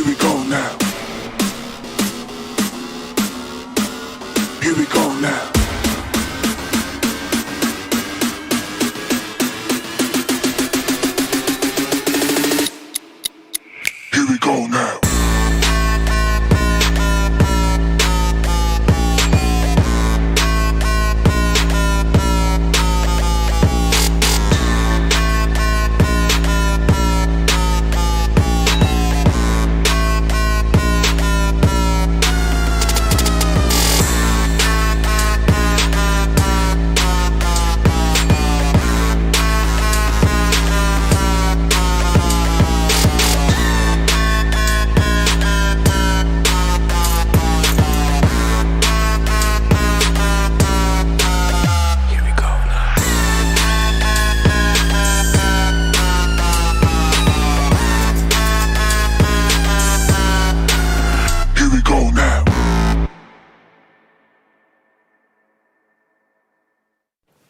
Here we go now. Here we go now. Here we go now.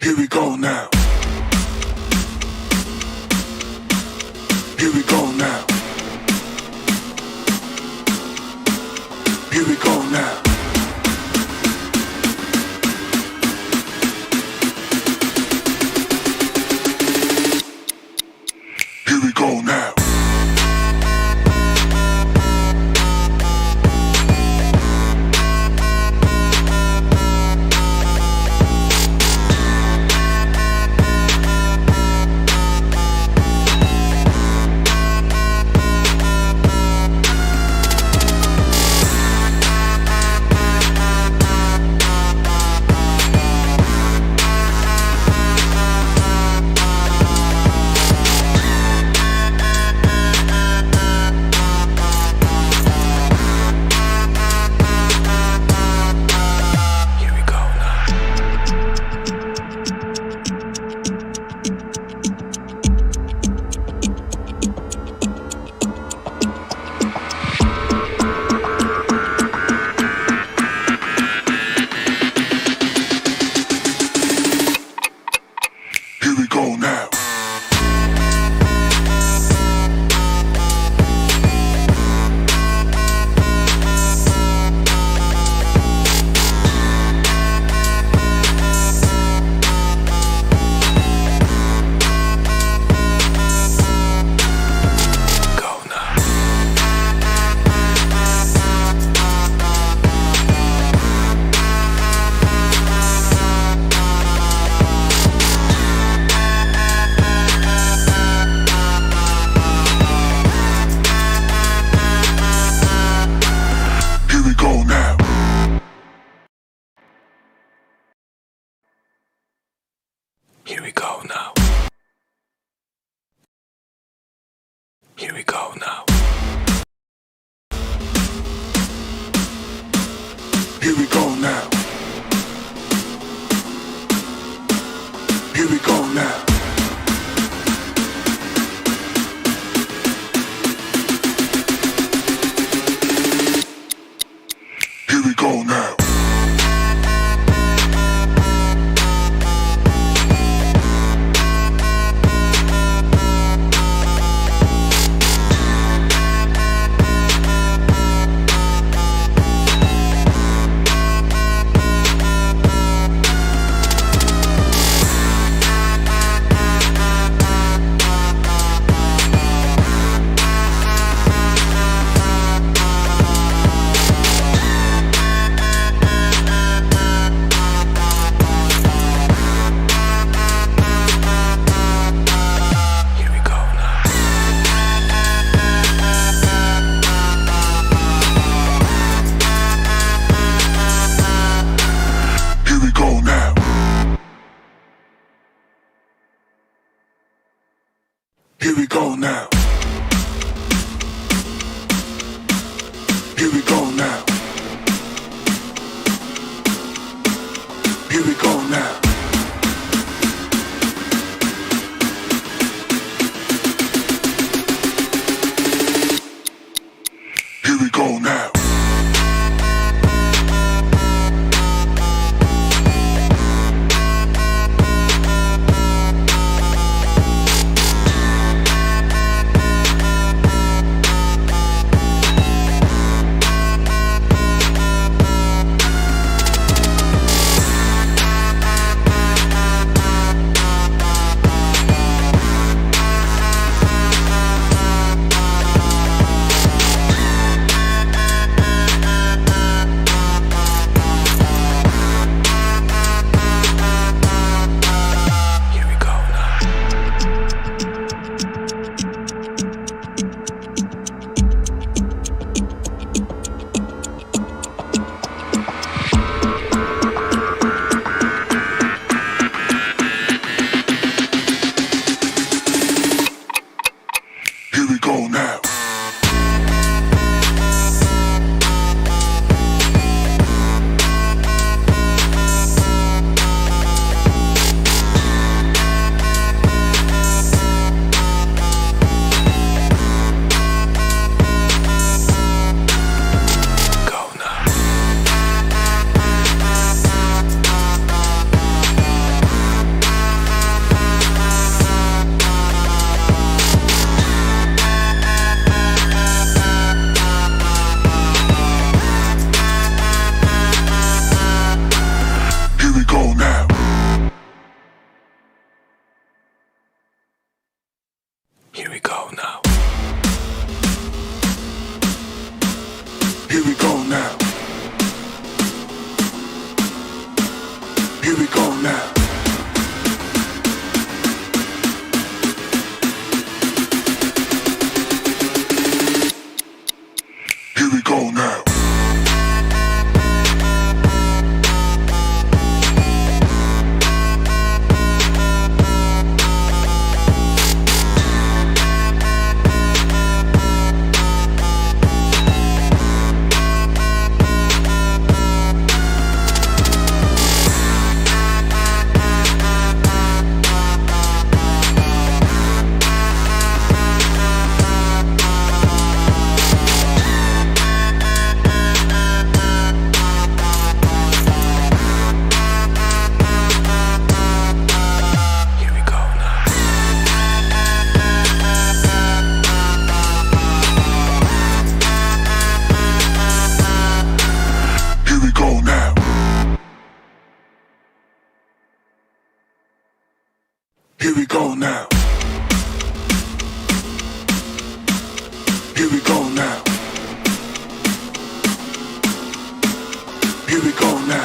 Here we go now. Here we go now. Here we go now. Here we go now. Here we go now. Here we go now. Here we go now. Here we go now. Here we go now. Here we go now. Here we go now. Here we go now. Here we go now. we go now. Here we go now. Here we go now. Here we go now. Here we go now. Here we go now. Here we go now.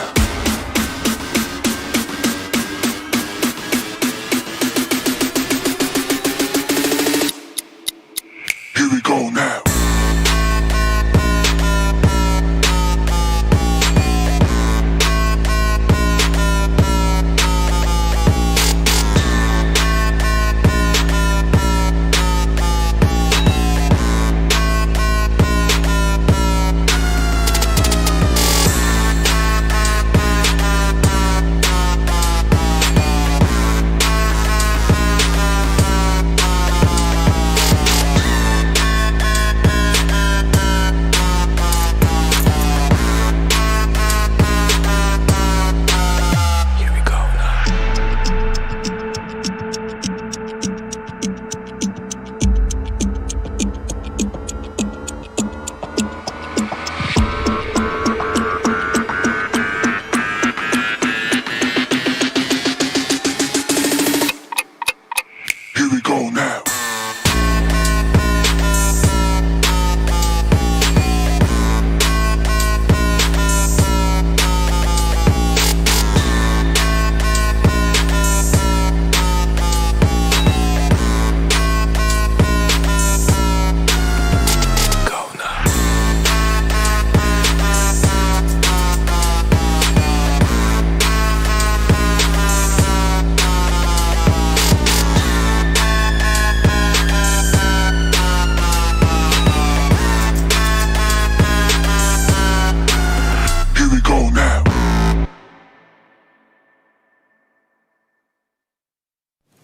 Here we go now.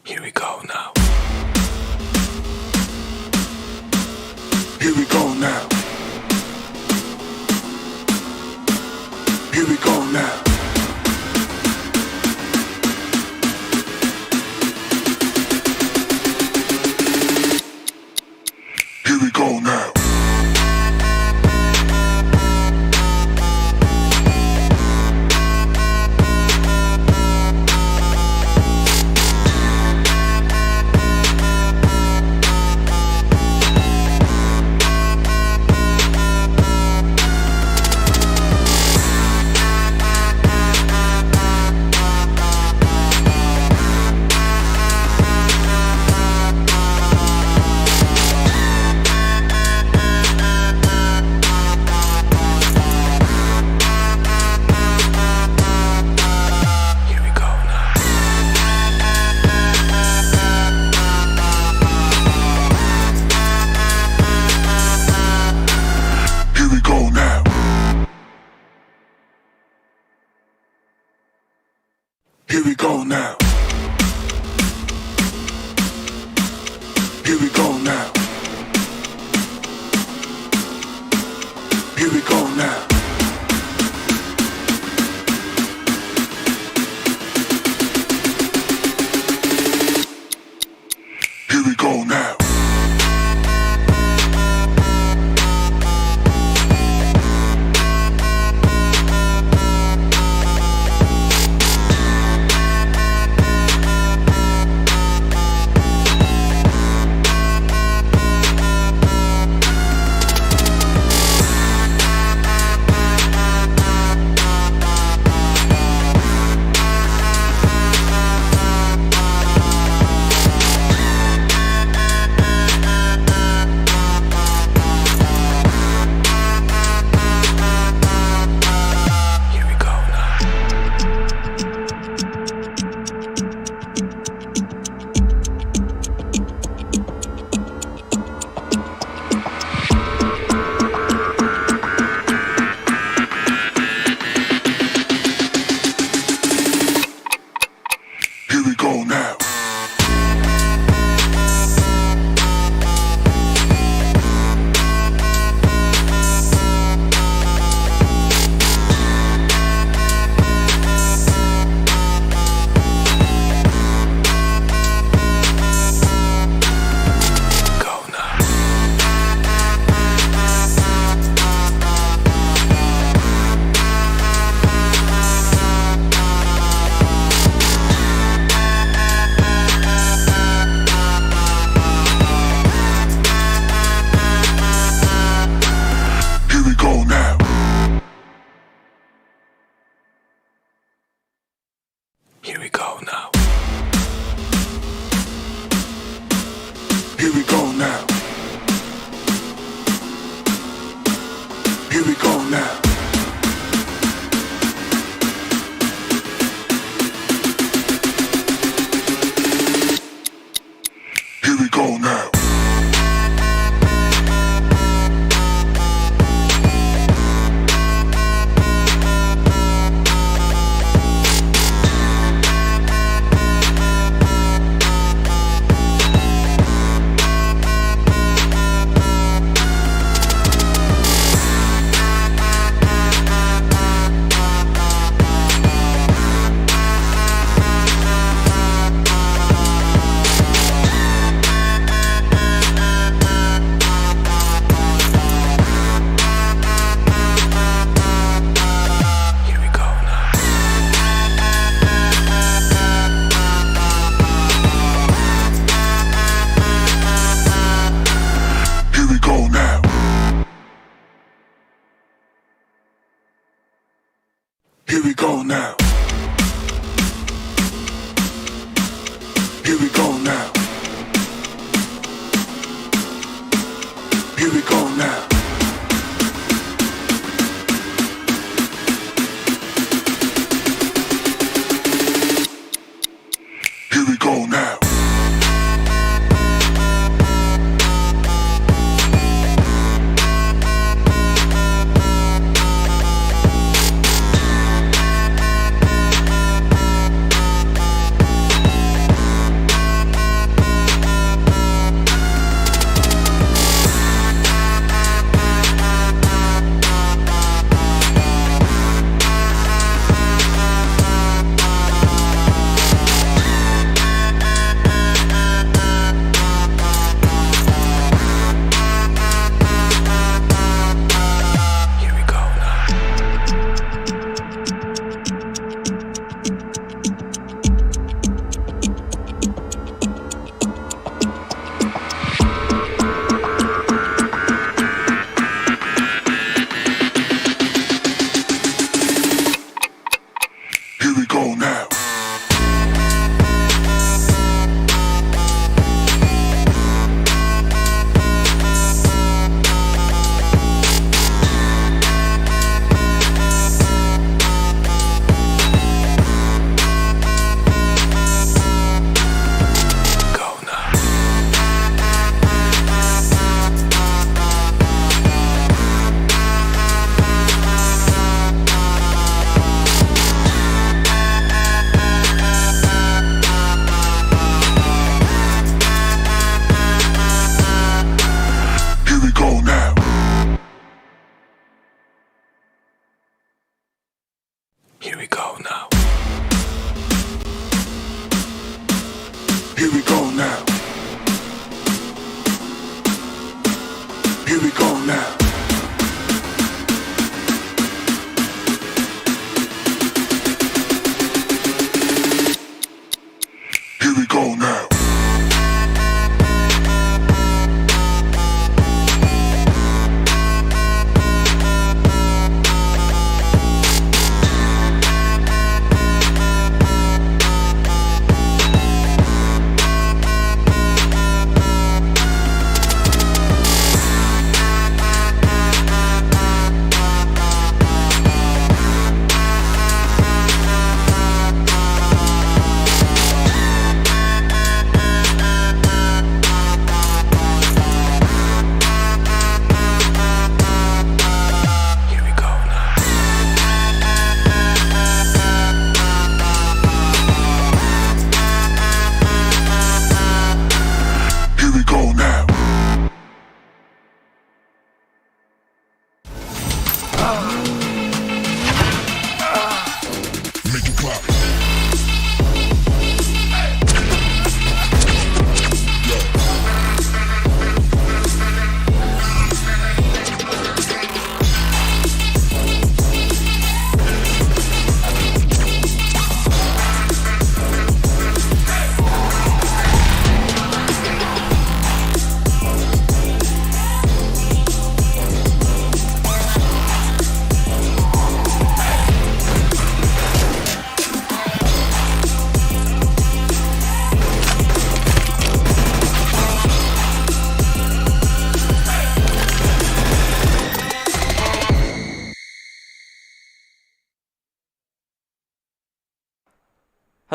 Here we go now. Here we go now. Here we go now. Here we go now. now. Here we go now. Here we go now. Here we go now. Here we go now. Here we go now. Here we go now. Here we go now. Here we go now. Here we go now.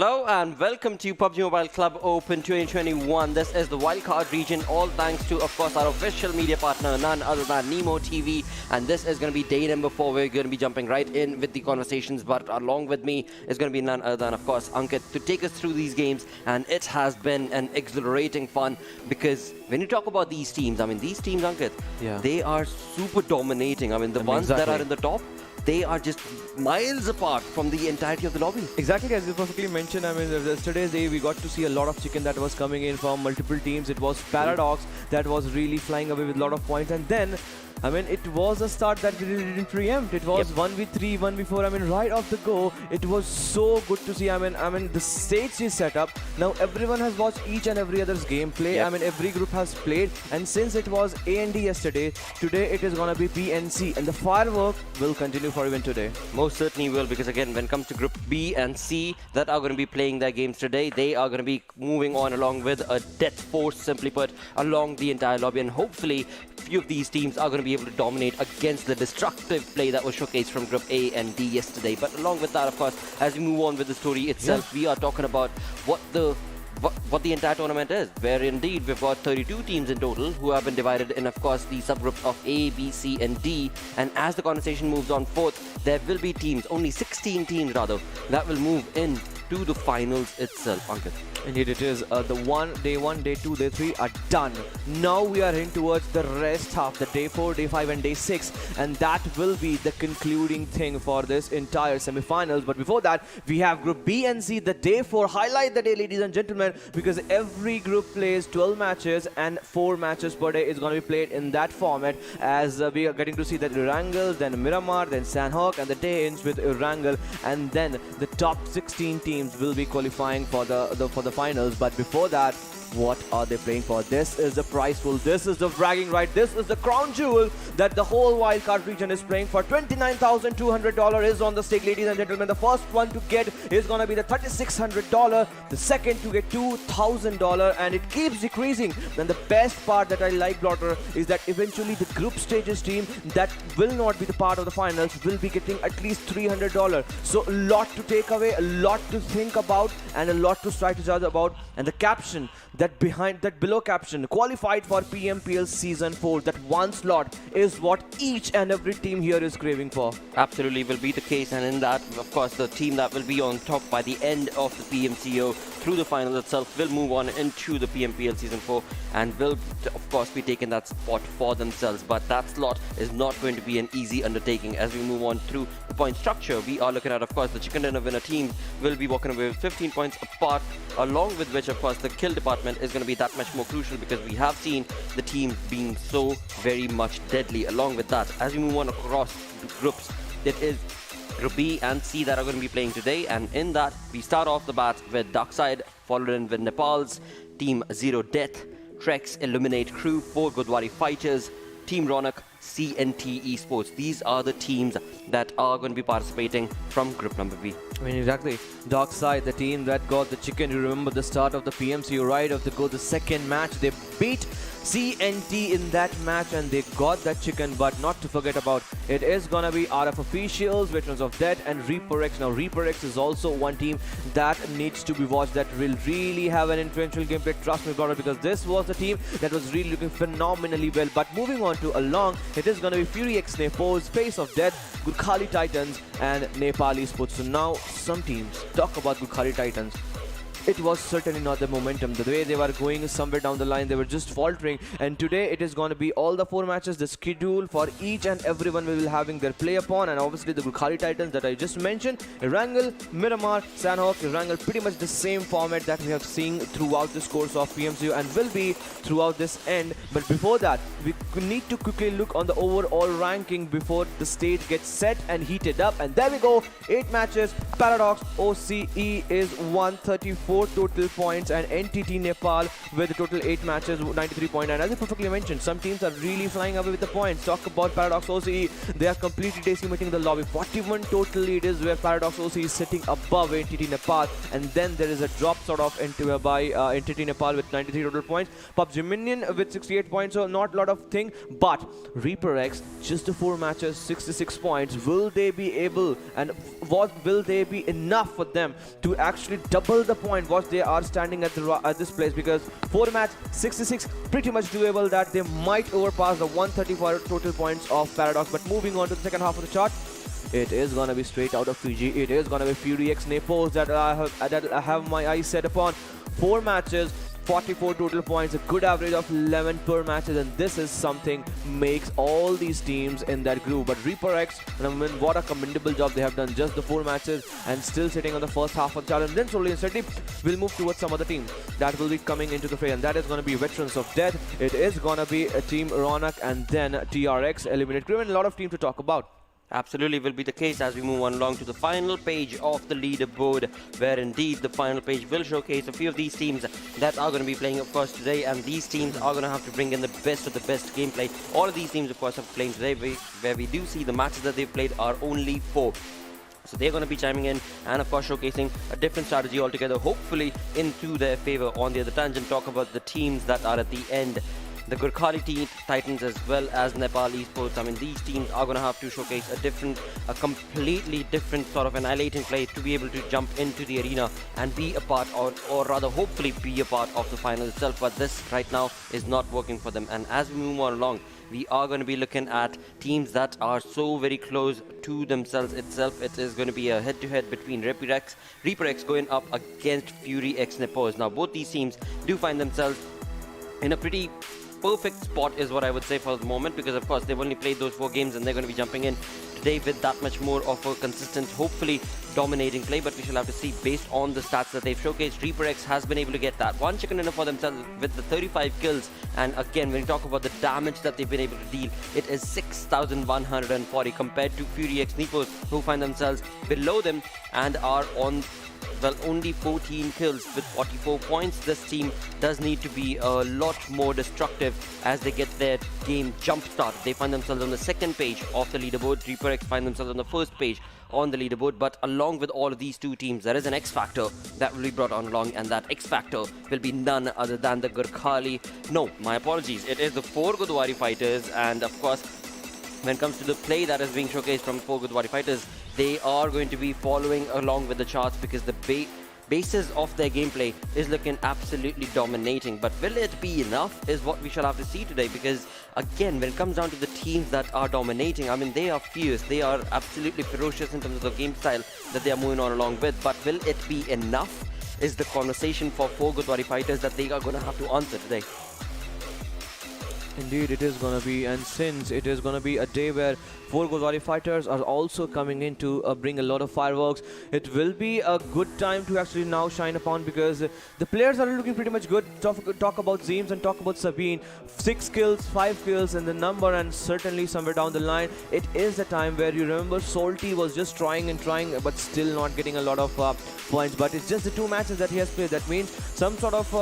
Hello and welcome to PUBG Mobile Club Open 2021. This is the wildcard region, all thanks to, of course, our official media partner, none other than Nemo TV. And this is going to be day number 4. We're going to be jumping right in with the conversations. But along with me is going to be none other than, of course, Ankit to take us through these games. And it has been an exhilarating fun because when you talk about these teams, these teams, Ankit, they are super dominating. The ones that are in the top, they are just miles apart from the entirety of the lobby. Exactly, as you perfectly mentioned. Yesterday's day we got to see a lot of chicken that was coming in from multiple teams. It was Paradox that was really flying away with a lot of points, and then it was a start that we really didn't preempt. It was 1v3, 1v4. Right off the go, it was so good to see. The stage is set up. Now everyone has watched each and every other's gameplay. Every group has played. And since it was A&D yesterday, today it is gonna be B and C. And the firework will continue for even today. Most certainly will, because again, when it comes to Group B and C that are going to be playing their games today, they are going to be moving on along with a death force, simply put, along the entire lobby. And hopefully, few of these teams are going to be able to dominate against the destructive play that was showcased from Group A and D yesterday. But along with that, of course, as we move on with the story itself, we are talking about what the entire tournament is, where indeed we've got 32 teams in total who have been divided in, of course, the subgroups of A, B, C and D. And as the conversation moves on forth, there will be teams, only 16 teams rather, that will move in to the finals itself, Ankit. Indeed it is. Day 1, Day 2, Day 3 are done. Now we are heading towards the rest half, the Day 4, Day 5 and Day 6. And that will be the concluding thing for this entire semi-finals. But before that, we have Group B and C, the Day 4. Highlight the day, ladies and gentlemen, because every group plays 12 matches and 4 matches per day is going to be played in that format, as we are getting to see that Erangel, then Miramar, then Sanhok, and the day ends with Erangel. And then the top 16 teams will be qualifying for the finals. But before that, what are they playing for? This is the prize pool. This is the bragging right. This is the crown jewel that the whole wildcard region is playing for. $29,200 is on the stake, ladies and gentlemen. The first one to get is going to be the $3,600. The second to get $2,000, and it keeps decreasing. And the best part that I like, Blotter, is that eventually the group stages team that will not be the part of the finals will be getting at least $300. So a lot to take away, a lot to think about, and a lot to strategize about. And the caption that below caption, qualified for PMPL Season 4, that one slot is what each and every team here is craving for. Absolutely will be the case, and in that, of course, the team that will be on top by the end of the PMCO through the final itself will move on into the PMPL Season 4 and will, of course, be taking that spot for themselves. But that slot is not going to be an easy undertaking. As we move on through the point structure, we are looking at, of course, the chicken dinner winner team will be walking away with 15 points apart, along with which, of course, the kill department is going to be that much more crucial, because we have seen the team being so very much deadly. Along with that, as we move on across the groups, it is Group B and C that are going to be playing today, and in that we start off the bat with Darksyde, followed in with NEPALZ, Team ZeroDeath, Trex, Illuminate Crew, 4 Godawari Fighters, Team Ronak, CNT Esports. These are the teams that are going to be participating from group number B. Exactly. Darksyde, the team that got the chicken. You remember the start of the PMCO right of the second match. They beat CNT in that match and they got that chicken. But not to forget about, it is gonna be RF officials, Veterans of Death, and Reaper X. Now Reaper X is also one team that needs to be watched, that will really have an influential gameplay. Trust me, brother, because this was the team that was really looking phenomenally well. But moving on to along, it is gonna be Fury X NEPALZ, Face of Death, Gurkhali Titans, and Nepal Esports. So now some teams talk about Gurkhali Titans. It was certainly not the momentum. The way they were going somewhere down the line, they were just faltering. And today it is going to be all the 4 matches, the schedule for each and everyone we will having their play upon. And obviously the Gurkhali Titans that I just mentioned, Erangel, Miramar, Sanhok, Erangel, pretty much the same format that we have seen throughout this course of PMCO and will be throughout this end. But before that, we need to quickly look on the overall ranking before the stage gets set and heated up. And there we go, 8 matches. Paradox OCE is 134. 94 total points, and NTT Nepal with a total 8 matches, 93.9. As I perfectly mentioned, some teams are really flying away with the points. Talk about Paradox OCE, they are completely decimating the lobby. 41 total lead is where Paradox OCE is sitting above NTT Nepal, and then there is a drop sort of into by NTT Nepal with 93 total points. PUBG Minion with 68 points, so not a lot of thing, but Reaper X, just the 4 matches, 66 points. Will they be able, and what will they be enough for them to actually double the point what they are standing at this place? Because 4 match, 66, pretty much doable that they might overpass the 134 total points of Paradox. But moving on to the second half of the chart, it is gonna be straight out of Fiji. It is gonna be Fury X NEPALZ that I have my eyes set upon. 4 matches, 44 total points, a good average of 11 per matches, and this is something makes all these teams in that group. But Reaper X, and I mean, what a commendable job they have done. Just the 4 matches and still sitting on the first half of the challenge. Then slowly and steadily we'll move towards some other team that will be coming into the fray, and that is going to be Veterans of Death. It is going to be a team Ronak and then TRX Eliminate Crew, and a lot of teams to talk about. Absolutely will be the case as we move on along to the final page of the leaderboard, where indeed the final page will showcase a few of these teams that are going to be playing, of course, today, and these teams are going to have to bring in the best of the best gameplay. All of these teams, of course, are playing today, where we do see the matches that they've played are only 4. So they're going to be chiming in and, of course, showcasing a different strategy altogether, hopefully into their favor. On the other tangent, talk about the teams that are at the end. The Gurkhali Titans as well as Nepal Esports. I mean, these teams are going to have to showcase a completely different sort of annihilating play to be able to jump into the arena and be a part, or rather hopefully be a part of the final itself. But this right now is not working for them. And as we move on along, we are going to be looking at teams that are so very close to themselves itself. It is going to be a head-to-head between Reaper X going up against Fury X NEPALZ. Now, both these teams do find themselves in a pretty perfect spot, is what I would say for the moment, because of course they've only played those 4 games and they're going to be jumping in today with that much more of a consistent, hopefully dominating play. But we shall have to see based on the stats that they've showcased. Reaper X has been able to get that one chicken dinner for themselves with the 35 kills, and again, when you talk about the damage that they've been able to deal, it is 6,140 compared to Fury X NEPALZ, who find themselves below them and are on, well, only 14 kills with 44 points. This team does need to be a lot more destructive as they get their game jump started. They find themselves on the second page of the leaderboard. Reaper X find themselves on the first page on the leaderboard. But along with all of these 2 teams, there is an X factor that will be brought on along, and that X factor will be none other than the Gurkhali. No, my apologies. It is the 4 Godawari fighters, and of course, when it comes to the play that is being showcased from 4 Godawari fighters, they are going to be following along with the charts, because the basis of their gameplay is looking absolutely dominating. But will it be enough is what we shall have to see today, because again, when it comes down to the teams that are dominating, I mean, they are fierce, they are absolutely ferocious in terms of the game style that they are moving on along with. But will it be enough is the conversation for 4 Godawari fighters that they are going to have to answer today. Indeed, it is going to be, and since it is going to be a day where 4 Godawari fighters are also coming in to bring a lot of fireworks, it will be a good time to actually now shine upon, because the players are looking pretty much good. Talk about Zeems and talk about Sabine. 6 kills, 5 kills in the number, and certainly somewhere down the line, it is a time where you remember Salty was just trying and trying, but still not getting a lot of points. But it's just the 2 matches that he has played. That means some sort of,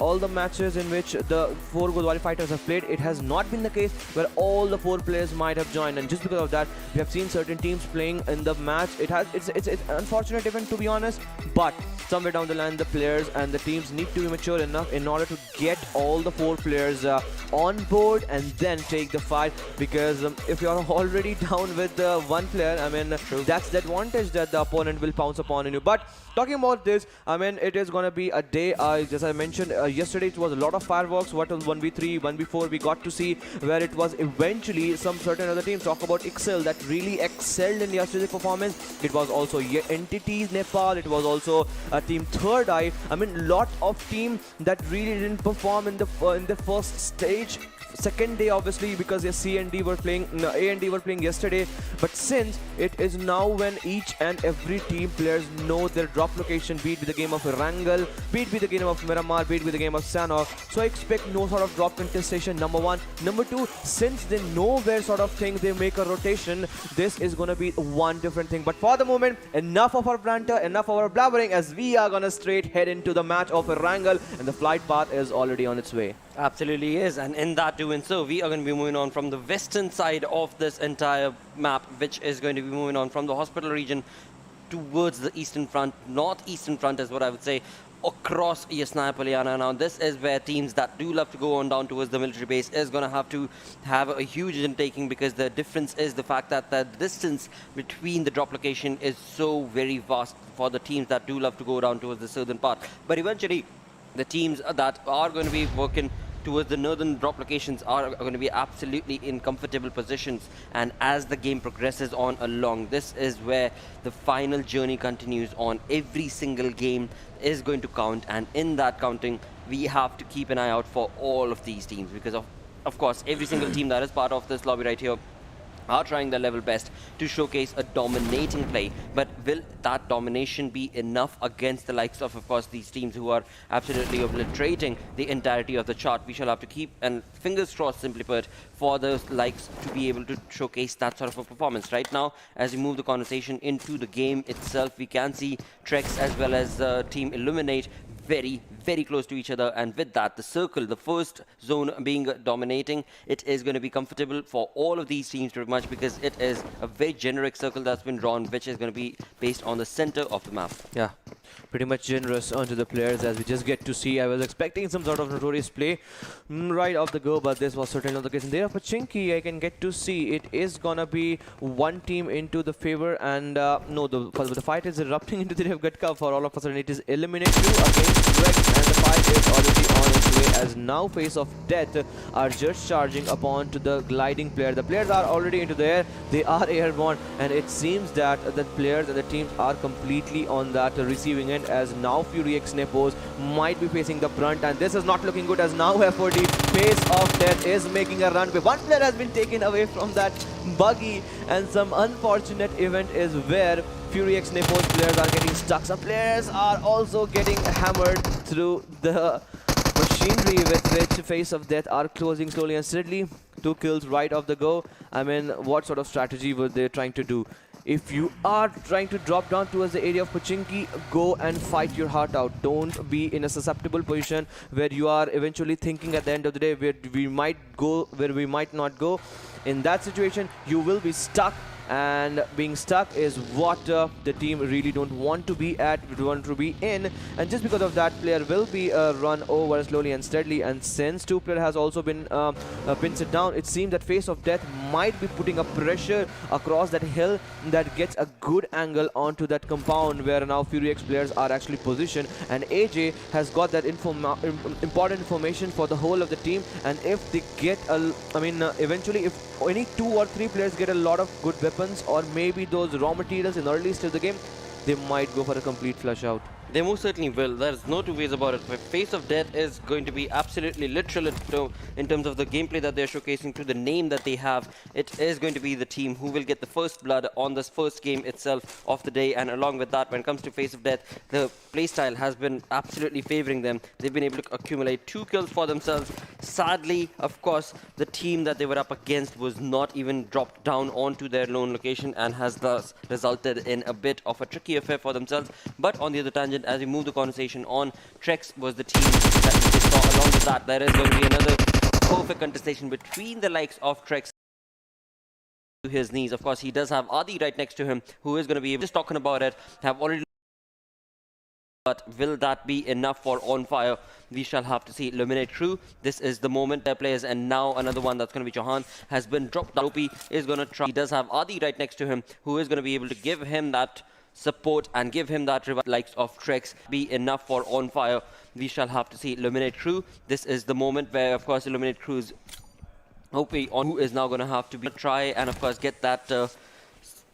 all the matches in which the 4 Godawari fighters have played, it has not been the case where all the 4 players might have joined, and just because of that, we have seen certain teams playing in the match. It's unfortunate even, to be honest, but somewhere down the line, the players and the teams need to be mature enough in order to get all the 4 players on board and then take the fight. Because if you're already down with 1 player, I mean, that's the advantage that the opponent will pounce upon in you. But talking about this, I mean, it is going to be a day, as I mentioned yesterday, it was a lot of fireworks. What was 1v3, 1v4 we got to see, where it was eventually some certain other teams. Talk about Ixcel that really excelled in yesterday's performance. It was also entities Nepal. It was also a team Third Eye. I mean, lot of team that really didn't perform in the first stage. Second day, obviously, because A and D were playing yesterday. But since it is now when each and every team players know their drop location, be it with the game of Erangel, be it with the game of Miramar, be it with the game of Sanhok, so I expect no sort of drop contestation position, number one. Number two, since they know where sort of thing they make a rotation, this is going to be one different thing. But for the moment, enough of our banter, enough of our blabbering, as we are going to straight head into the match of Erangel, and the flight path is already on its way. Absolutely is, and in that doing so, we are going to be moving on from the western side of this entire map, which is going to be moving on from the hospital region towards the eastern front, northeastern front is what I would say, across Yasnaya Polyana. Now this is where teams that do love to go on down towards the military base is going to have a huge undertaking, because the difference is the fact that the distance between the drop location is so very vast for the teams that do love to go down towards the southern part. But eventually, the teams that are going to be working towards the northern drop locations are going to be absolutely in comfortable positions, and as the game progresses on along, this is where the final journey continues on. Every single game is going to count, and in that counting we have to keep an eye out for all of these teams, because of course every single team that is part of this lobby right here are trying their level best to showcase a dominating play. But will that domination be enough against the likes of course, these teams who are absolutely obliterating the entirety of the chart? We shall have to keep, and fingers crossed, simply put, for those likes to be able to showcase that sort of a performance. Right now, as we move the conversation into the game itself, we can see Trex as well as Team Illuminate very close to each other, and with that, the circle, the first zone being dominating, it is going to be comfortable for all of these teams pretty much, because it is a very generic circle that's been drawn, which is going to be based on the center of the map. Yeah, pretty much generous onto the players, as we just get to see. I was expecting some sort of notorious play right off the go, but this was certainly not the case. And there, Pachinki, I can get to see it is gonna be one team into the favor, and no, the fight is erupting into the Gatka. For all of a sudden, it is Eliminate 2 against Rex, and the fight is already on its way, as now Face of Death are just charging upon to the gliding player. The players are already into the air, they are airborne, and it seems that the players and the teams are completely on that receiving end, as now Fury X NEPALZ might be facing the brunt, and this is not looking good, as now FOD Face of Death is making a run. One player has been taken away from that buggy, and some unfortunate event is where Fury X NEPALZ players are getting stuck. Some players are also getting hammered through the machinery with which Face of Death are closing slowly and steadily. 2 kills right off the go. I mean, what sort of strategy were they trying to do? If you are trying to drop down towards the area of Pachinki, go and fight your heart out. Don't be in a susceptible position where you are eventually thinking at the end of the day where we might go, where we might not go. In that situation, you will be stuck, and being stuck is what the team really don't want to be in, and just because of that, player will be run over slowly and steadily. And since 2 player has also been pinned down, it seems that Face of Death might be putting a pressure across that hill that gets a good angle onto that compound where now Fury X players are actually positioned, and AJ has got that important information for the whole of the team. And if they get eventually if any 2 or 3 players get a lot of good weapons, or maybe those raw materials in early stage of the game, they might go for a complete flush out. They most certainly will. There's no two ways about it. But Face of Death is going to be absolutely literal in terms of the gameplay that they're showcasing, to the name that they have. It is going to be the team who will get the first blood on this first game itself of the day. And along with that, when it comes to Face of Death, the playstyle has been absolutely favoring them. They've been able to accumulate 2 kills for themselves. Sadly, of course, the team that they were up against was not even dropped down onto their lone location, and has thus resulted in a bit of a tricky affair for themselves. But on the other tangent, as we move the conversation on, Trex was the team that we saw. Along with that, there is going to be another perfect contestation between the likes of Trex to his knees. Of course, he does have Adi right next to him, who is going to be just talking about it, have already. But will that be enough for On Fire? We shall have to see. Illuminate Crew, this is the moment their players, and now another one that's going to be Chauhan has been dropped down. Opie is going to try. He does have Adi right next to him, who is going to be able to give him that support and give him that revive. Likes of Trex be enough for On Fire? We shall have to see. Illuminate Crew, this is the moment where, of course, Illuminate Crew's Opie on who is now going to have to try and, of course, get that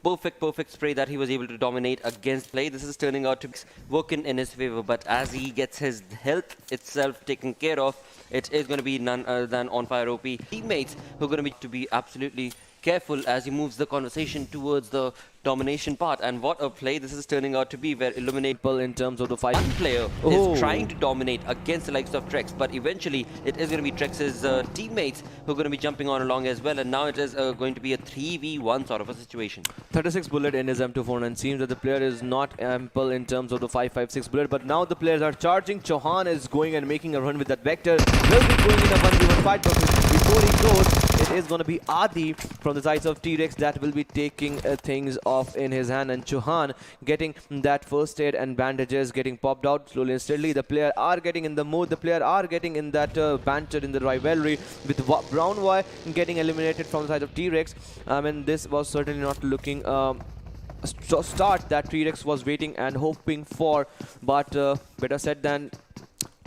perfect spray that he was able to dominate against play. This is turning out to be working in his favor, but as he gets his health itself taken care of, it is going to be none other than On Fire OP teammates who are going to be absolutely careful as he moves the conversation towards the domination part. And what a play this is turning out to be, where Illuminate In terms of the fight. one player Oh. is trying to dominate against the likes of Trex, but eventually it is going to be Trex's teammates who are going to be jumping on along as well, and now it is going to be a 3v1 sort of a situation. 36 bullet in his M249, and seems that the player is not ample in terms of the 5.56 bullet, but now the players are charging. Chauhan is going and making a run with that Vector. Will be going in a 1v1 fight, but before he goes, it is going to be Adi from the sides of T-Rex that will be taking things off in his hand, and Chauhan getting that first aid and bandages getting popped out slowly and steadily. The player are getting in the mood, the player are getting in that banter in the rivalry, with Brown Boy getting eliminated from the side of T-Rex. I mean, this was certainly not looking start that T-Rex was waiting and hoping for, but better said than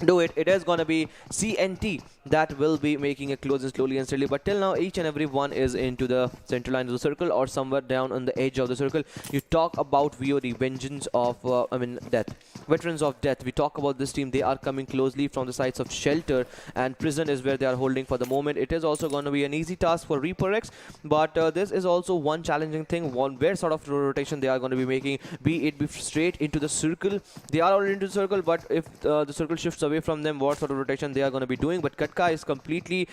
do it. It is gonna be CNT that will be making a close and slowly and steadily, but till now each and every one is into the central line of the circle or somewhere down on the edge of the circle. You talk about VOD, Vengeance of Death, Veterans of Death. We talk about this team. They are coming closely from the sides of Shelter, and Prison is where they are holding for the moment. It is also going to be an easy task for Reaper X, but this is also one challenging thing, where sort of rotation they are going to be making, be it straight into the circle. They are already into the circle, but if the circle shifts away from them, what sort of rotation they are going to be doing. But Katka is completely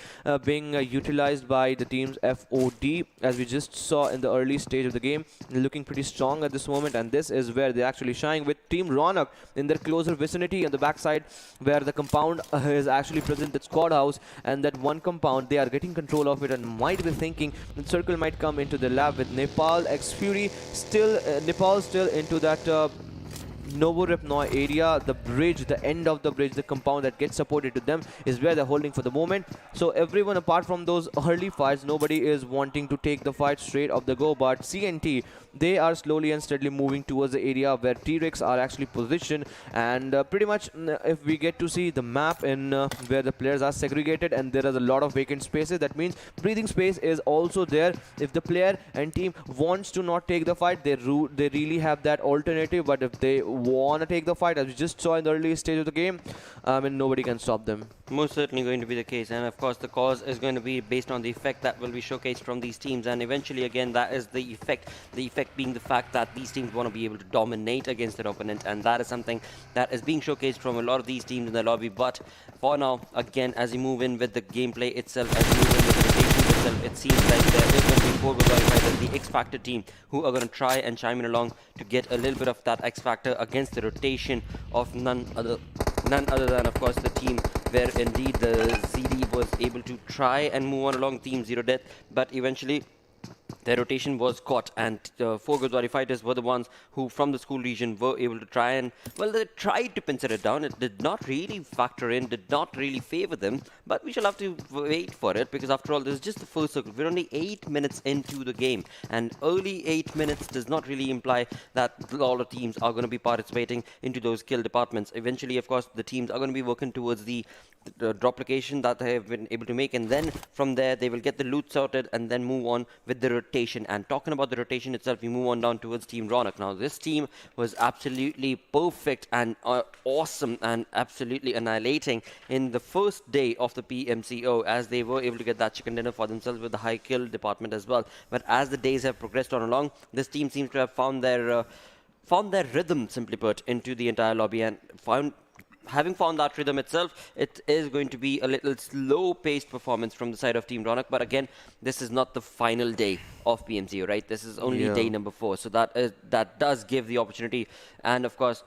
being utilized by the team's FOD, as we just saw in the early stage of the game, looking pretty strong at this moment, and this is where they actually shine with Team Ronak in their closer vicinity on the backside, where the compound is actually present at Squad House, and that one compound they are getting control of it, and might be thinking the circle might come into the lab with Nepal X Fury still Nepal still into that Novorepnoy area. The bridge, the end of the bridge, the compound that gets supported to them is where they're holding for the moment. So everyone apart from those early fights, nobody is wanting to take the fight straight off the go, but CNT, they are slowly and steadily moving towards the area where T-Rex are actually positioned, and pretty much if we get to see the map in where the players are segregated and there is a lot of vacant spaces, that means breathing space is also there. If the player and team wants to not take the fight, they really have that alternative, but if they want to take the fight, as we just saw in the early stage of the game, nobody can stop them. Most certainly going to be the case, and of course the cause is going to be based on the effect that will be showcased from these teams, and eventually again that is the effect being the fact that these teams want to be able to dominate against their opponent, and that is something that is being showcased from a lot of these teams in the lobby. But for now, again, as you move in with the gameplay itself, as you move in with the rotation itself, it seems like there is going to be 4 Godawari fighters, the X Factor team, who are going to try and chime in along to get a little bit of that X Factor against the rotation of none other than, of course, the team where indeed the ZD was able to try and move on along Team ZeroDeath, but eventually their rotation was caught, and 4 Godawari fighters were the ones who from the school region were able to try and, well, they tried to pincer it down. It did not really factor in, did not really favor them, but we shall have to wait for it, because after all, this is just the first circle. We're only 8 minutes into the game, and early 8 minutes does not really imply that a lot of teams are going to be participating into those kill departments. Eventually, of course, the teams are going to be working towards the drop location that they have been able to make, and then from there they will get the loot sorted and then move on with the rotation. And talking about the rotation itself, we move on down towards Team Ronak. Now this team was absolutely perfect and awesome and absolutely annihilating in the first day of the PMCO, as they were able to get that chicken dinner for themselves with the high kill department as well. But as the days have progressed on along, this team seems to have found their rhythm, simply put, into the entire lobby, and having found that rhythm itself, it is going to be a little slow-paced performance from the side of Team Ronak. But again, this is not the final day of PMCO, right? This is only day number 4. So that does give the opportunity, and of course,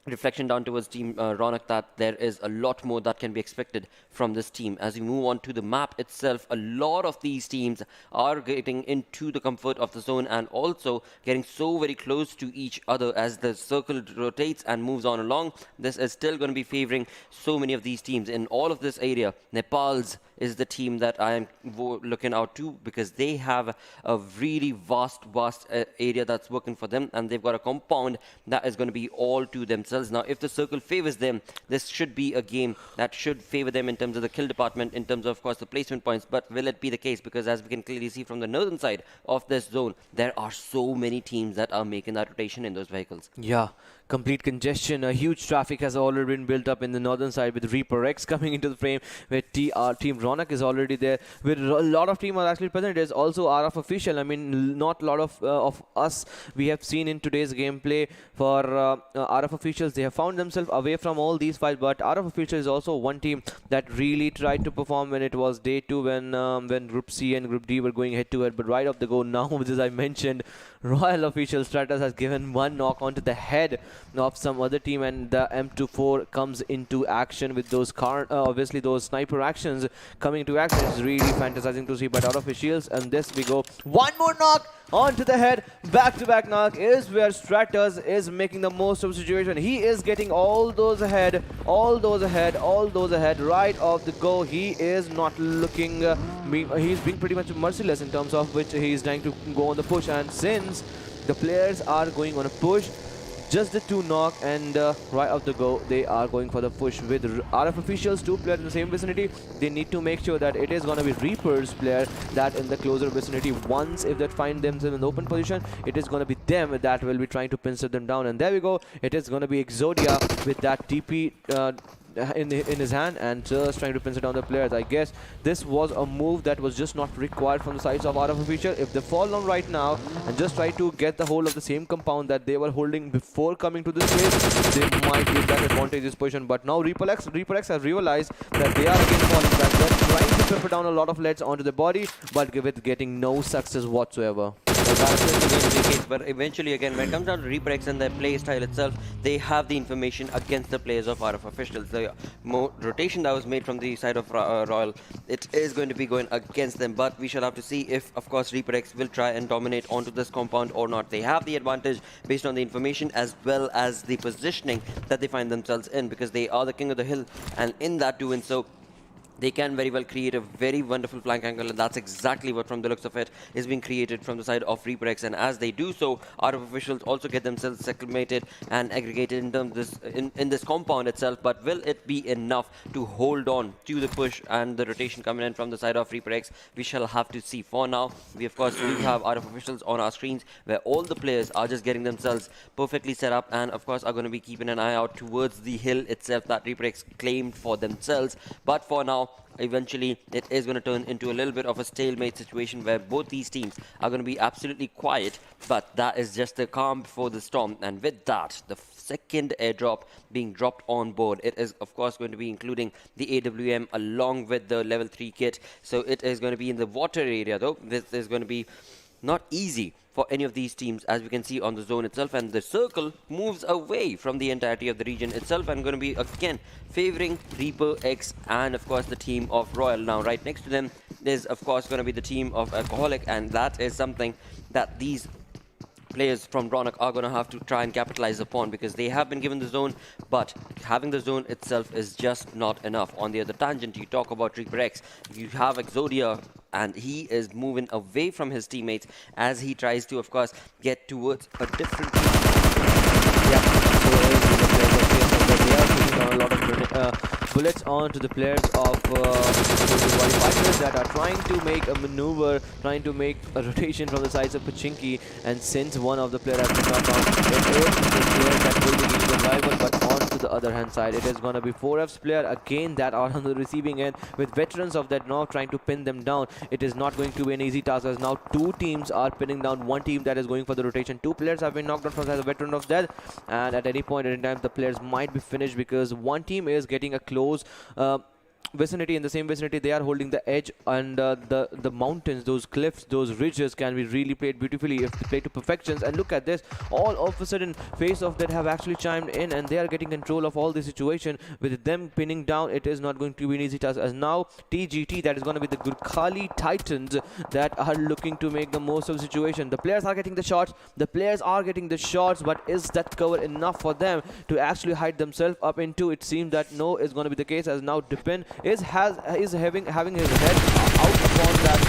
reflection down towards Team Ronak, that there is a lot more that can be expected from this team. As we move on to the map itself, a lot of these teams are getting into the comfort of the zone and also getting so very close to each other as the circle rotates and moves on along. This is still going to be favoring so many of these teams. In all of this area, NEPALZ is the team that I am looking out to, because they have a really vast area that's working for them, and they've got a compound that is going to be all to themselves. Now, if the circle favors them, this should be a game that should favor them in terms of the kill department, in terms of course, the placement points. But will it be the case? Because as we can clearly see from the northern side of this zone, there are so many teams that are making that rotation in those vehicles. Yeah, complete congestion. A huge traffic has already been built up in the northern side with Reaper X coming into the frame, where team Ronak is already there. With a lot of team are actually present. There's also RF official. I mean, not a lot of us we have seen in today's gameplay for RF officials. They have found themselves away from all these fights, but RF official is also one team that really tried to perform when it was day 2, when Group C and Group D were going head to head. But right off the go now, as I mentioned, Royal official Stratus has given one knock onto the head of some other team, and the M24 comes into action with those obviously those sniper actions coming into action. It's really fantasizing to see, but out of his shields, and this we go. One more knock onto the head. Back-to-back knock is where Stratus is making the most of the situation. He is getting all those ahead right off the go. He is not looking, he's being pretty much merciless in terms of which he's trying to go on the push, and since the players are going on a push, just the 2 knock, and right off the go they are going for the push with RF officials, 2 players in the same vicinity. They need to make sure that it is going to be Reaper's player that in the closer vicinity. Once if they find themselves in the open position, it is going to be them that will be trying to pincer them down, and there we go. It is going to be Exodia with that TP in his hand and just trying to pincer down the players. I guess this was a move that was just not required from the sides of RF official. If they fall down right now and just try to get the hold of the same compound that they were holding before coming to this place, they might get that advantageous position. But now Reaper X has realized that they are again falling back. They're trying to pepper down a lot of leads onto the body, but with getting no success whatsoever. But eventually, again, when it comes down to Reaper X and their play style itself, they have the information against the players of RF officials. The rotation that was made from the side of Royal, it is going to be going against them, but we shall have to see if, of course, Reaper X will try and dominate onto this compound or not. They have the advantage based on the information as well as the positioning that they find themselves in, because they are the king of the hill, and in that doing so, they can very well create a very wonderful flank angle, and that's exactly what, from the looks of it, is being created from the side of Reaper X. And as they do so, RF officials also get themselves acclimated and aggregated in terms in this compound itself. But will it be enough to hold on to the push and the rotation coming in from the side of Reaper X? We shall have to see. For now, we of course do have RF officials on our screens, where all the players are just getting themselves perfectly set up, and of course are going to be keeping an eye out towards the hill itself that Reaper X claimed for themselves. But for now, eventually it is going to turn into a little bit of a stalemate situation, where both these teams are going to be absolutely quiet, but that is just the calm before the storm. And with that, the second airdrop being dropped on board, it is of course going to be including the AWM along with the level 3 kit. So it is going to be in the water area, though. This is going to be not easy for any of these teams, as we can see on the zone itself, and the circle moves away from the entirety of the region itself, and going to be again favoring Reaper X and of course the team of Royal. Now right next to them is of course going to be the team of Alcoholic, and that is something that these players from Ronak are going to have to try and capitalize upon, because they have been given the zone, but having the zone itself is just not enough. On the other tangent, you talk about Reaper X, you have Exodia, and he is moving away from his teammates as he tries to, of course, get towards a different team. Yeah, so they are putting down a lot of bullets onto the players of the fighters that are trying to make a maneuver, trying to make a rotation from the sides of Pachinki, and since one of the players has been knocked down, it is the player that will be getting the rival. But on to the other hand side, it is going to be 4F's player again that are on the receiving end, with veterans of that now trying to pin them down. It is not going to be an easy task, as now 2 teams are pinning down one team that is going for the rotation. 2 players have been knocked down from the veteran of death, and at any point in time the players might be finished, because one team is getting a close vicinity. In the same vicinity, they are holding the edge, and the mountains, those cliffs, those ridges can be really played beautifully if they play to perfections. And look at this, all of a sudden Face of that have actually chimed in, and they are getting control of all the situation. With them pinning down, it is not going to be an easy task, as now TGT, that is going to be the Gurkhali Titans, that are looking to make the most of the situation. The players are getting the shots, but is that cover enough for them to actually hide themselves up into? It seems that no is going to be the case, as now Dipin is having his head out upon that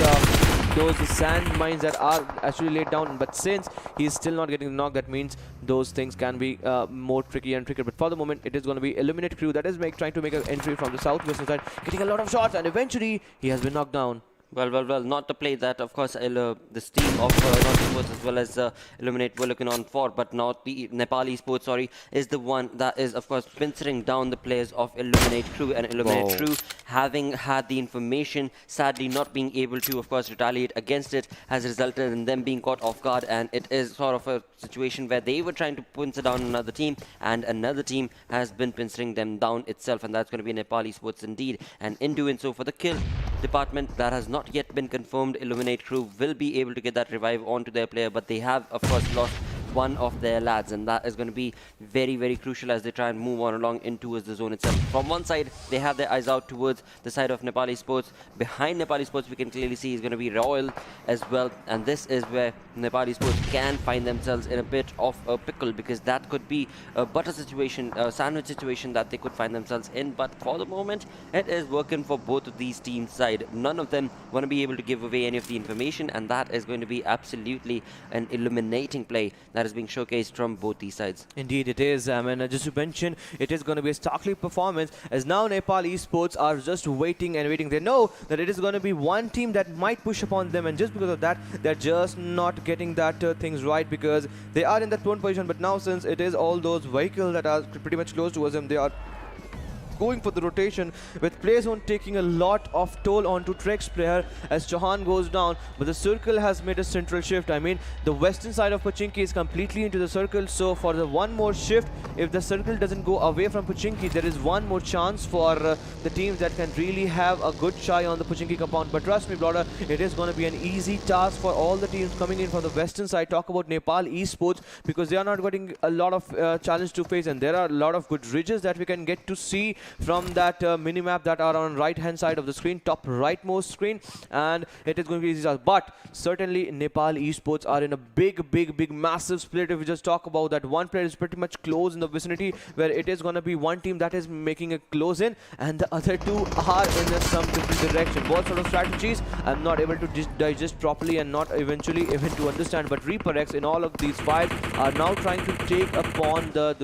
those sand mines that are actually laid down. But since he is still not getting the knock, that means those things can be more tricky and trickier. But for the moment, it is going to be Illuminate Crew that is trying to make an entry from the southwestern side, getting a lot of shots, and eventually he has been knocked down. Well, not the play that, of course, this team of North Esports as well as Illuminate were looking on for, but not the Nepal Esports, sorry, is the one that is, of course, pincering down the players of Illuminate Crew. And Illuminate Crew, having had the information, sadly not being able to, of course, retaliate against it, has resulted in them being caught off guard. And it is sort of a situation where they were trying to pincer down another team, and another team has been pincering them down itself, and that's going to be Nepal Esports indeed. And in doing so, for the kill department, that has not yet been confirmed. Illuminate Crew will be able to get that revive onto their player, but they have, of course, lost one of their lads, and that is going to be very, very crucial as they try and move on along in towards the zone itself. From one side, they have their eyes out towards the side of Nepali Sports. Behind Nepali Sports, we can clearly see is going to be Royal as well, and this is where Nepali Sports can find themselves in a bit of a pickle, because that could be a butter situation, a sandwich situation that they could find themselves in. But for the moment, it is working for both of these teams' side. None of them want to be able to give away any of the information, and that is going to be absolutely an illuminating play that is being showcased from both these sides. Indeed it is. I mean, just to mention, it is going to be a starkly performance, as now Nepal Esports are just waiting and waiting. They know that it is going to be one team that might push upon them, and just because of that, they're just not getting that things right, because they are in that prone position. But now, since it is all those vehicles that are pretty much close towards them, they are going for the rotation, with play zone taking a lot of toll onto Trek's player as Chauhan goes down. But the circle has made a central shift. I mean, the western side of Pochinki is completely into the circle, so for the one more shift, if the circle doesn't go away from Pochinki, there is one more chance for the teams that can really have a good shy on the Pochinki compound. But trust me, brother, it is going to be an easy task for all the teams coming in from the western side. Talk about Nepal Esports, because they are not getting a lot of challenge to face, and there are a lot of good ridges that we can get to see from that mini-map that are on right hand side of the screen, top rightmost screen, and it is going to be easy. But certainly Nepal Esports are in a big massive split. If we just talk about that, one player is pretty much close in the vicinity, where it is going to be one team that is making a close in, and the other two are in some different direction. What sort of strategies I'm not able to digest properly, and not eventually even to understand. But Reaper X in all of these fights are now trying to take upon the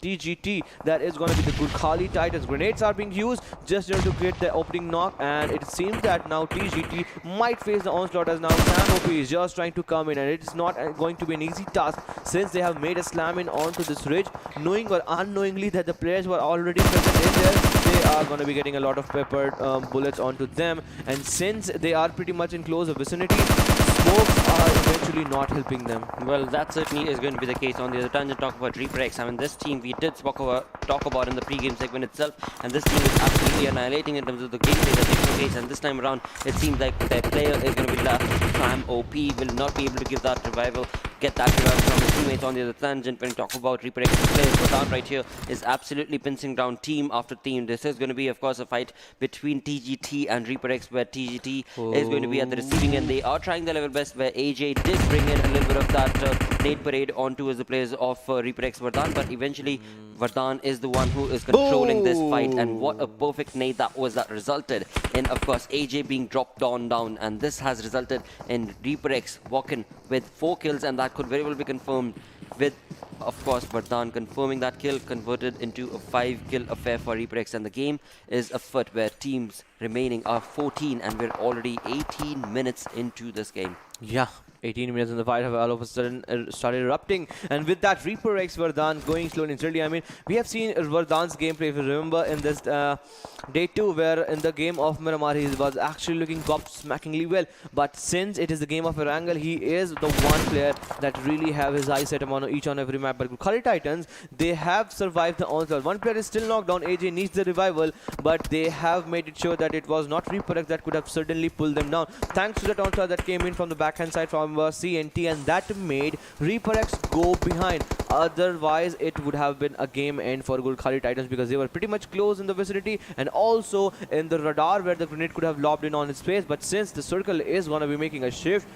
TGT that is going to be the Gurkhali Titans. Grenades are being used just to get the opening knock, and it seems that now TGT might face the onslaught, as now Sanhok is just trying to come in, and it is not going to be an easy task, since they have made a slam in onto this ridge, knowing or unknowingly that the players were already present in there. They are going to be getting a lot of peppered bullets onto them, and since they are pretty much in close vicinity, smokes are eventually not helping them. Well, that certainly is going to be the case. On the other tangent, talk about Reaper X. I mean, this team we did talk about in the pre-game segment itself, and this team is absolutely annihilating in terms of the gameplay that they showcase. And this time around, it seems like their player is going to be left. Clam OP will not be able to give that revival, get that revival from his teammates. On the other tangent, when you talk about Reaper X players, Godawari right here is absolutely pincing down team after team. This is going to be, of course, a fight between TGT and Reaper X, where TGT is going to be at the receiving end. They are trying their level best, where AJ did bring in a little bit of that nade parade onto as the players of Reaper X Vardhan, but eventually Vardhan is the one who is controlling this fight, and what a perfect nade that was, that resulted in, of course, AJ being dropped down, and this has resulted in Reaper X walking with 4 kills, and that could very well be confirmed with, of course, Vardhan confirming that kill, converted into a 5-kill affair for Reaper X, and the game is afoot, where teams remaining are 14, and we're already 18 minutes into this game. Yeah, 18 minutes in the fight have all of a sudden started erupting, and with that Reaper X Vardhan going slowly and steadily. I mean, we have seen Vardhan's gameplay, if you remember, in this day 2, where in the game of Miramar he was actually looking gobsmackingly well, but since it is the game of Erangel, he is the one player that really have his eyes set on each and every map. But Gurkhali Titans, they have survived the onslaught. One player is still knocked down, AJ needs the revival, but they have made it sure that it was not Reaper X that could have certainly pulled them down, thanks to that onslaught that came in from the backhand side from CNT, and that made Reaper X go behind. Otherwise, it would have been a game end for Gurkhali Titans, because they were pretty much close in the vicinity and also in the radar where the grenade could have lobbed in on its face. But since the circle is going to be making a shift,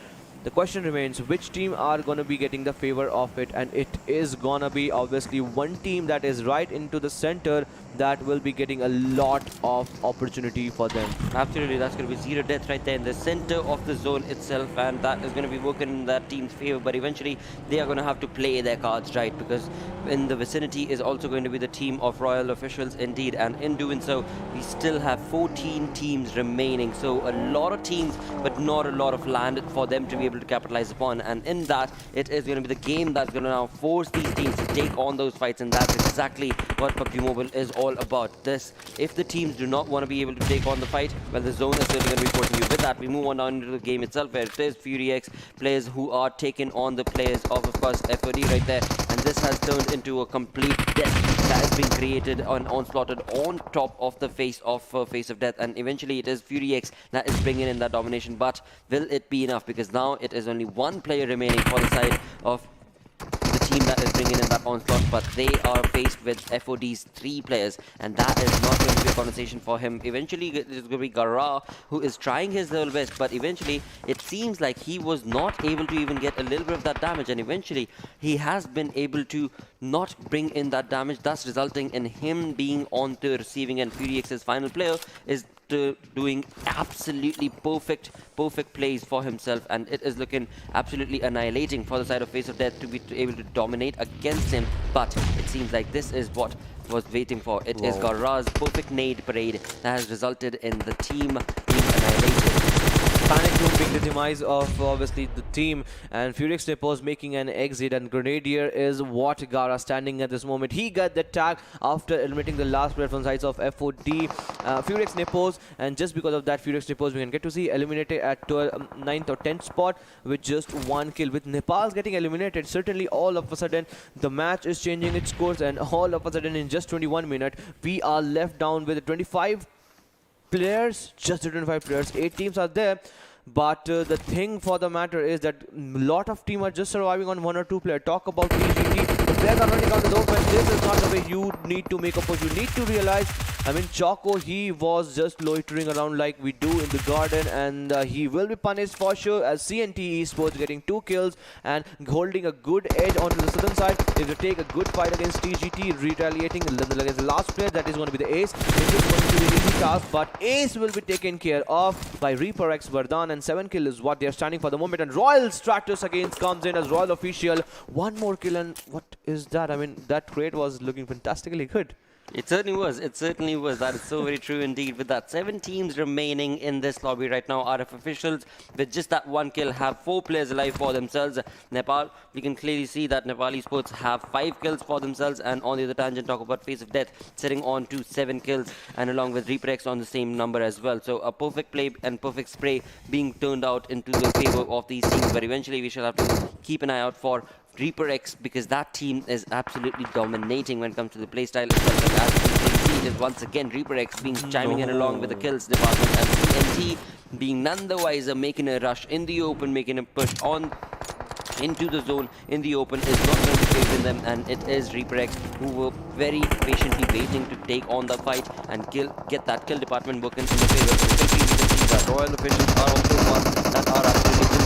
the question remains, which team are going to be getting the favor of it, and it is going to be obviously one team that is right into the center, that will be getting a lot of opportunity for them. Absolutely, that's going to be ZeroDeath right there in the center of the zone itself, and that is going to be working in that team's favor. But eventually, they are going to have to play their cards right, because in the vicinity is also going to be the team of Royal Officials indeed, and in doing so, we still have 14 teams remaining. So a lot of teams, but not a lot of land for them to be able to capitalize upon. And in that, it is going to be the game that's going to now force these teams to take on those fights, and that's exactly what PUBG Mobile is all about. This, if the teams do not want to be able to take on the fight, well, the zone is certainly going to be forcing you. With that, we move on down into the game itself, where it is FuriX players who are taking on the players of course, FOD right there. And this has turned into a complete death that is being created and onslaughted on top of the face of death. And eventually, it is FuriX that is bringing in that domination. But will it be enough? Because now it is only one player remaining for the side of the team that is bringing in that onslaught, but they are faced with FOD's 3 players, and that is not going to be a conversation for him. Eventually, it is going to be Gara who is trying his level best, but eventually, it seems like he was not able to even get a little bit of that damage, and eventually, he has been able to not bring in that damage, thus resulting in him being on the receiving end. FuriX's final player is doing absolutely perfect plays for himself, and it is looking absolutely annihilating for the side of Face of Death to be able to dominate against him. But it seems like this is what was waiting for. It is Gara's perfect nade parade that has resulted in the team being annihilated. Panic Room being the demise of obviously the team, and FuriX NEPALZ making an exit, and Grenadier is what Gara standing at this moment. He got the tag after eliminating the last player from sides of FOD, FuriX NEPALZ, and just because of that, FuriX NEPALZ we can get to see eliminated at 9th or 10th spot with just 1 kill. With NEPALZ getting eliminated, certainly all of a sudden the match is changing its course, and all of a sudden in just 21 minutes we are left down with 25 players, just 25 players. 8 teams are there, but the thing for the matter is that a lot of teams are just surviving on 1 or 2 players. Talk about TGT, the players are running out the open. This is not the way you need to make a push. You need to realize, I mean, Choco, he was just loitering around like we do in the garden, and he will be punished for sure, as CNT Esports getting 2 kills and holding a good edge onto the southern side. If they take a good fight against TGT, retaliating against the last player, that is going to be the Ace. It is going to be an easy task, but Ace will be taken care of by ReaperX Vardhan, and 7 kill is what they are standing for the moment. And Royal Stratus again comes in as Royal Official. 1 more kill, and what is that? I mean, that crate was looking fantastically good. It certainly was. It certainly was. That is so very true indeed. With that, 7 teams remaining in this lobby right now. Out of officials, with just that 1 kill, have 4 players alive for themselves. Nepal, we can clearly see that Nepal Esports have 5 kills for themselves. And on the other tangent, talk about Face of Death, sitting on to 7 kills. And along with ReaperX on the same number as well. So a perfect play and perfect spray being turned out into the favor of these teams. But eventually, we shall have to keep an eye out for ReaperX, because that team is absolutely dominating when it comes to the playstyle itself. And as you can see, it is once again ReaperX being chiming in along with the kills department, and CNT being none the wiser, making a rush in the open, making a push on into the zone in the open is not going to favor them, and it is ReaperX who were very patiently waiting to take on the fight and get that kill department working in the favor. So quickly we can see that Royal Officials are also ones that are absolutely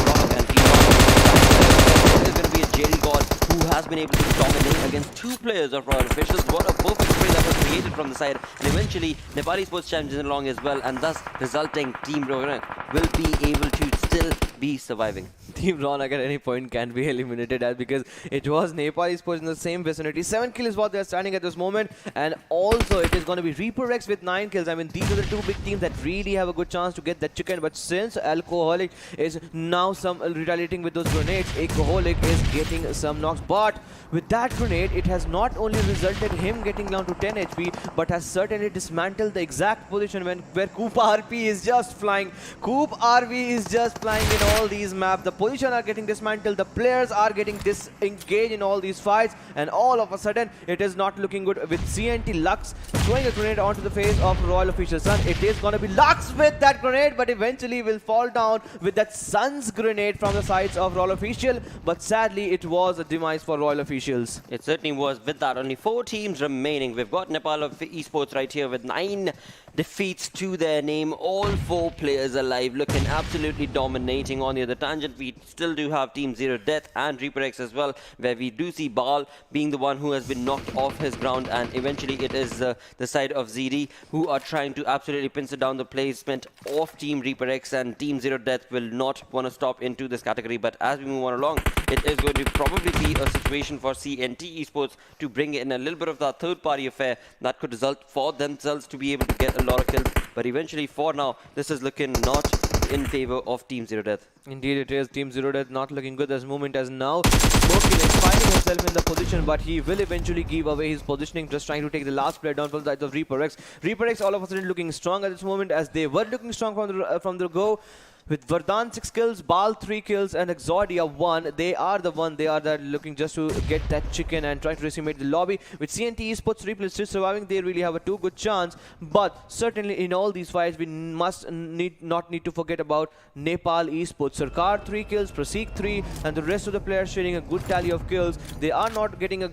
Ronak and there's going to be a Jerry God who has been able to dominate against 2 players of Royal Officials. What a perfect spray that was created from the side, and eventually Nepali Sports chimes in along as well, and thus resulting Team Ronak will be able to still be surviving. Team Ronak at any point can be eliminated, as because it was Nepal Esports in the same vicinity. 7 kills is what they're standing at this moment, and also it is going to be ReaperX with 9 kills. I mean, these are the 2 big teams that really have a good chance to get that chicken, but since Alcoholic is now retaliating with those grenades, Alcoholic is getting some knocks. But with that grenade, it has not only resulted him getting down to 10 HP, but has certainly dismantled the exact position where Koopa RP is just flying. Koop RV is just flying in all these maps. The position are getting dismantled, the players are getting disengaged in all these fights, and all of a sudden it is not looking good with CNT Lux throwing a grenade onto the face of Royal Official Sun. It is going to be Lux with that grenade, but eventually will fall down with that Sun's grenade from the sides of Royal Official, but sadly it was a demise for Royal Officials. It certainly was. With that, only 4 teams remaining. We've got Nepal Esports right here with 9 defeats to their name. All 4 players alive, looking absolutely dominant. dominating. On the other tangent, we still do have Team ZeroDeath and ReaperX as well, where we do see Baal being the one who has been knocked off his ground, and eventually it is the side of ZD who are trying to absolutely pencil down the placement of Team ReaperX, and Team ZeroDeath will not want to stop into this category. But as we move on along, it is going to probably be a situation for CNT Esports to bring in a little bit of that third-party affair that could result for themselves to be able to get a lot of kills. But eventually, for now, this is looking not in favor of Team ZeroDeath. Indeed it is. Team ZeroDeath not looking good as moment as now. Smoking is finding himself in the position, but he will eventually give away his positioning, just trying to take the last player down from the side of ReaperX. ReaperX all of a sudden looking strong at this moment, as they were looking strong from the go. With Vardhan 6 kills, Baal 3 kills, and Exodia 1. They are looking just to get that chicken and trying to decimate the lobby. With CNT Esports replay still surviving, they really have a too good chance. But certainly in all these fights, we not need to forget about Nepal Esports. Sarkar 3 kills, Praseek 3, and the rest of the players sharing a good tally of kills. They are not getting a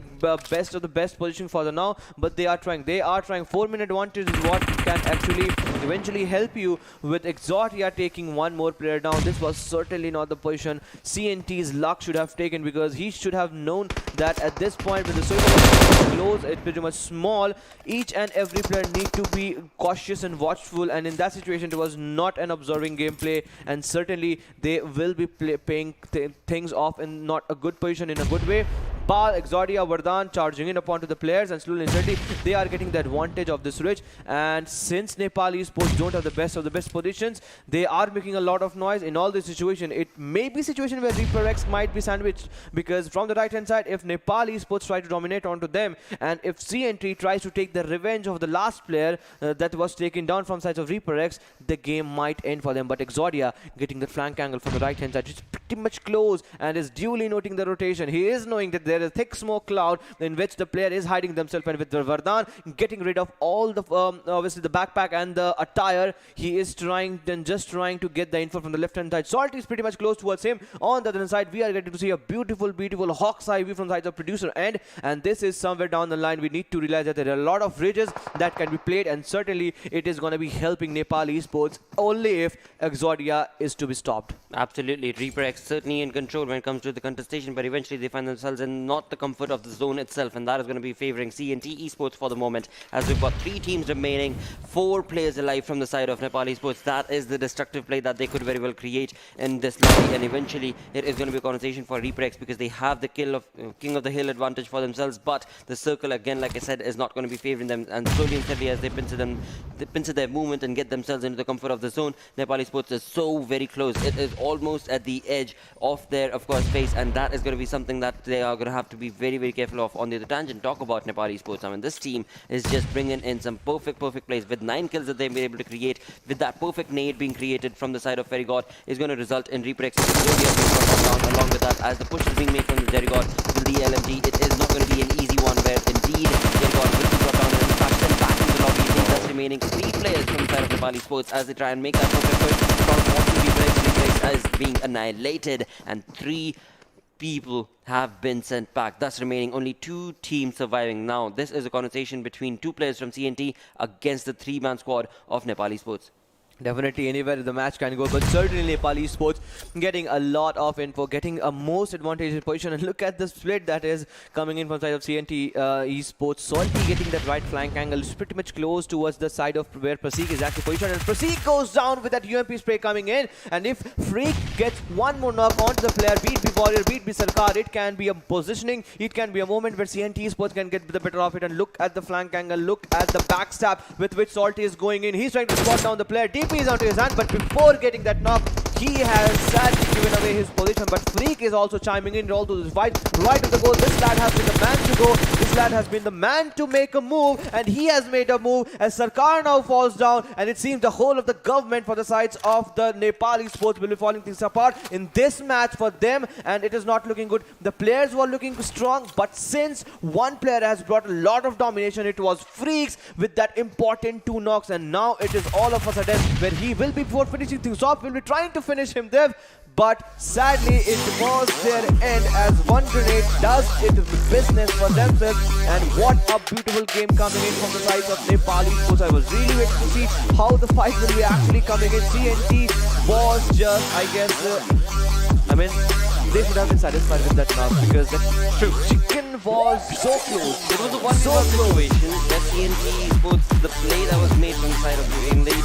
best of the best position for the now, but they are trying. 4-minute advantage is what can actually eventually help you, with Exodia taking one more player down. This was certainly not the position CNT's luck should have taken, because he should have known that at this point, when the circle is close, it's pretty much small, each and every player need to be cautious and watchful, and in that situation it was not an observing gameplay, and certainly they will be paying things off in not a good position, in a good way. Baal, Exodia, Vardhan charging in upon to the players, and slowly and steadily they are getting the advantage of this ridge. And since Nepal Esports don't have the best of the best positions, they are making a lot of noise in all this situation. It may be a situation where ReaperX might be sandwiched, because from the right hand side, if Nepal Esports try to dominate onto them, and if CNT tries to take the revenge of the last player that was taken down from sides of ReaperX, the game might end for them. But Exodia getting the flank angle from the right hand side, it's pretty much close, and is duly noting the rotation. He is knowing that there is a thick smoke cloud in which the player is hiding themselves, and with Vardhan getting rid of all the obviously the backpack and the attire, he is trying to get the info from the left hand side. Salty is pretty much close towards him. On the other side, we are getting to see a beautiful hawk's eye view from the side of producer end, and this is somewhere down the line. We need to realize that there are a lot of ridges that can be played, and certainly it is going to be helping Nepal Esports only if Exodia is to be stopped. Absolutely, ReaperX certainly in control when it comes to the contestation, but eventually they find themselves in not the comfort of the zone itself, and that is going to be favoring CNT Esports for the moment, as we've got 3 teams remaining, 4 players alive from the side of Nepal Esports. That is the destructive play that they could very well create in this lobby, and eventually it is going to be a conversation for ReaperX, because they have the king of the hill advantage for themselves, but the circle, again, like I said, is not going to be favoring them, and slowly and steadily as they pincer their movement and get themselves into the comfort of the zone, Nepal Esports is so very close. It is almost at the edge of their, of course, face, and that is going to be something that they are going to have to be very, very careful of. On the other tangent, talk about Nepal Esports. I mean, this team is just bringing in some perfect plays, with 9 kills that they've been able to create, with that perfect nade being created from the side of Ferrygod, is going to result in ReaperX down. Along with that, as the push is being made from the Ferrygod to the LMG, it is not going to be an easy one, where indeed Ferrygod will be brought down, and in fact sent back into the lobby. I think that's remaining 3 players from the side of Nepal Esports as they try and make that perfect push from ReaperX as being annihilated, and 3 people have been sent back, thus remaining only 2 teams surviving. Now, this is a conversation between 2 players from CNT against the 3-man squad of Nepal Esports. Definitely anywhere the match can go, but certainly Nepal Esports getting a lot of info, getting a most advantageous position. And look at the split that is coming in from the side of CNT Esports. Salty getting that right flank angle, is pretty much close towards the side of where Praseek is actually positioned, and Praseek goes down with that UMP spray coming in. And if Freak gets one more knock onto the player, beat be Warrior, beat be Sarkar, it can be a positioning, it can be a moment where CNT Esports can get the better of it. And look at the flank angle, look at the backstab with which Salty is going in. He's trying to spot down the player. DP is onto his hand, but before getting that knock, he has sadly given away his position. But Freak is also chiming in all to this fight. Right of the goal, this lad has been the man to go. This lad has been the man to make a move, and he has made a move as Sarkar now falls down, and it seems the whole of the government for the sides of the Nepal Esports will be falling things apart in this match for them, and it is not looking good. The players were looking strong, but since one player has brought a lot of domination, it was Freaks with that important 2 knocks, and now it is all of a sudden where he will be, before finishing things off, will be trying to finish him there. But sadly, it was their end, as one grenade does it business for themselves. And what a beautiful game coming in from the side of Nepal Esports. I was really waiting to see how the fight will be actually coming in. CNT was was just, I guess, I mean, they should have been satisfied with that knock because the chicken was so close. It was a one-one situation. The TNT Esports, the play that was made from the side of the game lead,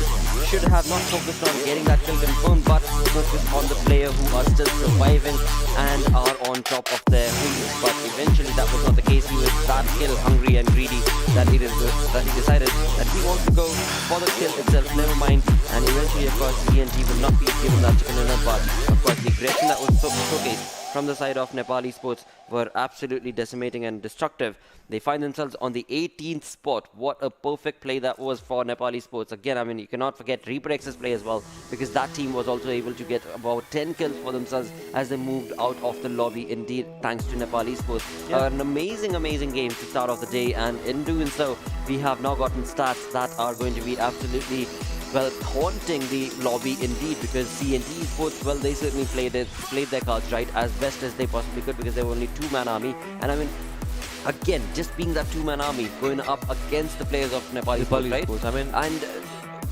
should have not focused on getting that kill confirmed, but focused on the player who are still surviving and are on top of their heels. But eventually that was not the case. He was that kill hungry and greedy that he decided that he wants to go for the kill itself, never mind. And eventually, of course, TNT will not be given that chicken dinner, but of course the aggression that was showcased from the side of Nepal Esports were absolutely decimating and destructive. They find themselves on the 18th spot. What a perfect play that was for Nepal Esports. Again, I mean, you cannot forget ReaperX's play as well, because that team was also able to get about 10 kills for themselves as they moved out of the lobby, indeed, thanks to Nepal Esports. Yeah. An amazing game to start off the day, and in doing so, we have now gotten stats that are going to be absolutely, well, haunting the lobby indeed, because CNT Esports, well, they certainly played their cards right as best as they possibly could, because they were only two-man army. And I mean, again, just being that two-man army going up against the players of Nepal Esports, right? I mean, and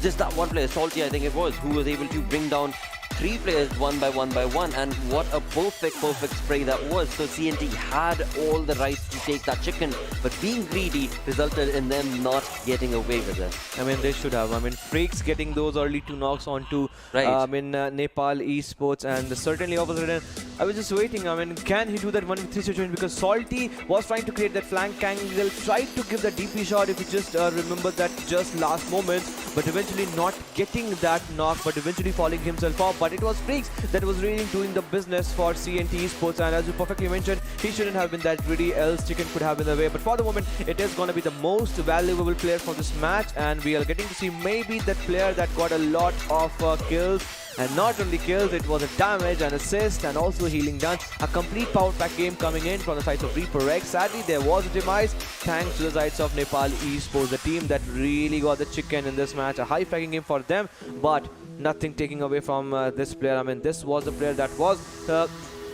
just that one player, Salty, I think it was, who was able to bring down 3 players one by one, and what a perfect spray that was. So CNT had all the rights to take that chicken, but being greedy resulted in them not getting away with it. I mean, they should have. I mean, Freaks getting those early 2 knocks onto Nepal Esports, and certainly opposite. I was just waiting. I mean, can he do that 1v3 situation? Because Salty was trying to create that flank angle, tried to give the DP shot, if you just remember that just last moment, but eventually not getting that knock, but eventually falling himself off. But it was Freaks that was really doing the business for CNT Esports, and as you perfectly mentioned, he shouldn't have been that greedy, else chicken could have been the way. But for the moment, it is going to be the most valuable player for this match, and we are getting to see maybe that player that got a lot of kills. And not only kills, it was a damage and assist and also healing done. A complete power pack game coming in from the sides of ReaperX. Sadly, there was a demise thanks to the sides of Nepal Esports, the team that really got the chicken in this match. A high fraging game for them, but nothing taking away from this player. I mean, this was the player that was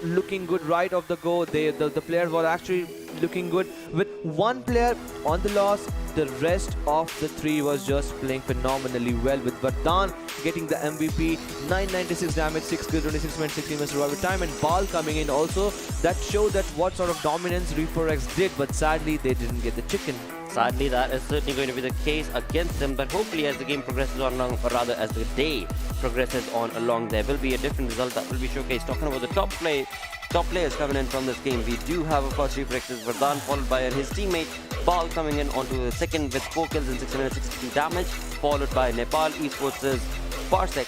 looking good right off the go. The players were actually looking good with one player on the loss. The rest of the 3 was just playing phenomenally well, with Vardhan getting the MVP, 996 damage, 6 kills, 26 minutes survival time, and Bal coming in also. That showed that what sort of dominance ReaperX did, but sadly they didn't get the chicken. Sadly, that is certainly going to be the case against them, but hopefully as the game progresses on along, or rather as the day progresses on along, there will be a different result that will be showcased. Talking about the top players coming in from this game, we do have, of course, ReaperX's Vardhan, followed by his teammate Bal coming in onto the second with 4 kills and 6 minutes 62 damage, followed by Nepal Esports' Parsec,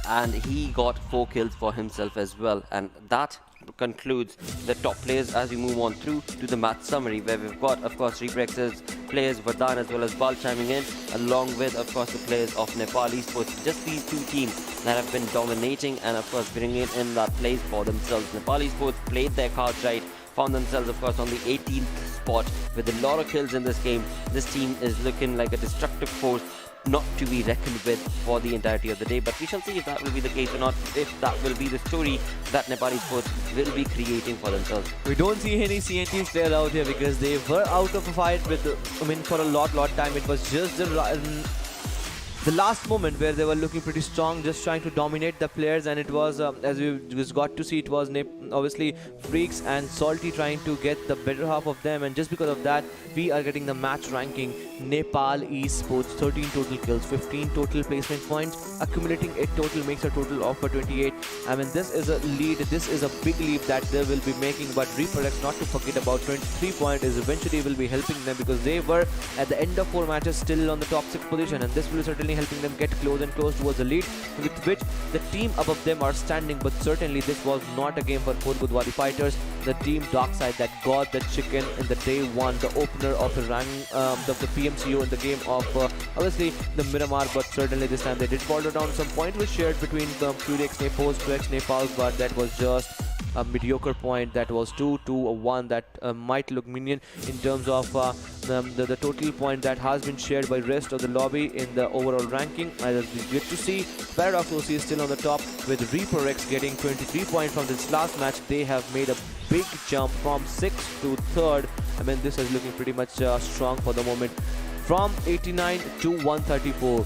and he got 4 kills for himself as well. And that concludes the top players as we move on through to the match summary, where we've got, of course, ReaperX's players Vardhan as well as Bal chiming in, along with, of course, the players of Nepal Esports. Just these 2 teams that have been dominating and, of course, bringing in that place for themselves. Nepal Esports played their cards right, found themselves, of course, on the 18th spot with a lot of kills in this game. This team is looking like a destructive force not to be reckoned with for the entirety of the day, but we shall see if that will be the case or not, if that will be the story that Nepal Esports will be creating for themselves. We don't see any CNT players out here because they were out of a fight with, I mean, for a lot time. It was just the last moment where they were looking pretty strong, just trying to dominate the players, and it was, as we just got to see, it was obviously Freaks and Salty trying to get the better half of them, and just because of that, we are getting the match ranking. Nepal Esports, 13 total kills, 15 total placement points, accumulating a total makes a total of 28. I mean, this is a lead, this is a big leap that they will be making, but ReaperX, not to forget about 23 points, is eventually will be helping them, because they were at the end of 4 matches still on the top 6 position, and this will certainly helping them get close and close towards the lead, with which the team above them are standing. But certainly this was not a game for both Godawari fighters. The team Darksyde that got the chicken in the day 1, the opener of the PMCO in the game of obviously the Miramar, but certainly this time they did fall down. Some point was shared between the 2x NEPALZ, 2x NEPALZ, but that was just a mediocre point. That was 2-1. That might look Minion in terms of the total point that has been shared by rest of the lobby in the overall ranking. As we get to see, Paradox OC is still on the top, with ReaperX getting 23 points from this last match. They have made a big jump from 6th to 3rd. I mean, this is looking pretty much strong for the moment. From 89 to 134.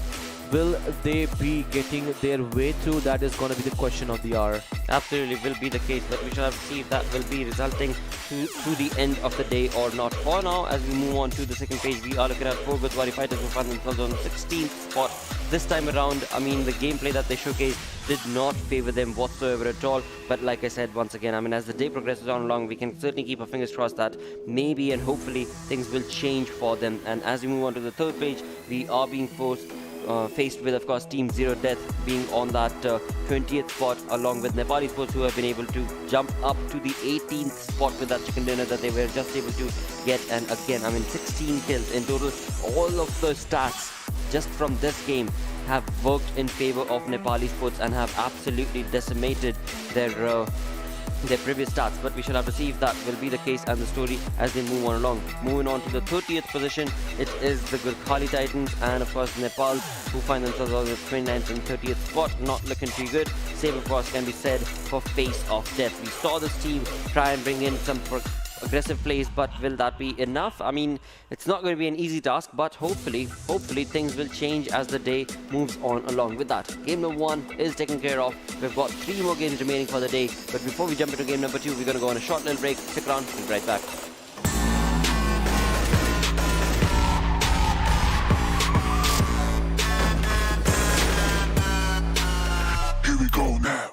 will they be getting their way through? That is going to be the question of the hour. Absolutely will be the case, but we shall have to see if that will be resulting through the end of the day or not. For now, as we move on to the second page, we are looking at 4 Godawari fighters who found themselves on the 16th spot. This time around, I mean, the gameplay that they showcased did not favor them whatsoever at all. But like I said, once again, I mean, as the day progresses on along, we can certainly keep our fingers crossed that maybe and hopefully things will change for them. And as we move on to the third page, we are being faced with, of course, Team ZeroDeath being on that 20th spot, along with Nepali Sports, who have been able to jump up to the 18th spot with that chicken dinner that they were just able to get. And again, I mean, 16 kills in total. All of the stats just from this game have worked in favor of Nepali Sports and have absolutely decimated their previous stats, but we shall have to see if that will be the case and the story as they move on along. Moving on to the 30th position, it is the Gurkhali Titans and of course NEPALZ, who find themselves on the 29th and 30th spot, not looking too good. Same of course can be said for Face of Death. We saw this team try and bring in some aggressive plays, but will that be enough? I mean, it's not going to be an easy task, but hopefully things will change as the day moves on along. With that, game number 1 is taken care of. We've got 3 more games remaining for the day, but before we jump into game number 2, we're going to go on a short little break. Stick around, we'll be right back. Here we go now.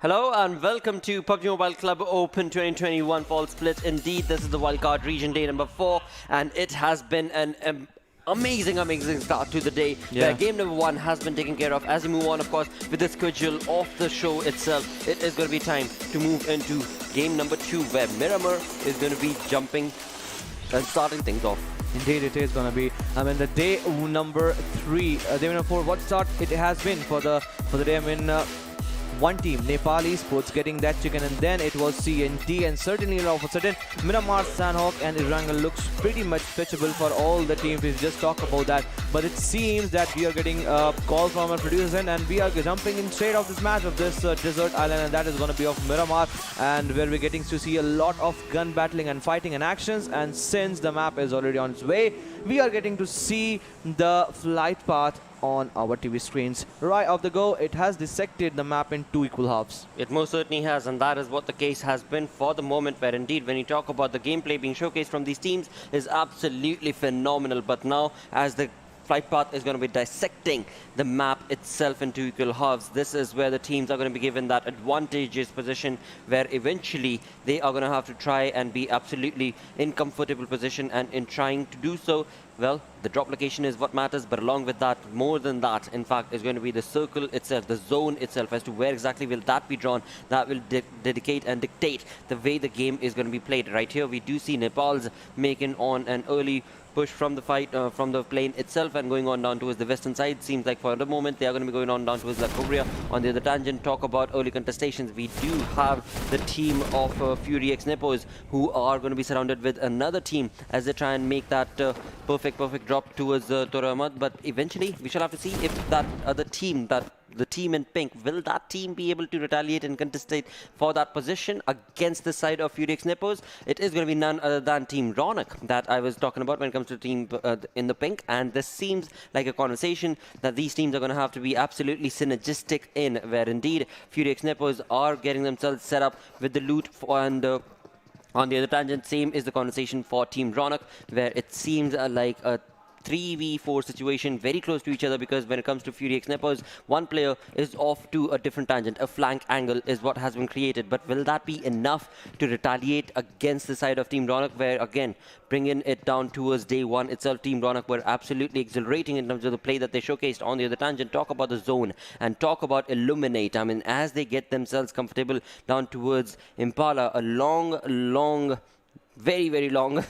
Hello and welcome to PUBG Mobile Club Open 2021 Fall Split. Indeed, this is the wildcard region day number 4 and it has been an amazing start to the day. Where game number 1 has been taken care of. As we move on, of course, with the schedule of the show itself, it is going to be time to move into game number 2 where Miramar is going to be jumping and starting things off. Indeed, it is going to be. I mean, the day number 3, day number 4. What start it has been for the day? I mean, one team, Nepal Esports, getting that chicken, and then it was C and D, and certainly all of a sudden, Miramar, Sanhok, and Erangel looks pretty much fetchable for all the teams. We just talk about that, but it seems that we are getting a call from our producers, and we are jumping in straight off this match of this desert island, and that is going to be of Miramar, and where we're getting to see a lot of gun battling and fighting and actions. And since the map is already on its way, we are getting to see the flight path on our TV screens. Right off the go, it has dissected the map in 2 equal halves. It most certainly has, and that is what the case has been for the moment, where indeed when you talk about the gameplay being showcased from these teams is absolutely phenomenal. But now, as the flight path is going to be dissecting the map itself into equal halves, this is where the teams are going to be given that advantageous position, where eventually they are going to have to try and be absolutely in comfortable position, and in trying to do so, well, the drop location is what matters, but along with that, more than that, in fact, is going to be the circle itself, the zone itself, as to where exactly will that be drawn. That will dedicate and dictate the way the game is going to be played. Right here, we do see NEPALZ making on an early push from the fight, from the plane itself, and going on down towards the western side. Seems like for the moment they are going to be going on down towards La Cobria. On the other tangent, talk about early contestations, we do have the team of Fury X Nepos, who are going to be surrounded with another team as they try and make that perfect drop towards Tora Ahmad. But eventually we shall have to see if that other team, the team in pink, will that team be able to retaliate and contestate for that position against the side of Fury X Nepos? It is going to be none other than Team Ronak that I was talking about when it comes to team in the pink, and this seems like a conversation that these teams are going to have to be absolutely synergistic in, where indeed Fury X Nepos are getting themselves set up with the loot and on the other tangent, same is the conversation for Team Ronak, where it seems like a 3v4 situation, very close to each other, because when it comes to Fury X Nepos, one player is off to a different tangent. A flank angle is what has been created, but will that be enough to retaliate against the side of Team Ronak, where again, bringing it down towards day 1 itself, Team Ronak were absolutely exhilarating in terms of the play that they showcased. On the other tangent, talk about the zone and talk about Illuminate. I mean, as they get themselves comfortable down towards Impala, a long, very long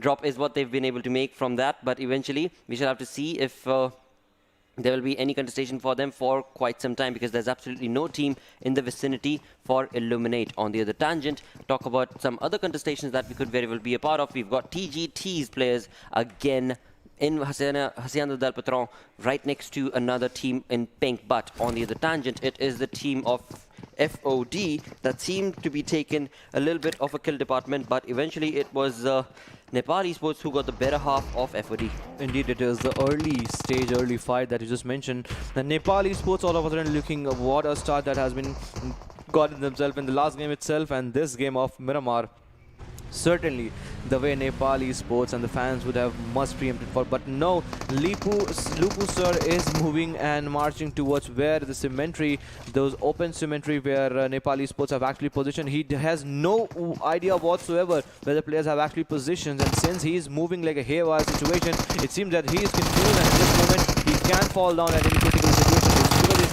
drop is what they've been able to make from that, but eventually we shall have to see if there will be any contestation for them for quite some time, because there's absolutely no team in the vicinity for Illuminate. On the other tangent, talk about some other contestations that we could very well be a part of. We've got TGT's players again in Hacienda del Patron, right next to another team in pink, but on the other tangent, it is the team of FOD that seemed to be taken a little bit of a kill department, but eventually it was Nepal Esports who got the better half of FOD. Indeed, it is the early fight that you just mentioned. The Nepal Esports all of a sudden looking what a start that has been gotten themselves in the last game itself, and this game of Miramar. Certainly, the way Nepal Esports and the fans would have must preempted for, but no, Lupu sir is moving and marching towards where the cemetery, those open cemetery where Nepal Esports have actually positioned. He has no idea whatsoever where the players have actually positioned, and since he is moving like a haywire situation, it seems that he is confused, and at this moment he can fall down at any critical situation.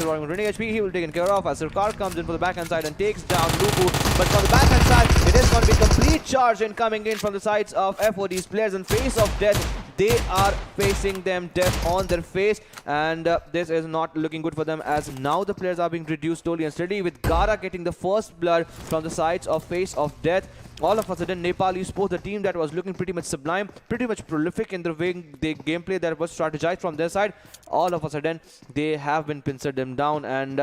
Running HP, he will be taken care of as Sarkar comes in for the backhand side and takes down Lupu. But from the backhand side, it is going to be complete charge in coming in from the sides of FOD's players, and face of death. They are facing them death on their face, and this is not looking good for them, as now the players are being reduced slowly and steady, with Gara getting the first blood from the sides of face of death. All of a sudden, Nepal Esports, the team that was looking pretty much sublime, pretty much prolific in the way the gameplay that was strategized from their side, all of a sudden they have been pincered them down, and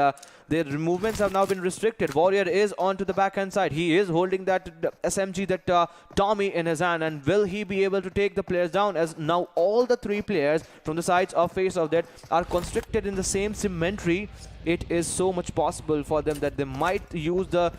their movements have now been restricted. Warrior is onto the backhand side. He is holding that SMG, that Tommy in his hand, and will he be able to take the players down, as now all the 3 players from the sides of face of death are constricted in the same cemetery. It is so much possible for them that they might use the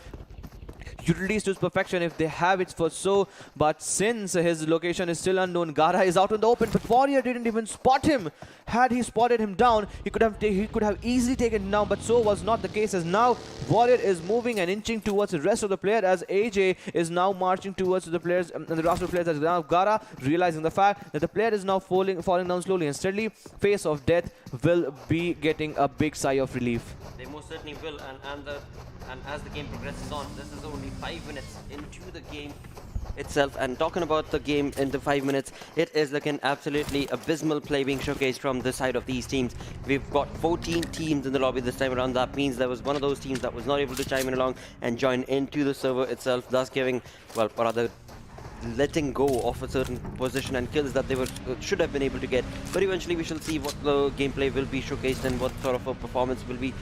utilities to its perfection if they have it for so. But since his location is still unknown, Gara is out in the open, but Warrior didn't even spot him. Had he spotted him down, he could have easily taken him down, but so was not the case, as now Warrior is moving and inching towards the rest of the player, as AJ is now marching towards the players and the roster of players, as now Gara realizing the fact that the player is now falling down slowly and steadily. Face of death will be getting a big sigh of relief. They most certainly will, and as the game progresses on, this is only 5 minutes into the game itself, and talking about the game in the 5 minutes, it is looking absolutely abysmal play being showcased from the side of these teams. We've got 14 teams in the lobby this time around. That means there was one of those teams that was not able to chime in along and join into the server itself, thus giving, well, or rather letting go of a certain position and kills that they should have been able to get. But eventually we shall see what the gameplay will be showcased and what sort of a performance will be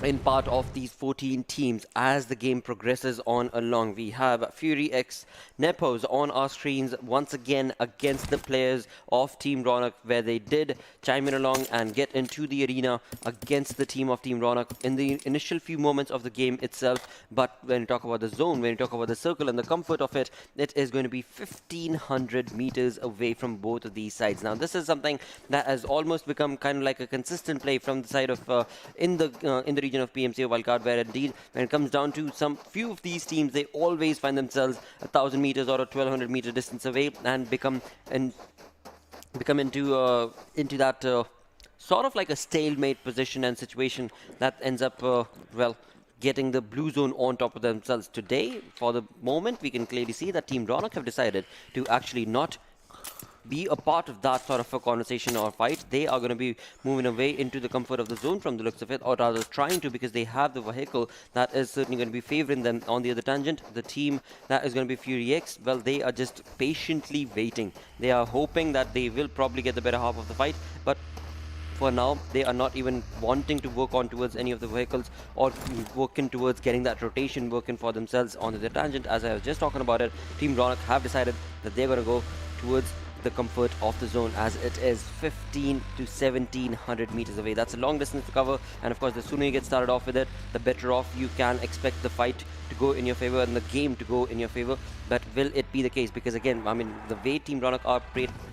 in part of these 14 teams as the game progresses on along. We have Fury X NEPALZ on our screens once again against the players of Team Ronak, where they did chime in along and get into the arena against the team of Team Ronak in the initial few moments of the game itself. But when you talk about the zone, when you talk about the circle and the comfort of it, it is going to be 1500 meters away from both of these sides. Now this is something that has almost become kind of like a consistent play from the side of in the region of PMCO Wildcard, where indeed when it comes down to some few of these teams, they always find themselves 1000 meters or a 1200 meter distance away and become into that sort of like a stalemate position and situation that ends up well, getting the blue zone on top of themselves. Today, for the moment, we can clearly see that Team Ronak have decided to actually not be a part of that sort of a conversation or fight. They are going to be moving away into the comfort of the zone from the looks of it, or rather trying to, because they have the vehicle that is certainly going to be favoring them. On the other tangent, the team that is going to be Fury X, well, they are just patiently waiting. They are hoping that they will probably get the better half of the fight, but for now, they are not even wanting to work on towards any of the vehicles or working towards getting that rotation working for themselves. On the tangent, as I was just talking about it, Team Ronak have decided that they're going to go towards the comfort of the zone, as it is 15 to 1700 meters away. That's a long distance to cover, and of course the sooner you get started off with it, the better off you can expect the fight to go in your favor and the game to go in your favor. But will it be the case? Because again, I mean, the way Team Ronak are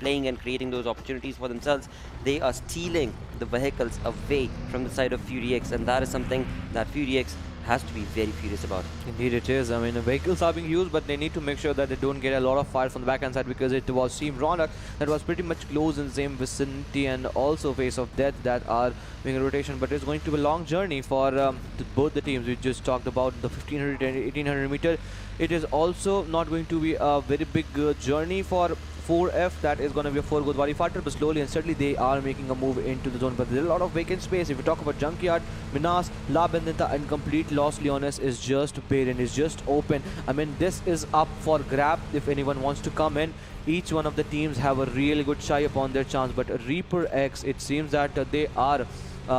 playing and creating those opportunities for themselves, they are stealing the vehicles away from the side of Fury X, and that is something that Fury X has to be very furious about. Indeed it is. I mean, the vehicles are being used, but they need to make sure that they don't get a lot of fire from the backhand side, because it was Team Ronak that was pretty much close in the same vicinity, and also Face of Death that are doing a rotation. But it's going to be a long journey for both the teams. We just talked about the 1500 and 1800 meter. It is also not going to be a very big journey for 4F. That is going to be a 4 Godawari fighter, but slowly and steadily they are making a move into the zone. But there's a lot of vacant space. If you talk about Junkyard, Minas, La Bendita and complete Lost Leonis is just barren, is just open. I mean, this is up for grab if anyone wants to come in. Each one of the teams have a really good shy upon their chance, but Reaper X, it seems that they are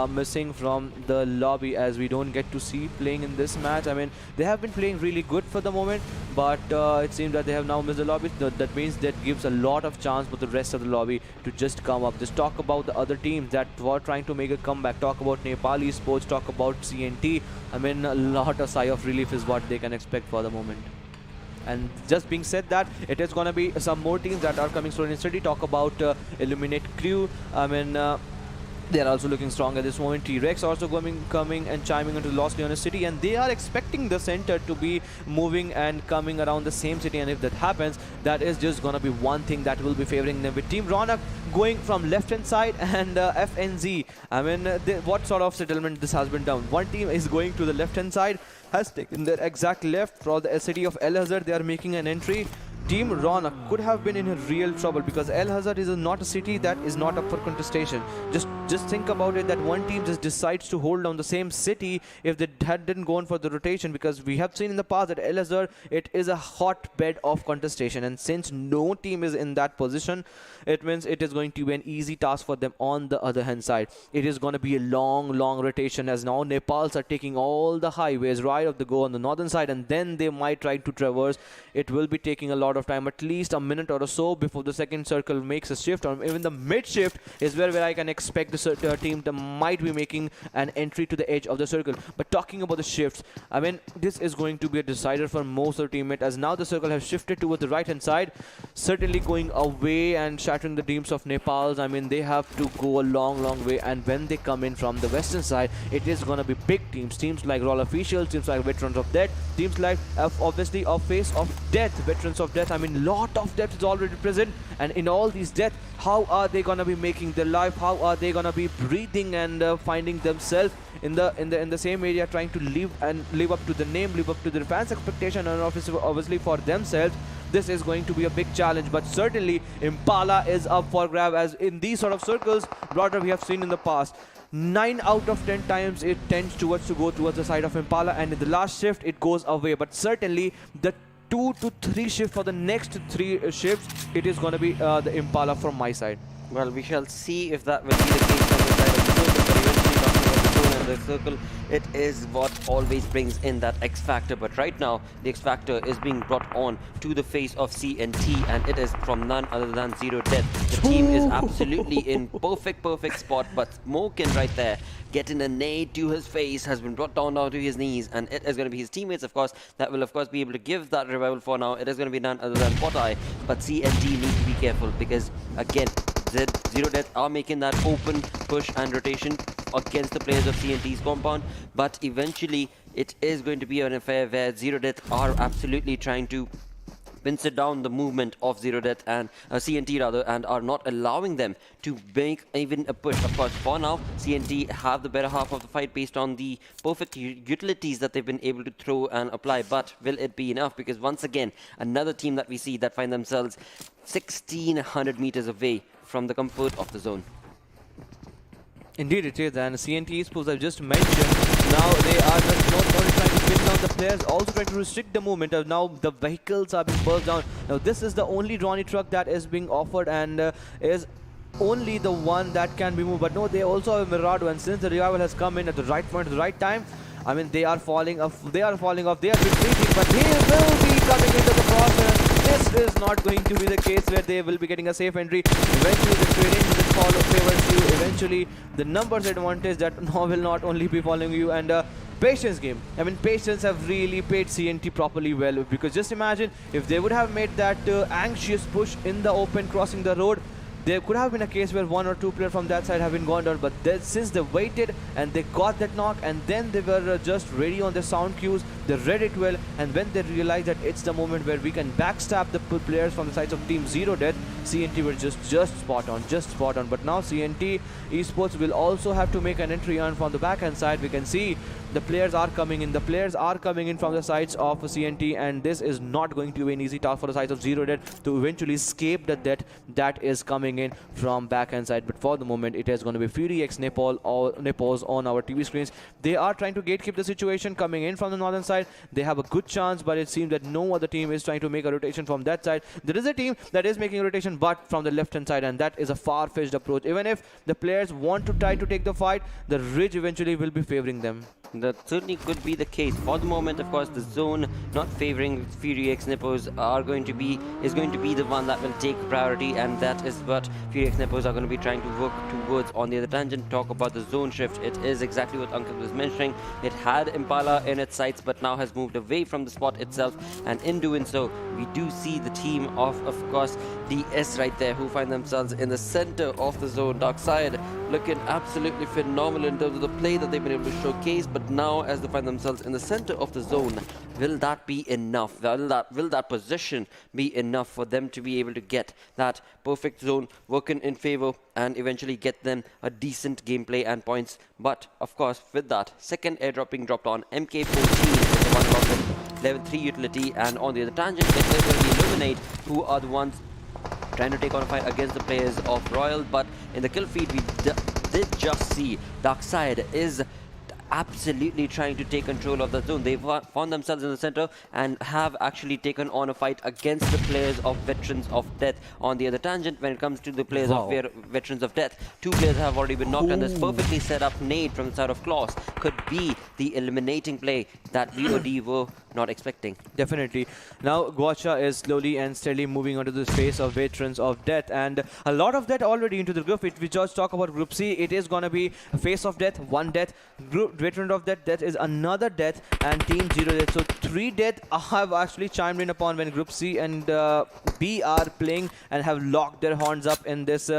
missing from the lobby, as we don't get to see playing in this match. I mean, they have been playing really good for the moment, but it seems that they have now missed the lobby. That means that gives a lot of chance for the rest of the lobby to just come up. Just talk about the other teams that were trying to make a comeback. Talk about Nepal Esports, talk about CNT. I mean, a lot of sigh of relief is what they can expect for the moment. And just being said that, it is going to be some more teams that are coming slowly and steady. Talk about Illuminate Crew. I mean, they are also looking strong at this moment. T-Rex also coming and chiming into Lost Leonis City, and they are expecting the center to be moving and coming around the same city. And if that happens, that is just gonna be one thing that will be favoring them, with Team Ronak going from left hand side and FNZ. I mean, what sort of settlement this has been done? One team is going to the left hand side, has taken their exact left for the city of El Hazard. They are making an entry. Team Ronak could have been in a real trouble, because El Hazard is not a city that is not up for contestation. Just think about it, that one team just decides to hold down the same city if they didn't go on for the rotation, because we have seen in the past that El Hazard, it is a hotbed of contestation, and since no team is in that position, it means it is going to be an easy task for them. On the other hand side, it is going to be a long rotation, as now NEPALZ are taking all the highways right of the go on the northern side, and then they might try to traverse. It will be taking a lot of time, at least a minute or so before the second circle makes a shift, or even the mid shift is where I can expect the team that might be making an entry to the edge of the circle. But talking about the shifts, I mean, this is going to be a decider for most of the teammates, as now the circle has shifted towards the right hand side, certainly going away and shattering the teams of NEPALZ. I mean, they have to go a long way, and when they come in from the western side, it is gonna be big teams like Roll Officials, teams like Veterans of Death, teams like obviously of Face of Death, Veterans of Death. I mean, lot of depth is already present, and in all these death, how are they gonna be making their life? How are they gonna be breathing and finding themselves in the same area, trying to live up to the name, live up to their fans' expectation, and obviously for themselves? This is going to be a big challenge, but certainly Impala is up for grab, as in these sort of circles, broader we have seen in the past. 9 out of 10 times it tends to go towards the side of Impala, and in the last shift it goes away. But certainly the 2 to 3 shift for the next 3 shifts, it is going to be the Impala from my side. Well, we shall see if that will be the case on the side of the circle, but eventually talking about the zone and the circle, it is what always brings in that X factor. But right now, the X factor is being brought on to the face of CNT, and it is from none other than ZeroDeath. The team is absolutely in perfect spot, but Smokin right there, getting a nade to his face, has been brought down to his knees, and it is going to be his teammates, of course, that will of course be able to give that revival for now. It is going to be none other than Potai, but CNT need to be careful, because again, ZeroDeath are making that open push and rotation against the players of CNT's compound, but eventually it is going to be an affair where ZeroDeath are absolutely trying to pincer down the movement of ZeroDeath and CNT rather, and are not allowing them to make even a push. Of course, for now, CNT have the better half of the fight based on the perfect utilities that they've been able to throw and apply, but will it be enough? Because once again, another team that we see that find themselves 1600 meters away from the comfort of the zone. Indeed it is, and CNT Esports I've just mentioned, now they are just not only trying to pin down the players, also trying to restrict the movement. Now the vehicles are being burst down. Now this is the only Ronnie truck that is being offered, and is only the one that can be moved. But no, they also have Mirado, and since the revival has come in at the right point at the right time, I mean, they are falling off, they are retreating, but he will be coming into the process. This is not going to be the case where they will be getting a safe entry. Eventually the terrain will follow favors you. Eventually the numbers advantage that now will not only be following you, and patience game. I mean, patience have really paid CNT properly well, because just imagine if they would have made that anxious push in the open, crossing the road, there could have been a case where 1 or 2 players from that side have been gone down, but since they waited and they got that knock, and then they were just ready on the sound cues, they read it well, and when they realized that it's the moment where we can backstab the players from the sides of Team ZeroDeath, CNT were just spot on. But now CNT Esports will also have to make an entry on from the backhand side. We can see the players are coming in. From the sides of CNT, and this is not going to be an easy task for the sides of ZeroDeath to eventually escape the death that is coming in from backhand side. But for the moment, it is going to be Fury x NEPALZ on our TV screens. They are trying to gatekeep the situation coming in from the northern side. They have a good chance, but it seems that no other team is trying to make a rotation from that side. There is a team that is making a rotation, but from the left hand side, and that is a far-fetched approach. Even if the players want to try to take the fight, the ridge eventually will be favoring them. That certainly could be the case. For the moment, of course, the zone not favoring Fury x NEPALZ is going to be the one that will take priority, and that is what Fury x NEPALZ are going to be trying to work towards. On the other tangent, talk about the zone shift. It is exactly what Uncle was mentioning. It had Impala in its sights, but now has moved away from the spot itself, and in doing so, we do see the team of course, DS right there, who find themselves in the center of the zone. Darksyde looking absolutely phenomenal in terms of the play that they've been able to showcase, but now as they find themselves in the center of the zone, will that be enough? Will that position be enough for them to be able to get that perfect zone working in favor and eventually get them a decent gameplay and points? But of course, with that second airdrop being dropped on, MK14 is the one along with level 3 utility, and on the other tangent, it is going to be Illuminate, who are the ones trying to take on a fight against the players of Royal. But in the kill feed, we did just see Darksyde is absolutely trying to take control of the zone. They found themselves in the center and have actually taken on a fight against the players of Veterans of Death. On the other tangent, when it comes to the players of Veterans of Death, 2 players have already been knocked, and this perfectly set up nade from the side of Klaus could be the eliminating play that VOD were not expecting. Definitely. Now Guacha is slowly and steadily moving onto the space of Veterans of Death, and a lot of that already into the group. If we just talk about Group C, it is going to be a face of death, 1 death, group Veteran of Death is another death, and Team ZeroDeath. So 3 death have actually chimed in upon when Group C and B are playing and have locked their horns up in this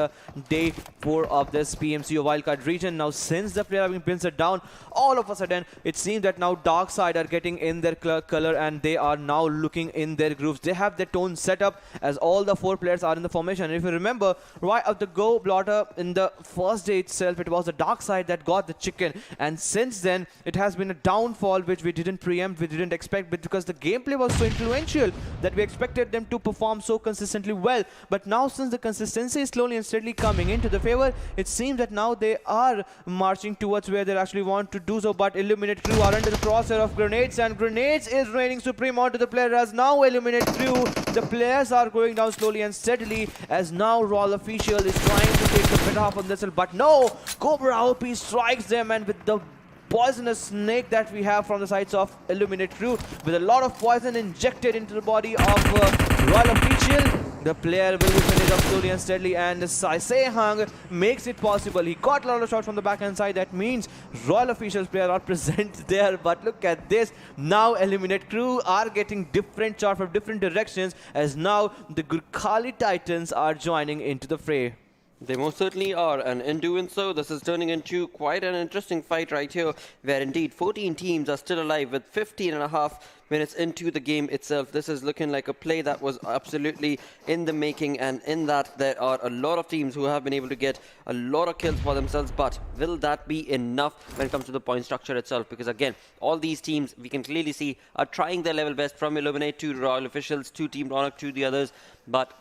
day 4 of this PMCO wildcard region. Now since the player having pinned it down, all of a sudden it seems that now Darksyde are getting in their color and they are now looking in their groups. They have their tone set up as all the 4 players are in the formation. And if you remember, right at the go blotter in the first day itself, it was the Darksyde that got the chicken, and since then it has been a downfall which we didn't preempt, we didn't expect, but because the gameplay was so influential that we expected them to perform so consistently well. But now since the consistency is slowly and steadily coming into the favor, it seems that now they are marching towards where they actually want to do so. But Illuminate Crew are under the crosshair of grenades, and grenades is reigning supreme onto the player as now Illuminate Crew, the players are going down slowly and steadily as now Royal Official is trying to take the better half of this, but no, Cobra OP strikes them, and with the poisonous snake that we have from the sides of Illuminate Crew, with a lot of poison injected into the body of Royal Official, the player will be finished up slowly and steadily, and Hung makes it possible. He got a lot of shots from the backhand side. That means Royal Officials player are present there, but look at this. Now Illuminate Crew are getting different shots from different directions as now the Gurkhali Titans are joining into the fray. They most certainly are, and in doing so, this is turning into quite an interesting fight right here, where indeed 14 teams are still alive with 15.5 minutes into the game itself. This is looking like a play that was absolutely in the making, and in that there are a lot of teams who have been able to get a lot of kills for themselves, but will that be enough when it comes to the point structure itself? Because again, all these teams we can clearly see are trying their level best, from Illuminate to Royal Officials to Team Ronak to the others, but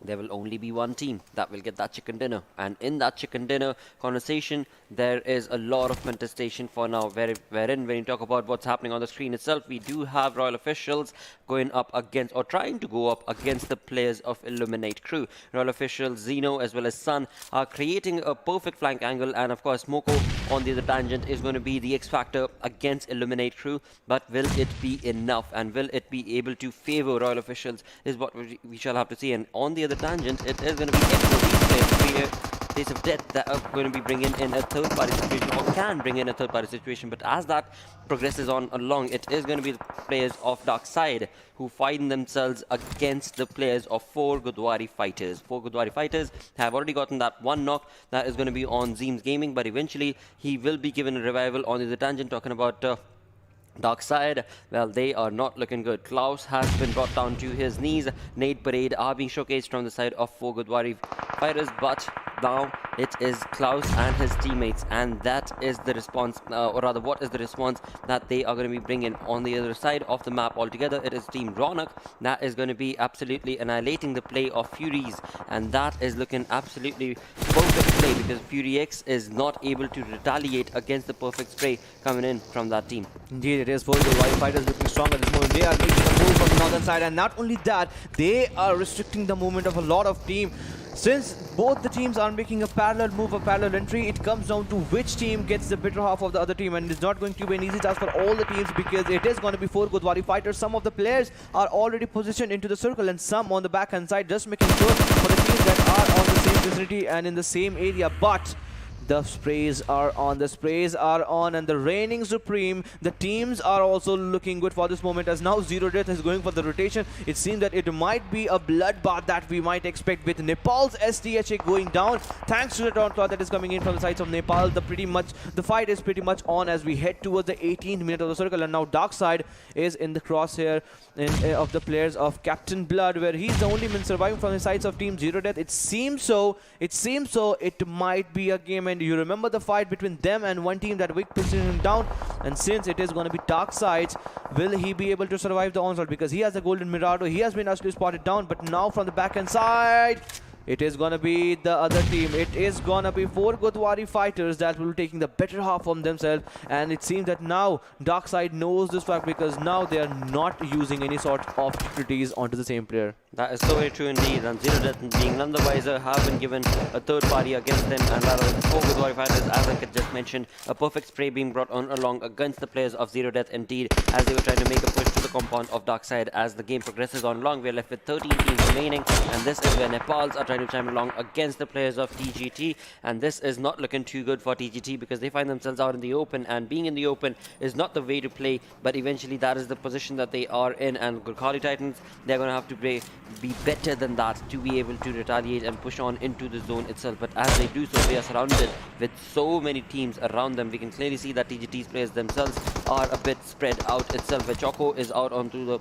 there will only be one team that will get that chicken dinner. And in that chicken dinner conversation, there is a lot of contestation for now, wherein when you talk about what's happening on the screen itself, we do have Royal Officials going up against, or trying to go up against, the players of Illuminate Crew. Royal Officials, Zeno as well as Sun are creating a perfect flank angle, and of course Moko on the other tangent is going to be the X factor against Illuminate Crew. But will it be enough, and will it be able to favor Royal Officials is what we shall have to see. And on the other tangent, it is going to be players face of death that are going to be bringing in a third party situation, or can bring in a third party situation. But as that progresses on along, it is going to be the players of Darksyde who find themselves against the players of 4 Godawari fighters. 4 Godawari fighters have already gotten that 1 knock that is going to be on Zeem's Gaming, but eventually he will be given a revival. On the tangent, talking about Darksyde, well, they are not looking good. Klaus has been brought down to his knees. Nade Parade are being showcased from the side of 4 Godawari fighters, but now it is Klaus and his teammates, and that is the response, or rather what is the response that they are going to be bringing on the other side of the map altogether. It is Team Ronak that is going to be absolutely annihilating the play of Furies, and that is looking absolutely perfect play, because Fury X is not able to retaliate against the perfect spray coming in from that team. Indeed, it is 4 Godawari fighters looking strong at this moment. They are making a move from the northern side, and not only that, they are restricting the movement of a lot of team. Since both the teams are making a parallel move, a parallel entry, it comes down to which team gets the better half of the other team, and it's not going to be an easy task for all the teams, because it is going to be 4 Godawari fighters. Some of the players are already positioned into the circle, and some on the backhand side, just making sure for the teams that are on the same vicinity and in the same area. But the sprays are on, and the reigning supreme. The teams are also looking good for this moment, as now ZeroDeath is going for the rotation. It seems that it might be a bloodbath that we might expect, with NEPALZ STHA going down thanks to the downfall that is coming in from the sides of Nepal. The fight is pretty much on as we head towards the 18th minute of the circle, and now Darksyde is in the crosshair of the players of Captain Blood, where he's the only man surviving from the sides of Team ZeroDeath. It seems so. It might be a game, and you remember the fight between them and one team that Wick pushes him down, and since it is going to be Darksyde, will he be able to survive the onslaught? Because he has a golden Mirado, he has been actually spotted down, but now from the backhand side, It is gonna be the other team. It is gonna be 4 Godawari fighters that will be taking the better half on themselves, and it seems that now Darksyde knows this fact because now they are not using any sort of securities onto the same player. That is so very true indeed, and ZeroDeath, being none the wiser, have been given a third party against them, and that are 4 Godawari fighters, as Ankit just mentioned. A perfect spray being brought on along against the players of ZeroDeath indeed, as they were trying to make a push to the compound of Darksyde. As the game progresses on along, we are left with 13 teams remaining, and this is where NEPALZ are trying to chime along against the players of TGT, and this is not looking too good for TGT because they find themselves out in the open, and being in the open is not the way to play, but eventually that is the position that they are in, and Godawari Titans, they're going to have to be better than that to be able to retaliate and push on into the zone itself. But as they do so, they are surrounded with so many teams around them. We can clearly see that TGT's players themselves are a bit spread out itself, where Choco is out onto the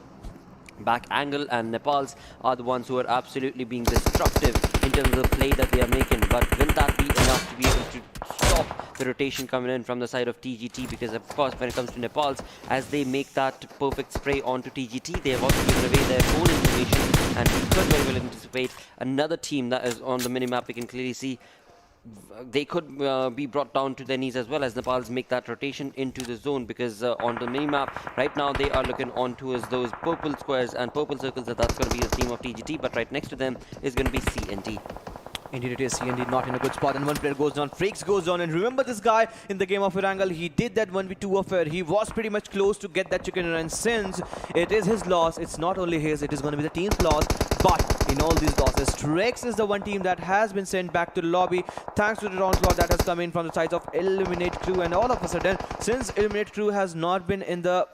back angle, and NEPALZ are the ones who are absolutely being destructive in terms of the play that they are making. But will that be enough to be able to stop the rotation coming in from the side of TGT? Because of course, when it comes to NEPALZ, as they make that perfect spray onto TGT, they have also given away their own information, and we could very well anticipate another team that is on the minimap. We can clearly see they could be brought down to their knees as well as NEPALZ make that rotation into the zone, because on the minimap right now they are looking on towards those purple squares and purple circles, that's going to be the team of TGT, but right next to them is going to be CNT. Indeed it is. CND not in a good spot, and one player goes down. Freaks goes down, and remember this guy in the game of Erangel, he did that 1v2 affair. He was pretty much close to get that chicken run. Since it is his loss, it's not only his, it is going to be the team's loss. But in all these losses, Trex is the one team that has been sent back to the lobby thanks to the onslaught that has come in from the sides of Eliminate Crew, and all of a sudden, since Eliminate Crew has not been in the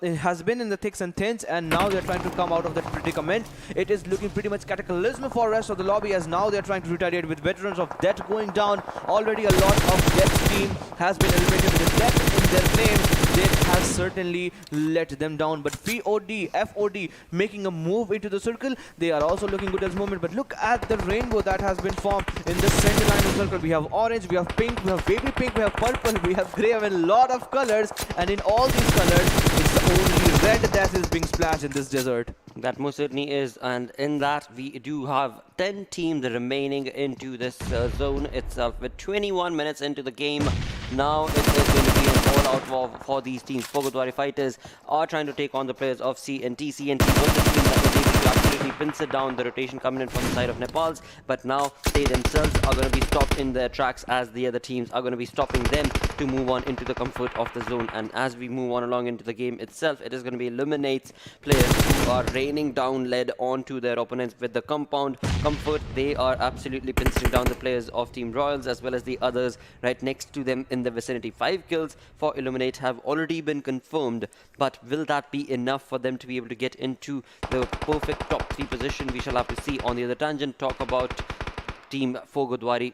thicks and thins, and now they're trying to come out of that predicament, it is looking pretty much cataclysm for rest of the lobby, as now they're trying to retaliate with veterans of death going down. Already a lot of death team has been eliminated with death in their name. They has certainly let them down, but FOD making a move into the circle. They are also looking good at this moment, but look at the rainbow that has been formed in the center line of the circle. We have orange, we have pink, we have baby pink, we have purple, we have grey, and a lot of colors, and in all these colors it's the only red that is being splashed in this desert. That most certainly is, and in that we do have 10 teams remaining into this zone itself, with 21 minutes into the game. Now it is going to be an all-out war for these teams. 4 Godawari fighters are trying to take on the players of CNT. CNT was the team that was able to absolutely pincer down the rotation coming in from the side of NEPALZ, but now they themselves are going to be stopped in their tracks, as the other teams are going to be stopping them to move on into the comfort of the zone. And as we move on along into the game itself, it is going to be Eliminate's players who are raining down lead onto their opponents with the compound comfort. They are absolutely pincering down the players of Team Royals as well as the others right next to them in the vicinity. 5 kills for Illuminate have already been confirmed, but will that be enough for them to be able to get into the perfect top 3 position? We shall have to see. On the other tangent, talk about Team 4 Godawari.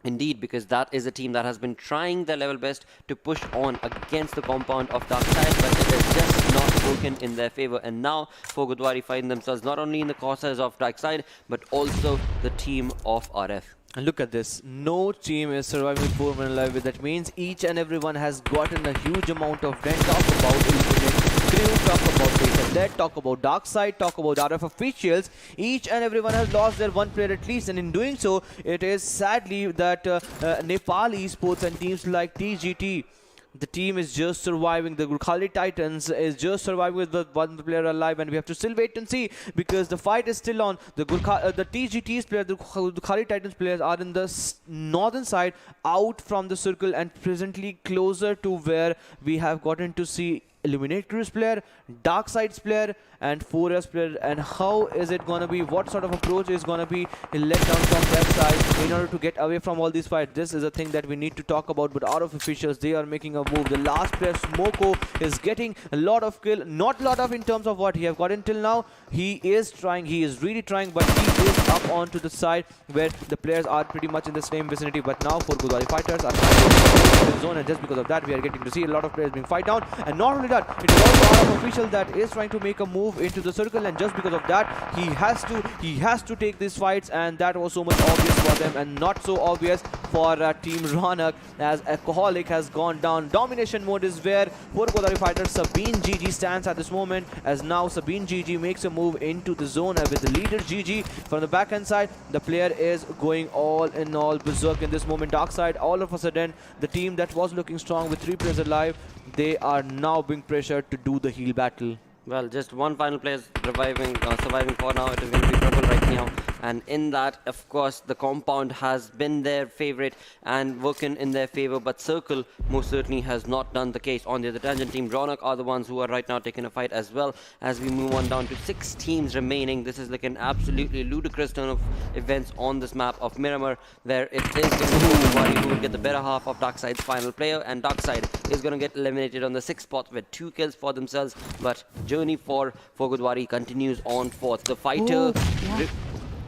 Indeed, because that is a team that has been trying their level best to push on against the compound of Darksyde, but it is just not working in their favor. And now 4 Godawari find themselves not only in the crosshairs of Darksyde, but also the team of RF. And look at this, no team is surviving with 4 men alive. That means each and everyone has gotten a huge amount of rent. Talk about Illuminate Crew, talk about Face of Death, talk about Darksyde, talk about RF officials. Each and everyone has lost their one player at least, and in doing so, it is sadly that Nepal Esports and teams like TGT, the team is just surviving. The Godawari Titans is just surviving with the one player alive, and we have to still wait and see because the fight is still on. The TGT's players, the Godawari Titans players are in the northern side, out from the circle, and presently closer to where we have gotten to see Illuminate Crew's player, Darksyde's player, and 4S player. And how is it going to be? What sort of approach is going to be let down from that side in order to get away from all these fights? This is a thing that we need to talk about. But out of officials, they are making a move. The last player, Smoko, is getting a lot of kill. Not a lot of in terms of what he have gotten till now. He is trying. He is really trying, but he is up onto the side where the players are pretty much in the same vicinity. But now 4 Godawari fighters are trying to the zone, and just because of that, we are getting to see a lot of players being fight down. And not only that, it is also out of official that is trying to make a move into the circle, and just because of that, he has to take these fights, and that was so much obvious for them and not so obvious for Team Ronak, as Alcoholic has gone down. Domination mode is where for Godawari fighter Sabine GG stands at this moment, as now Sabine GG makes a move into the zone with the leader GG from the backhand side. The player is going all in all berserk in this moment. Darksyde, all of a sudden, the team that was looking strong with 3 players alive, they are now being pressured to do the heal battle. Well, just one final player is surviving for now. It is going to be trouble right now. And in that, of course, the compound has been their favorite and working in their favor. But Circle most certainly has not done the case. On the other tangent, Team Ronak are the ones who are right now taking a fight as well. As we move on down to 6 teams remaining. This is like an absolutely ludicrous turn of events on this map of Miramar, where it is going to be Godawari who will get the better half of Darksyde's final player. And Darksyde is going to get eliminated on the 6th spot with 2 kills for themselves. But journey for Godawari continues on fourth. The fighter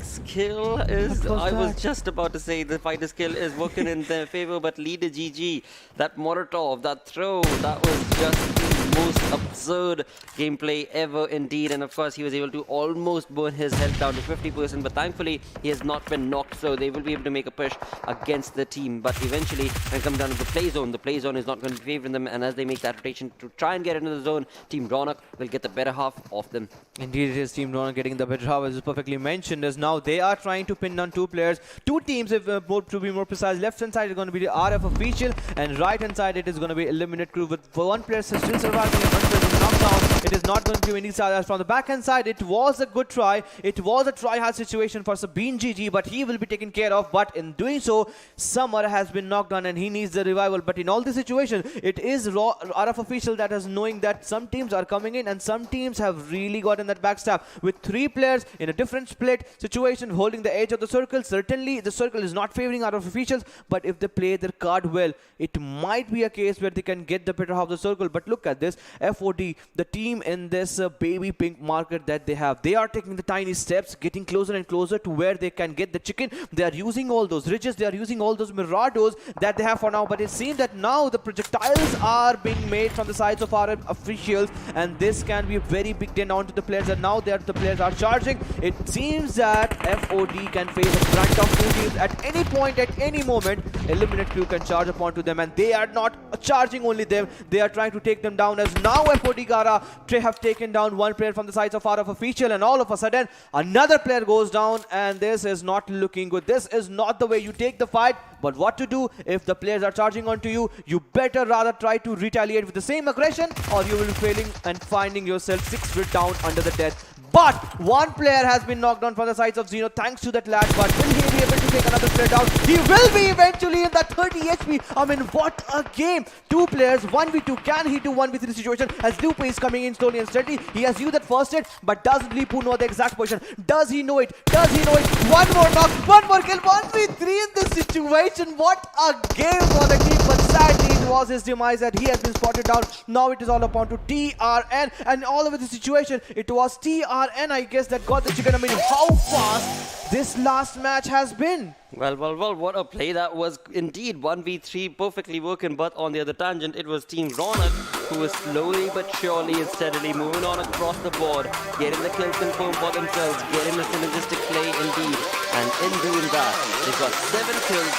skill is, I was just about to say, the fighter skill is working in their favor, but leader GG, that Molotov, that throw, that was just the most absurd gameplay ever indeed. And of course, he was able to almost burn his health down to 50%, but thankfully, he has not been knocked, so they will be able to make a push against the team. But eventually, when it comes down to the play zone is not going to be favoring them, and as they make that rotation to try and get into the zone, Team Ronak will get the better half of them. Indeed, it is Team Ronak getting the better half, as is perfectly mentioned, as now they are trying to pin down 2 players. 2 teams, if to be more precise. Left hand side is going to be the RF official, and right hand side it is going to be Eliminate Crew, with 1 player still surviving and 1 player is knocked down. It is not going to give any side. As from the backhand side, it was a good try. It was a try-hard situation for Sabine GG, but he will be taken care of. But in doing so, Summer has been knocked down and he needs the revival. But in all this situation, it is RF official that is knowing that some teams are coming in and some teams have really gotten that backstab. With 3 players in a different split situation holding the edge of the circle, certainly the circle is not favoring RF officials, but if they play their card well, it might be a case where they can get the better half of the circle. But look at this, FOD, the team in this baby pink market that they have, they are taking the tiny steps, getting closer and closer to where they can get the chicken. They are using all those ridges, they are using all those Mirados that they have for now, but it seems that now the projectiles are being made from the sides of our officials, and this can be a very big dent onto the players, and now the players are charging. It seems that FOD can face a front of 2 teams at any point, at any moment. Eliminate Crew can charge upon to them, and they are not charging only them, they are trying to take them down, as now FOD Gara have taken down 1 player from the sides of RF official, and all of a sudden another player goes down, and this is not looking good. This is not the way you take the fight. But what to do if the players are charging onto you? You better rather try to retaliate with the same aggression, or you will be failing and finding yourself 6 feet down under the death. But 1 player has been knocked down from the sides of Zeno thanks to that lag. But will he be able to take another player down? He will be eventually in that 30 HP. I mean, what a game. 2 players, 1v2. Can he do 1v3 situation? As Lupe is coming in slowly and steadily. He has used that first hit, but does Lipu know the exact position? Does he know it? Does he know it? 1 more knock, 1 more kill, 1v3 in this situation. What a game for the team. But sadly, it was his demise that he has been spotted down. Now it is all upon to TRN, and all over the situation, it was TRN, I guess, that got the chicken. I mean, how fast this last match has been. Well, what a play that was indeed. 1v3 perfectly working, but on the other tangent, it was Team Ronak who was slowly but surely and steadily moving on across the board, getting the kills confirmed for themselves, getting a synergistic play indeed. And in doing that, they got 7 kills.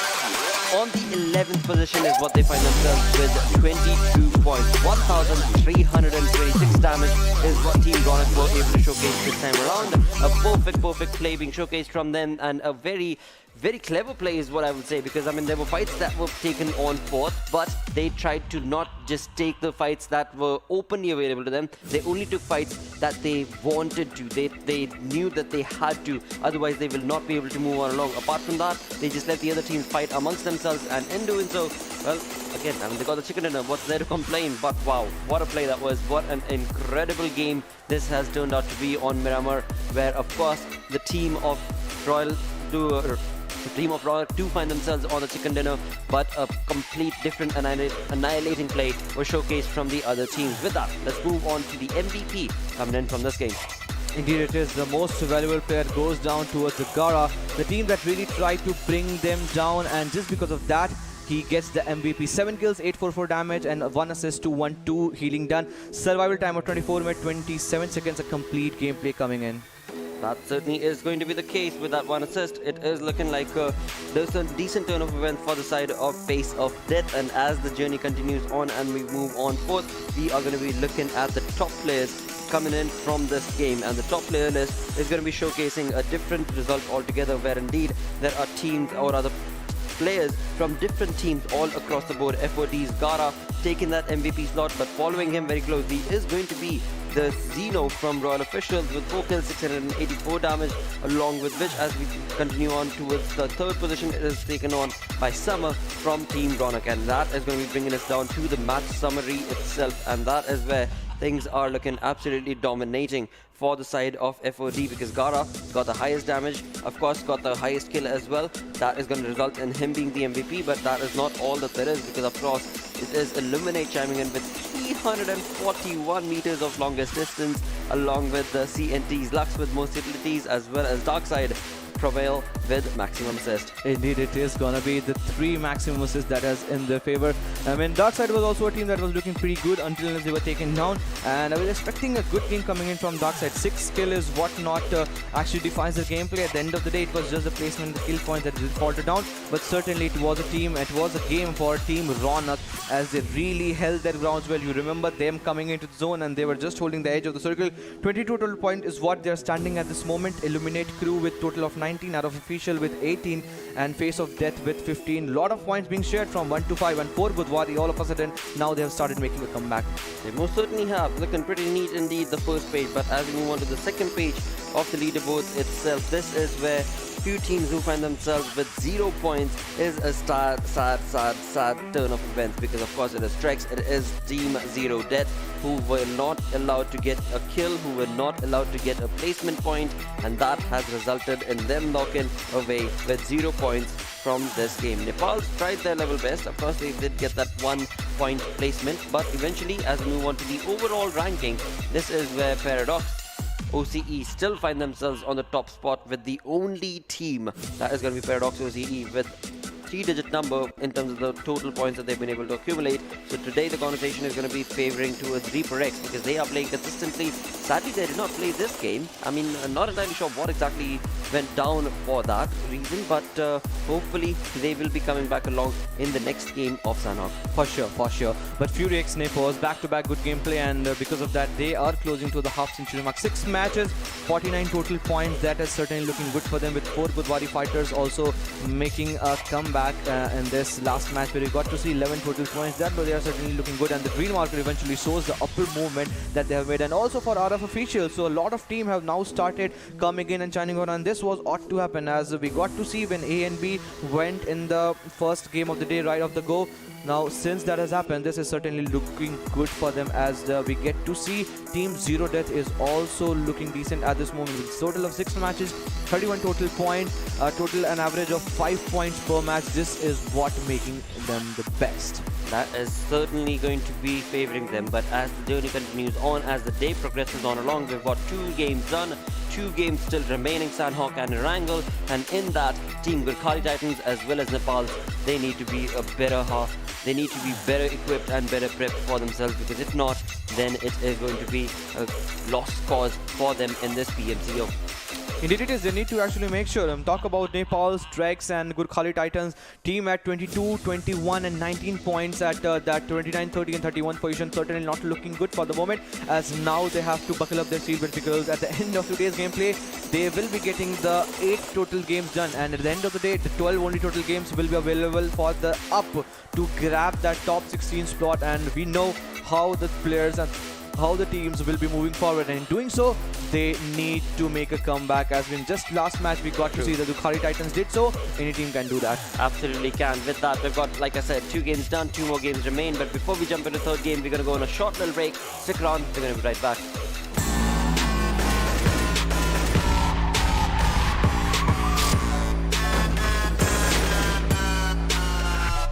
On the 11th position is what they find themselves with 22 points. 1,326 damage is what Team Ronak were able to showcase this time around. A perfect play being showcased from them, and a very clever play is what I would say, because I mean there were fights that were taken on fourth, but they tried to not just take the fights that were openly available to them. They only took fights that they wanted to. They knew that they had to, otherwise they will not be able to move on along. Apart from that, they just let the other teams fight amongst themselves, and in doing so, well, again, I mean they got the chicken dinner. What's there to complain? But wow, what a play that was. What an incredible game this has turned out to be on Miramar, where of course the team of Ronak do find themselves on the chicken dinner, but a complete different annihilating play was showcased from the other teams. With that, let's move on to the MVP coming in from this game. Indeed, it is. The most valuable player goes down towards the Gara, the team that really tried to bring them down, and just because of that, he gets the MVP. 7 kills, 844 damage, and 1 assist to 1-2 healing done. Survival time of 24 minutes 27 seconds. A complete gameplay coming in. That certainly is going to be the case with that one assist. It is looking like there's a decent turn of events for the side of Face of Death, and as the journey continues on and we move on forth, we are going to be looking at the top players coming in from this game, and the top player list is going to be showcasing a different result altogether, where indeed there are teams or other players from different teams all across the board. FOD's Gara taking that MVP slot, but following him very closely is going to be the Xeno from Royal Officials with 4 kills, 684 damage, along with which, as we continue on towards the third position, it is taken on by Summer from Team Ronak, and that is going to be bringing us down to the match summary itself, and that is where things are looking absolutely dominating for the side of FOD, because Gara got the highest damage, of course got the highest kill as well. That is going to result in him being the MVP, but that is not all that there is, because of course it is Illuminate chiming in with 341 meters of longest distance, along with the CNT's Lux with most utilities, as well as Darksyde prevail with maximum assist. Indeed, it is gonna be the 3 maximum assists that is in their favor. I mean, Darksyde was also a team that was looking pretty good until they were taken down, and I was expecting a good game coming in from Darksyde. 6 kill is what not actually defines the gameplay. At the end of the day, it was just the placement, the kill points that faltered down, but certainly it was a game for Team Ronak, as they really held their grounds well. You remember them coming into the zone and they were just holding the edge of the circle. 22 total point is what they're standing at this moment. Illuminate crew with total of 19, out of official with 18, and Face of Death with 15. Lot of points being shared from 1 to 5, and for Godawari, all of a sudden now they have started making a comeback. They most certainly have. Looking pretty neat indeed, the first page, but as we move on to the second page of the leaderboard itself, this is where few teams who find themselves with 0 points is a sad turn of events, because of course it is Trex, it is Team ZeroDeath, who were not allowed to get a kill, who were not allowed to get a placement point, and that has resulted in them knocking away with 0 points from this game. NEPALZ tried their level best. Of course they did get that 1 point placement, but eventually, as we move on to the overall ranking, this is where Paradox OCE still find themselves on the top spot, with the only team that is going to be Paradox OCE with 3-digit number in terms of the total points that they've been able to accumulate. So today the conversation is going to be favoring towards Reaper X, because they are playing consistently. Sadly, they did not play this game. I mean, I'm not entirely sure what exactly went down for that reason, but hopefully they will be coming back along in the next game of Sanhok. For sure. But Fury X Nepals, back-to-back good gameplay, and because of that, they are closing to the half-century mark. 6 matches, 49 total points. That is certainly looking good for them, with 4 Godawari fighters also making a comeback in this last match, where we got to see 11 total points. That they are certainly looking good, and the green marker eventually shows the upper movement that they have made. And also for out of officials, so a lot of team have now started coming in and shining on, and this was ought to happen, as we got to see when A and B went in the first game of the day right off the go. Now, since that has happened, this is certainly looking good for them, as we get to see Team ZeroDeath is also looking decent at this moment, with a total of 6 matches, 31 total points, total an average of 5 points per match. This is what making them the best. That is certainly going to be favoring them, but as the journey continues on, as the day progresses on along, we've got 2 games done, 2 games still remaining, Sanhok and Erangel, and in that, Team Godawari Titans as well as NEPALZ, they need to be a better half. They need to be better equipped and better prepped for themselves, because if not, then it is going to be a lost cause for them in this PMCO. Indeed it is. They need to actually make sure. Talk about NEPALZ, Trex and Godawari Titans. Team at 22, 21 and 19 points at that 29, 30 and 31 position. Certainly not looking good for the moment, as now they have to buckle up their seatbelt, because at the end of today's gameplay, they will be getting the 8 total games done. And at the end of the day, the 12 only total games will be available for the up to grab that top 16 slot. And we know how the players and how the teams will be moving forward, and in doing so, they need to make a comeback. As in just last match, we got to see the Godawari Titans did so. Any team can do that. Absolutely can. With that, we've got, like I said, 2 games done, 2 more games remain. But before we jump into the third game, we're going to go on a short little break. Stick around, we're going to be right back.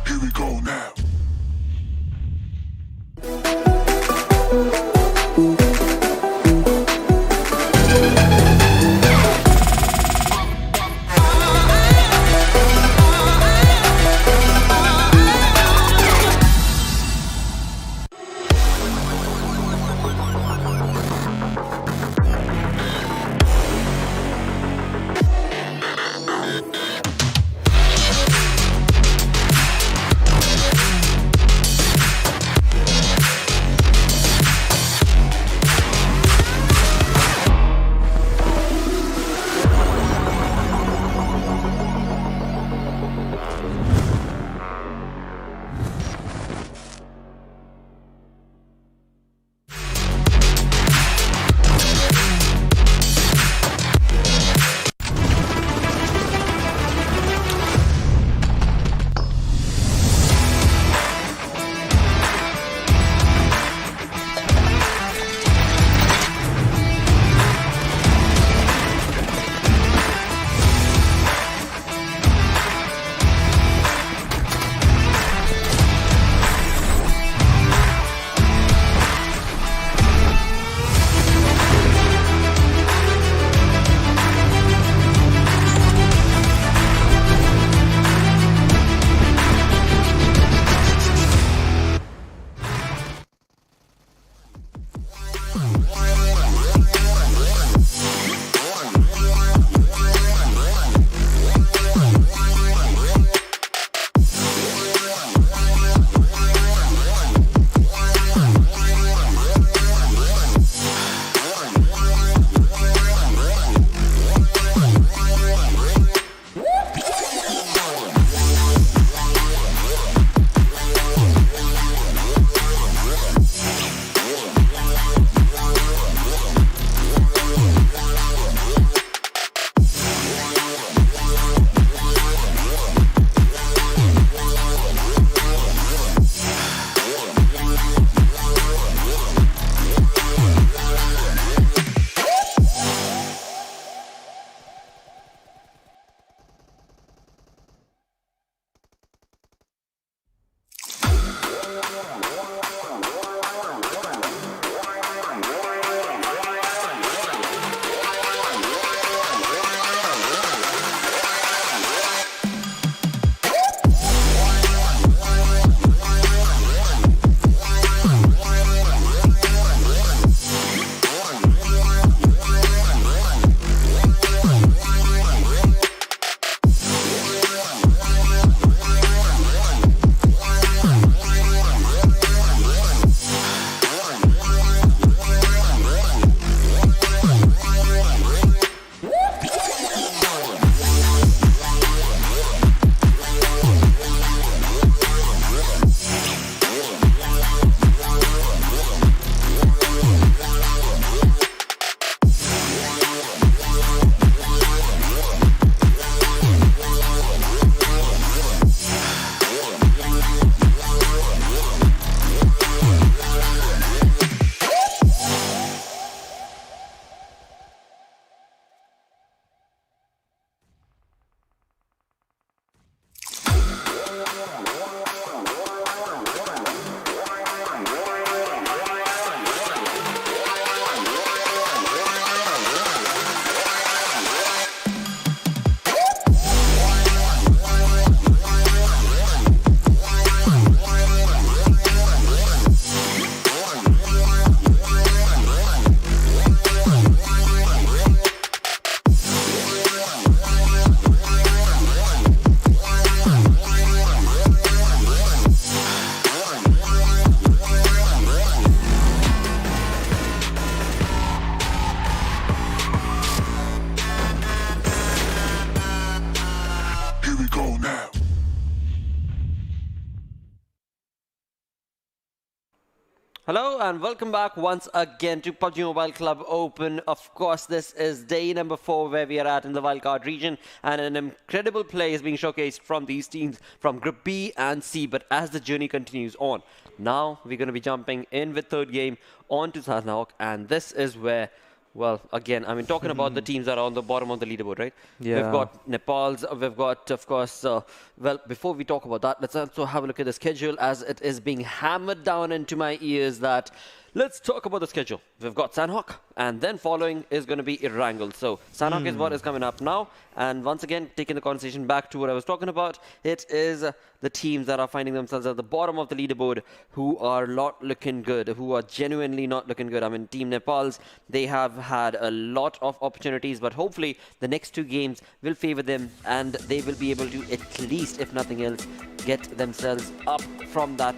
Here we go now. Hello and welcome back once again to PUBG Mobile Club Open. Of course, this is day number 4 where we are at in the wildcard region, and an incredible play is being showcased from these teams from Group B and C. But as the journey continues on, now we're going to be jumping in with third game onto Sanhok, and this is where, well, again, I mean, talking about the teams that are on the bottom of the leaderboard, right? Yeah. We've got NEPALZ, we've got, of course, well, before we talk about that, let's also have a look at the schedule as it is being hammered down into my ears that let's talk about the schedule. We've got Sanhok, and then following is going to be Erangel. So Sanhok is what is coming up now. And once again, taking the conversation back to what I was talking about, it is the teams that are finding themselves at the bottom of the leaderboard who are not looking good, who are genuinely not looking good. I mean, Team NEPALZ, they have had a lot of opportunities, but hopefully the next 2 games will favor them and they will be able to, at least, if nothing else, get themselves up from that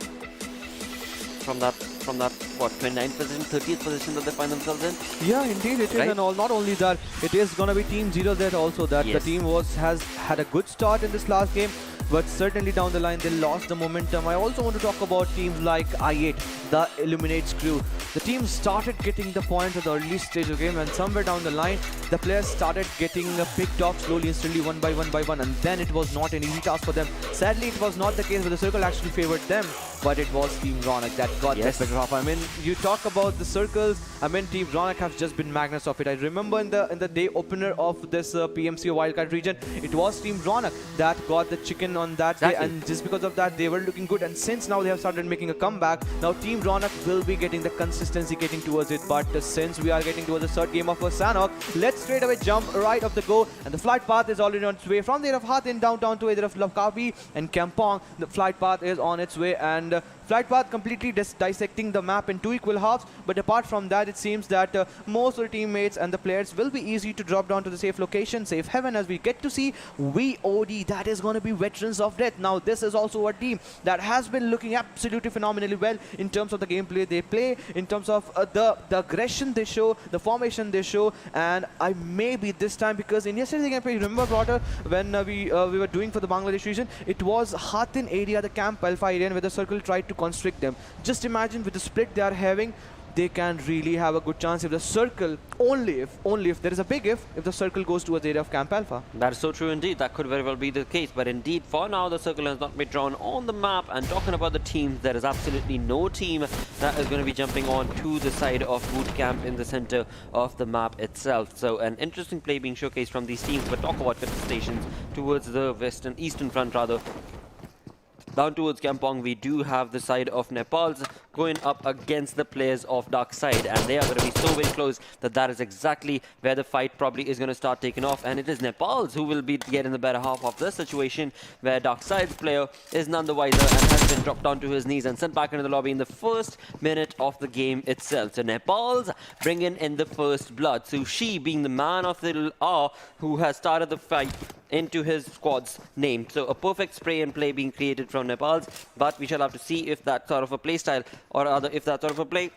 what, 29th position, 30th position that they find themselves in. Yeah, indeed it is, right? and not only that, it is going to be Team ZeroDeath also, that Yes. the team has had a good start in this last game, but certainly down the line they lost the momentum. I also want to talk about teams like I8, the Illuminates crew. The team started getting the points at the early stage of the game, and somewhere down the line the players started getting picked off slowly and steadily, one by one, and then it was not an easy task for them. Sadly, it was not the case where the circle actually favored them, but it was Team Ronak that got Yes. that better half. I mean, you talk about the circles, I mean, Team Ronak have just been magnets of it. I remember in the day opener of this PMCO Wildcard region, it was Team Ronak that got the chicken on that day, and just because of that they were looking good, and since now they have started making a comeback, now Team Ronak will be getting the consistency getting towards it. But since we are getting towards the third game of Sanhok, let's straight away jump right off the go, and the flight path is already on its way from the area of Hathin downtown to either of Lavkavi and Kampong. The flight path is on its way, and flight path completely dissecting the map in 2 equal halves, but apart from that, it seems that most of the teammates and the players will be easy to drop down to the safe location, safe heaven, as we get to see VOD, that is going to be Veterans of Death. Now this is also a team that has been looking absolutely phenomenally well in terms of the gameplay they play, in terms of the aggression they show, the formation they show, and I may be this time, because in yesterday's gameplay, remember Potter, when we were doing for the Bangladesh region, it was Hathin area, the Camp Alpha area, where the circle tried to constrict them. Just imagine with the split they are having, they can really have a good chance if the circle, only if there is a big if the circle goes towards the area of Camp Alpha. That is so true indeed. That could very well be the case. But indeed, for now, the circle has not been drawn on the map. And talking about the teams, there is absolutely no team that is going to be jumping on to the side of boot camp in the center of the map itself. So an interesting play being showcased from these teams. But talk about stations towards the eastern front rather. Down towards Kampong, we do have the side of NEPALZ going up against the players of Darksyde, and they are going to be so very close that is exactly where the fight probably is going to start taking off, and it is NEPALZ who will be getting the better half of this situation, where Darksyde's player is none the wiser and has been dropped down to his knees and sent back into the lobby in the first minute of the game itself. So NEPALZ bringing in the first blood. So she, being the man of the hour who has started the fight into his squad's name. So a perfect spray and play being created from NEPALZ, but we shall have to see if that sort of a play style, or rather if that sort of a play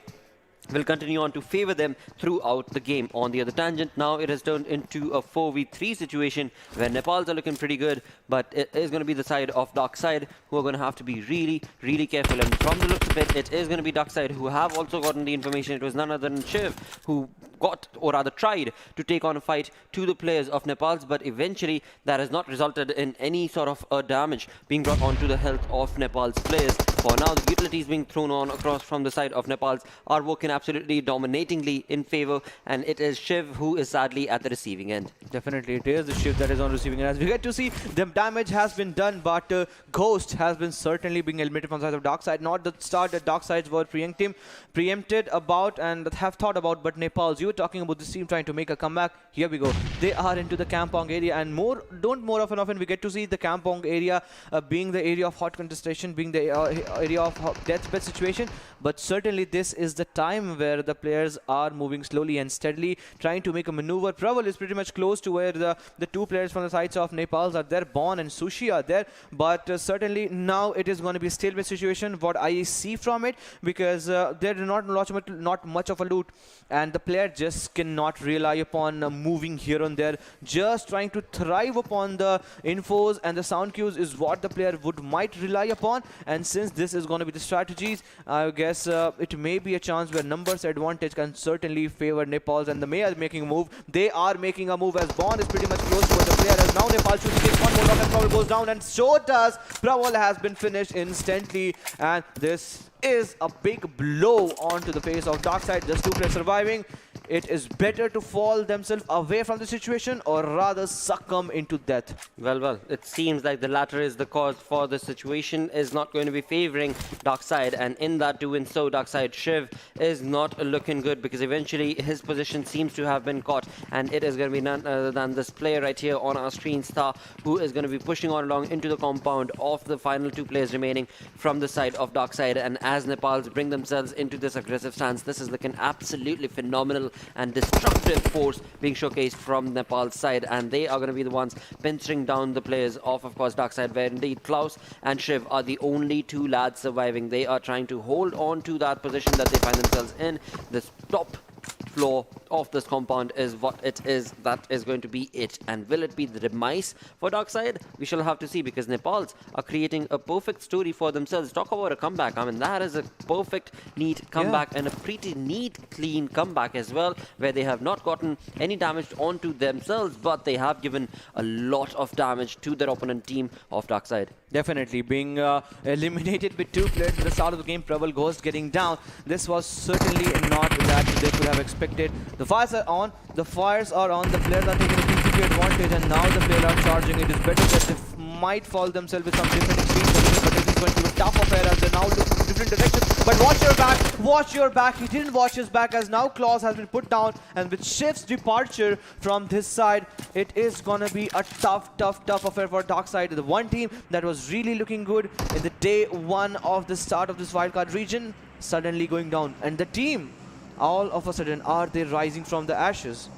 will continue on to favor them throughout the game. On the other tangent, now it has turned into a 4v3 situation where NEPALZ are looking pretty good, but it is going to be the side of Darksyde who are going to have to be really careful. And from the looks of it is going to be Darksyde who have also gotten the information. It was none other than Shiv who got, or rather tried, to take on a fight to the players of NEPALZ, but eventually that has not resulted in any sort of damage being brought onto the health of NEPALZ players. For now, the utilities being thrown on across from the side of NEPALZ are working absolutely dominatingly in favor, and it is Shiv who is sadly at the receiving end. Definitely, it is the Shiv that is on receiving end. As we get to see, the damage has been done, but Ghost has been certainly being eliminated from the side of Darksyde. Not the start that Darksydes were preempted about and have thought about, but NEPALZ, you were talking about this team trying to make a comeback. Here we go. They are into the Kampong area, and more often we get to see the Kampong area being the area of hot contestation, being the area of deathbed situation. But certainly this is the time where the players are moving slowly and steadily, trying to make a maneuver. Praval is pretty much close to where the two players from the sides of NEPALZ are there. Bon and Sushi are there, but certainly now it is going to be a stalemate situation, what I see from it, because there is not much of a loot, and the player just cannot rely upon moving here and there. Just trying to thrive upon the infos and the sound cues is what the player might rely upon. And since this is going to be the strategies, I guess it may be a chance where numbers advantage can certainly favor NEPALZ, and the May are making a move. They are making a move as Bond is pretty much close to the player, as now NEPALZ shooting takes one more knock and Pravol goes down, and so does Pravol has been finished instantly, and this is a big blow onto the face of Darksyde. Just two players surviving. It is better to fall themselves away from the situation or rather succumb into death. Well, it seems like the latter is the cause for the situation, is not going to be favoring Darksyde, and in that doing so, Darksyde Shiv is not looking good, because eventually his position seems to have been caught, and it is going to be none other than this player right here on our screen, Star, who is going to be pushing on along into the compound of the final two players remaining from the side of Darksyde. And as NEPALZ bring themselves into this aggressive stance, this is looking absolutely phenomenal and destructive force being showcased from Nepal's side, and they are going to be the ones pinching down the players of course, Darksyde, where indeed Klaus and Shiv are the only two lads surviving. They are trying to hold on to that position that they find themselves in. This top floor of this compound is what it is. That is going to be it. And will it be the demise for Darksyde? We shall have to see, because NEPALZ are creating a perfect story for themselves. Talk about a comeback. I mean, that is a perfect, neat comeback, and a pretty neat, clean comeback as well, where they have not gotten any damage onto themselves, but they have given a lot of damage to their opponent team of Darksyde. Definitely being eliminated with two players at the start of the game. Pravol Ghost getting down. This was certainly not that they could have expected. The fires are on. The fires are on. The players are taking a PCP advantage, and now the players are charging. It is better that they might fall themselves with some different speed, but this is going to be a tough affair as they now look in different directions. But watch your back. Watch your back. He didn't watch his back, as now Klaus has been put down, and with Shiv's departure from this side, it is gonna be a tough affair for Darksyde. The one team that was really looking good in the day one of the start of this wildcard region suddenly going down, and the team all of a sudden are they rising from the ashes.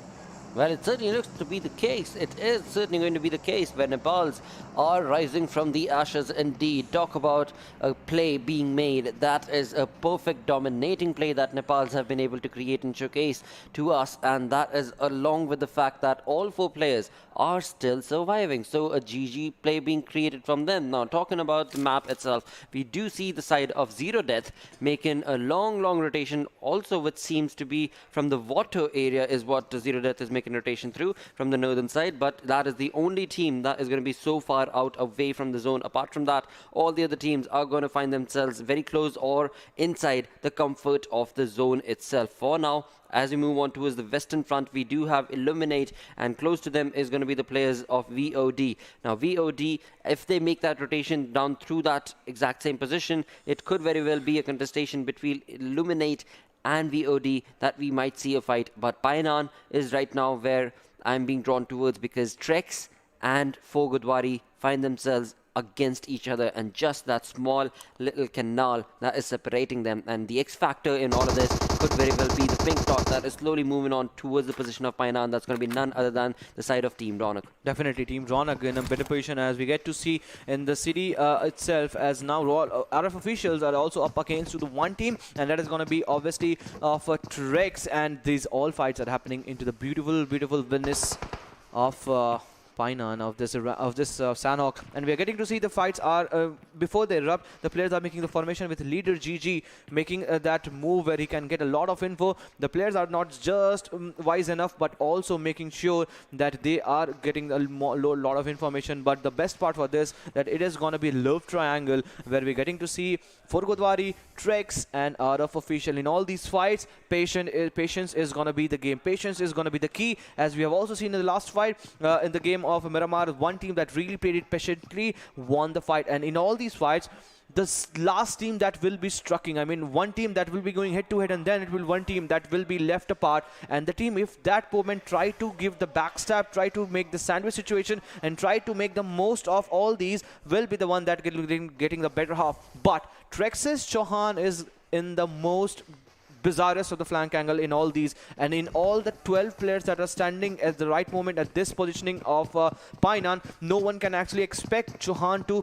Well, it certainly looks to be the case. It is certainly going to be the case where NEPALZ are rising from the ashes indeed. Talk about a play being made. That is a perfect dominating play that NEPALZ have been able to create and showcase to us. And that is along with the fact that all four players are still surviving. So a GG play being created from them. Now, talking about the map itself, we do see the side of ZeroDeath making a long rotation, also which seems to be from the water area is what ZeroDeath is making rotation through from the northern side, but that is the only team that is going to be so far out away from the zone. Apart from that, all the other teams are going to find themselves very close or inside the comfort of the zone itself. For now, as we move on towards the western front, we do have Illuminate, and close to them is going to be the players of VOD. Now, VOD, if they make that rotation down through that exact same position, it could very well be a contestation between Illuminate and VOD that we might see a fight. But Painan is right now where I'm being drawn towards, because Trex and Godawari find themselves against each other, and just that small little canal that is separating them. And the X factor in all of this could very well be the pink dot that is slowly moving on towards the position of Painan. That's going to be none other than the side of Team Ronak. Definitely Team Ronak in a better position, as we get to see in the city itself, as now RF officials are also up against to the one team, and that is going to be obviously for Trex, and these all fights are happening into the beautiful Venice of Painan, of this Sanhok, and we are getting to see the fights are before they erupt. The players are making the formation with leader GG, making that move where he can get a lot of info. The players are not just wise enough, but also making sure that they are getting a lot of information. But the best part for this, that it is going to be love triangle, where we're getting to see for Godawari, Trex, and RF official in all these fights. Patience is going to be the game. Patience is going to be the key, as we have also seen in the last fight in the game of Miramar. One team that really played it patiently won the fight, and in all these fights, the last team that will be striking, I mean one team that will be going head to head, and then it will one team that will be left apart, and the team, if that moment try to give the backstab, try to make the sandwich situation and try to make the most of all these, will be the one that getting the better half. But Trex's Chauhan is in the most bizarrest of the flank angle in all these, and in all the 12 players that are standing at the right moment at this positioning of Painan, no one can actually expect Chauhan to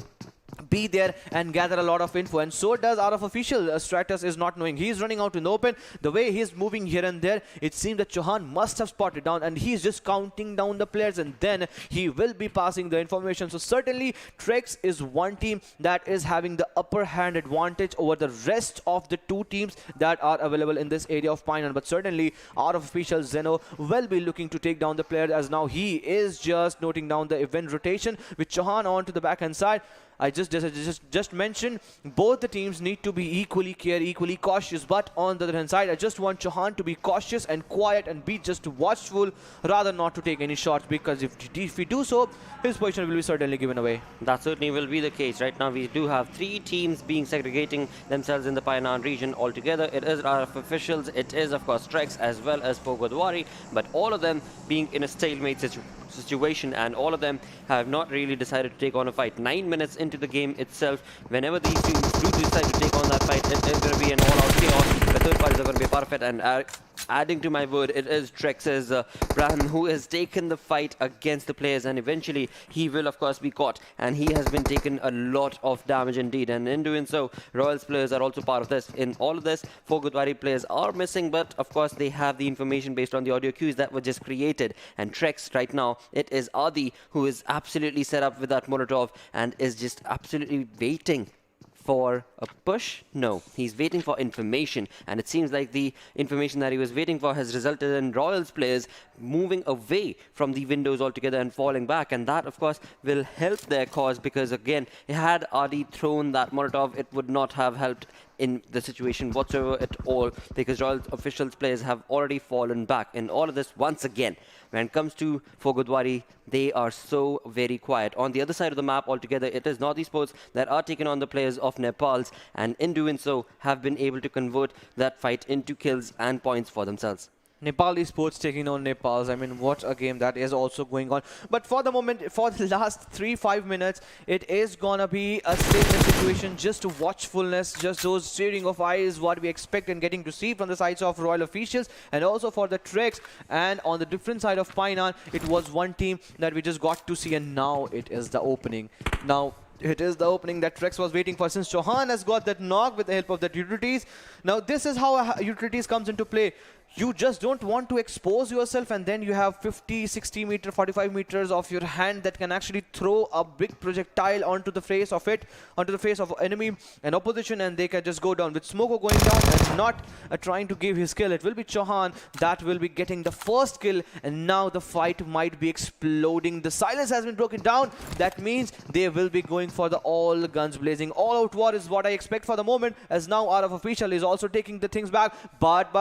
be there and gather a lot of info, and so does out of official. Stratus is not knowing. He's running out in the open. The way he's moving here and there, it seems that Chauhan must have spotted down, and he's just counting down the players, and then he will be passing the information. So certainly Trex is one team that is having the upper hand advantage over the rest of the two teams that are available in this area of Painan. But certainly out of official, Zeno will be looking to take down the players, as now he is just noting down the event rotation with Chauhan on to the backhand side. I just mentioned both the teams need to be equally equally cautious, but on the other hand side, I just want Chauhan to be cautious and quiet and be just watchful rather not to take any shots, because if we do so, his position will be certainly given away. That certainly will be the case. Right now we do have 3 teams being segregating themselves in the Painan region altogether. It is our officials, it is of course Trex as well as Godawari, but all of them being in a stalemate situation, and all of them have not really decided to take on a fight. 9 minutes into the game itself, whenever these teams do decide to take on that fight, it is going to be an all-out chaos. The third parties are going to be a part of it, and adding to my word, it is Trex's Brahan who has taken the fight against the players, and eventually he will of course be caught, and he has been taken a lot of damage indeed, and in doing so, Royals players are also part of this. In all of this, 4 Godawari players are missing, but of course they have the information based on the audio cues that were just created, and Trex right now, it is Adi who is absolutely set up with that Molotov and is just absolutely waiting for a push? No, he's waiting for information, and it seems like the information that he was waiting for has resulted in Royals players moving away from the windows altogether and falling back, and that of course will help their cause, because again, had Adi thrown that Molotov, it would not have helped in the situation whatsoever at all, because Royal officials players have already fallen back in all of this once again. When it comes to Godawari, they are so very quiet. On the other side of the map altogether, it is North Esports that are taking on the players of NEPALZ, and in doing so have been able to convert that fight into kills and points for themselves. Nepal Esports taking on NEPALZ. I mean, what a game that is also going on. But for the moment, for the last 3-5 minutes, it is gonna be a statement situation, just watchfulness, just those staring of eyes, what we expect and getting to see from the sides of Royal officials, and also for the Trex. And on the different side of Painan, it was one team that we just got to see, and now it is the opening. Now, it is the opening that Trex was waiting for, since Chauhan has got that knock with the help of the utilities. Now, this is how utilities comes into play. You just don't want to expose yourself, and then you have 50, 60 meter, 45 meters of your hand that can actually throw a big projectile onto the face of it, onto the face of enemy and opposition, and they can just go down. With Smoko going down and not trying to give his kill, it will be Chauhan that will be getting the first kill, and now the fight might be exploding. The silence has been broken down. That means they will be going for the all guns blazing. All out war is what I expect for the moment, as now out of official is also taking the things back, but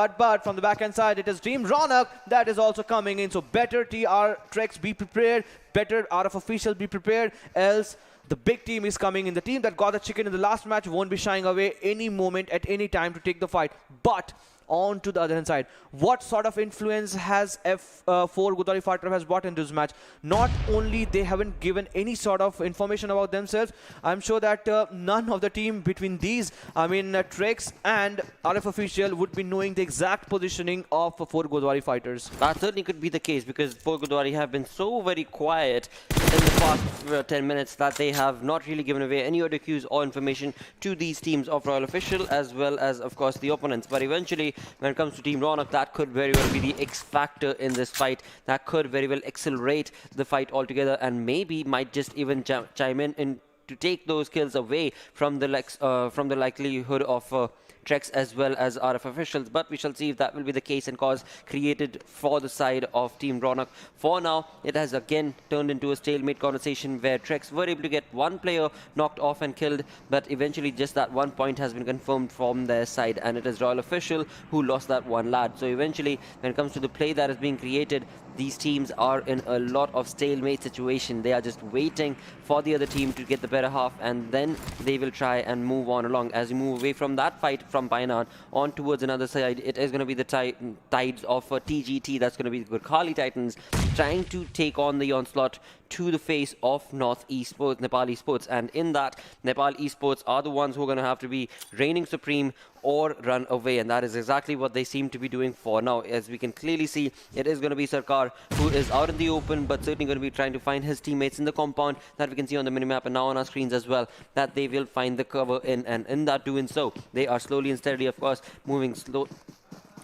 from the back side, it is Team Ronak that is also coming in. So better TR Trex be prepared, better out of official be prepared, else the big team is coming in. The team that got the chicken in the last match won't be shying away any moment at any time to take the fight. But on to the other hand side, what sort of influence has F4 Godawari fighter has brought into this match? Not only they haven't given any sort of information about themselves, I'm sure that none of the team between these, I mean Trex and RF official, would be knowing the exact positioning of 4 Godawari fighters. That certainly could be the case, because 4 Godawari have been so very quiet in the past 10 minutes that they have not really given away any audio cues or information to these teams of Royal Official, as well as of course the opponents. But eventually, when it comes to Team Ronak, that could very well be the X factor in this fight. That could very well accelerate the fight altogether, and maybe might just even chime in to take those kills away from the likelihood of Trex as well as RF officials. But we shall see if that will be the case and cause created for the side of Team Ronak. For now, it has again turned into a stalemate conversation where Trex were able to get one player knocked off and killed, but eventually just that 1 point has been confirmed from their side, and it is Royal Official who lost that one lad. So eventually, when it comes to the play that is being created, these teams are in a lot of stalemate situation. They are just waiting for the other team to get the better half, and then they will try and move on along. As you move away from that fight from Painan on towards another side, it is going to be the tides of TGT. That's going to be the Gurkhali Titans trying to take on the onslaught to the face of North Esports, Nepal Esports. And in that, Nepal Esports are the ones who are going to have to be reigning supreme or run away, and that is exactly what they seem to be doing for now. As we can clearly see, it is going to be Sarkar who is out in the open, but certainly going to be trying to find his teammates in the compound that we can see on the minimap and now on our screens as well, that they will find the cover in, and in that doing so, they are slowly and steadily, of course, moving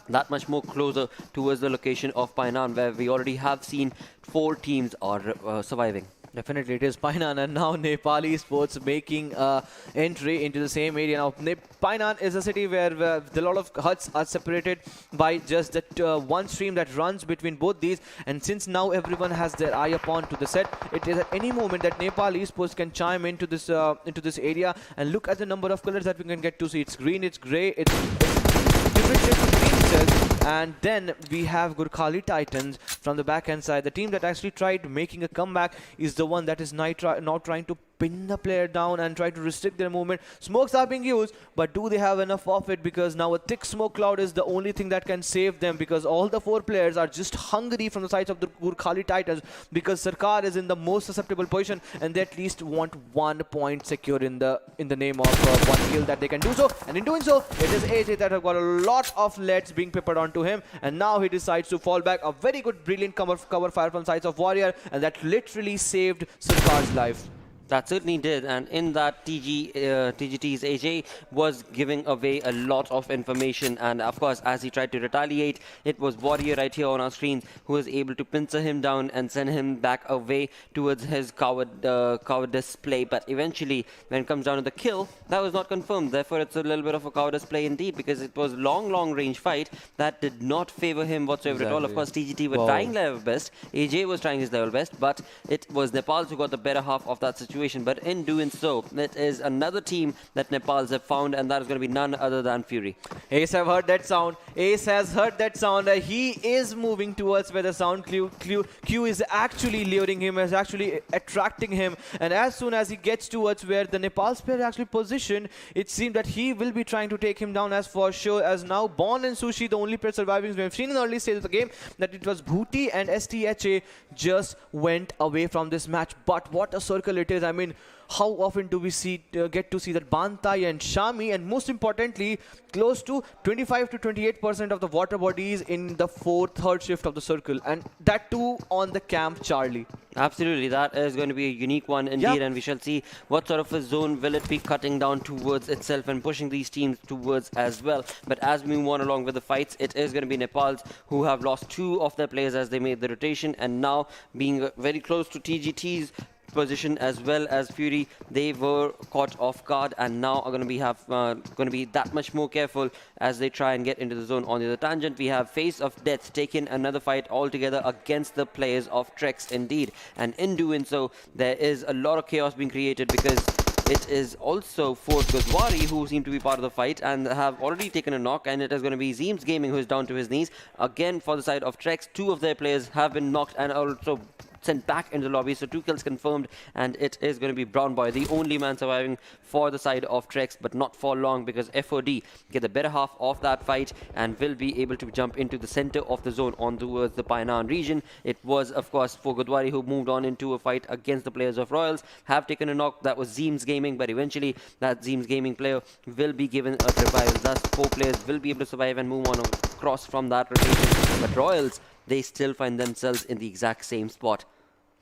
that much more closer towards the location of Painan, where we already have seen 4 teams are surviving. Definitely, it is Painan, and now Nepal Esports making entry into the same area. Now, Painan is a city where a lot of huts are separated by just that one stream that runs between both these. And since now everyone has their eye upon to the set, it is at any moment that Nepal Esports can chime into this area. And look at the number of colors that we can get to see. It's green, it's grey, it's different shades of green itself. And then we have Gurkhali Titans from the backhand side. The team that actually tried making a comeback is the one that is now trying to pin the player down and try to restrict their movement. Smokes are being used, but do they have enough of it? Because now a thick smoke cloud is the only thing that can save them, because all the 4 players are just hungry from the sides of the Gurkhali Titans, because Sarkar is in the most susceptible position and they at least want 1 point secure in the name of 1 kill that they can do so. And in doing so, it is AJ that have got a lot of leads being peppered onto him, and now he decides to fall back. A very good, brilliant cover fire from sides of Warrior, and that literally saved Sarkar's life. That certainly did, and in that TGT's AJ was giving away a lot of information, and of course as he tried to retaliate, it was Warrior right here on our screens who was able to pincer him down and send him back away towards his cowardice play. But eventually when it comes down to the kill, that was not confirmed. Therefore it's a little bit of a cowardice play indeed, because it was long range fight that did not favor him whatsoever at all. Of course TGT were trying level best, AJ was trying his level best, but it was NEPALZ who got the better half of that situation. But in doing so, it is another team that NEPALZ have found, and that is going to be none other than Fury. Ace have heard that sound. Ace has heard that sound. He is moving towards where the sound Q is actually luring him, is actually attracting him. And as soon as he gets towards where the NEPALZ player actually positioned, it seems that he will be trying to take him down, as for sure. As now Bon and Sushi, the only player surviving. We have seen in the early stage of the game that it was Bhuti and STHA just went away from this match. But what a circle it is. I mean, how often do we get to see that Bantai and Shami, and most importantly, close to 25 to 28% of the water bodies in the third shift of the circle, and that too on the camp Charlie. Absolutely, that is going to be a unique one indeed, and we shall see what sort of a zone will it be cutting down towards itself and pushing these teams towards as well. But as we move on along with the fights, it is going to be NEPALZ who have lost 2 of their players as they made the rotation, and now being very close to TGT's position as well as Fury, they were caught off guard and now are going to be that much more careful as they try and get into the zone. On the other tangent, we have Face of Death taking another fight altogether against the players of Trex indeed, and in doing so there is a lot of chaos being created, because it is also Fort Godawari who seem to be part of the fight and have already taken a knock, and it is going to be Zeems Gaming who is down to his knees. Again, for the side of Trex, 2 of their players have been knocked and also sent back into the lobby, so 2 kills confirmed, and it is going to be Brown Boy, the only man surviving for the side of Trex, but not for long, because FOD get the better half of that fight and will be able to jump into the center of the zone on towards the Painan region. It was, of course, for Godawari who moved on into a fight against the players of Royals, have taken a knock. That was Zeems Gaming, but eventually that Zeems Gaming player will be given a revival. Thus, 4 players will be able to survive and move on across from that rotation. But Royals, they still find themselves in the exact same spot.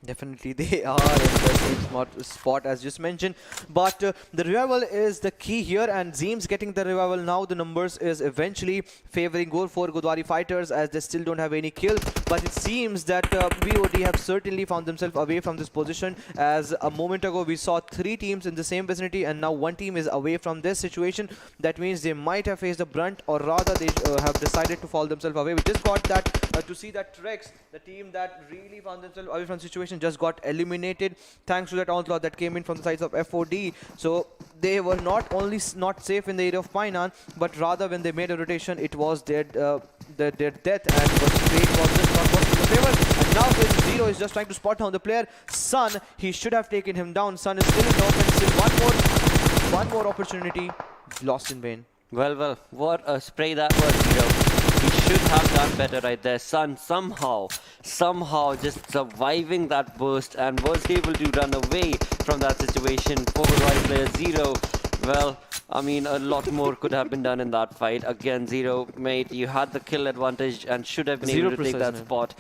Definitely, they are in the same spot as just mentioned. But the revival is the key here, and Zeems getting the revival now. The numbers is eventually favoring goal for Godawari fighters, as they still don't have any kill. But it seems that VOD have certainly found themselves away from this position, as a moment ago we saw 3 teams in the same vicinity, and now 1 team is away from this situation. That means they might have faced the brunt, or rather they have decided to fall themselves away. We just got that to see that Trex, the team that really found themselves away from the situation, just got eliminated thanks to that onslaught that came in from the sides of FOD. So they were not only not safe in the area of Painan, but rather when they made a rotation, it was their death, and fate was just not working in the favor. And now with Zero is just trying to spot down the player. Sun, he should have taken him down. Sun is still in the offense. One more opportunity lost in vain. Well, what a spray that was, Zero. He should have done better right there. Sun somehow just surviving that burst and was able to run away from that situation. Godawari player Zero, well, I mean, a lot more could have been done in that fight. Again, Zero, mate, you had the kill advantage and should have been able to take that spot.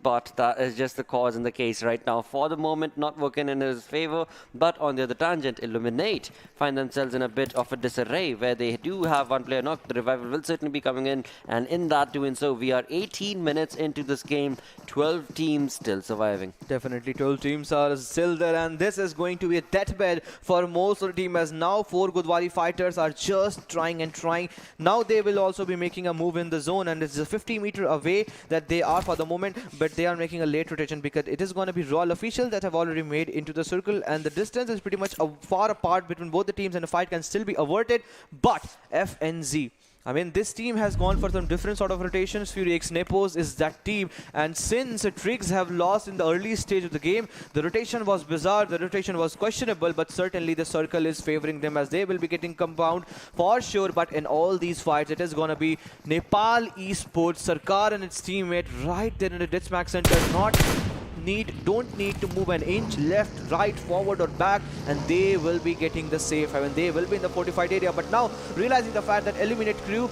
But that is just the cause and the case right now. For the moment, not working in his favor. But on the other tangent, Illuminate find themselves in a bit of a disarray where they do have one player knocked. The revival will certainly be coming in. And in that doing so, we are 18 minutes into this game. 12 teams still surviving. Definitely 12 teams are still there. And this is going to be a deathbed for most of the team, as now 4 Godawari fighters are just trying and trying. Now they will also be making a move in the zone. And it's a 50 meter away that they are for the moment. But they are making a late rotation because it is going to be Royal officials that have already made into the circle, and the distance is pretty much far apart between both the teams, and the fight can still be averted. But FNZ, I mean, this team has gone for some different sort of rotations. Fury X NEPALZ is that team, and since Triggs have lost in the early stage of the game, the rotation was bizarre, the rotation was questionable, but certainly the circle is favoring them as they will be getting compound for sure. But in all these fights, it is going to be Nepal Esports, Sarkar and its teammate right there in the deathmatch center. Don't need to move an inch left, right, forward or back, and they will be getting the safe. I mean, they will be in the fortified area. But now realizing the fact that Illuminate crew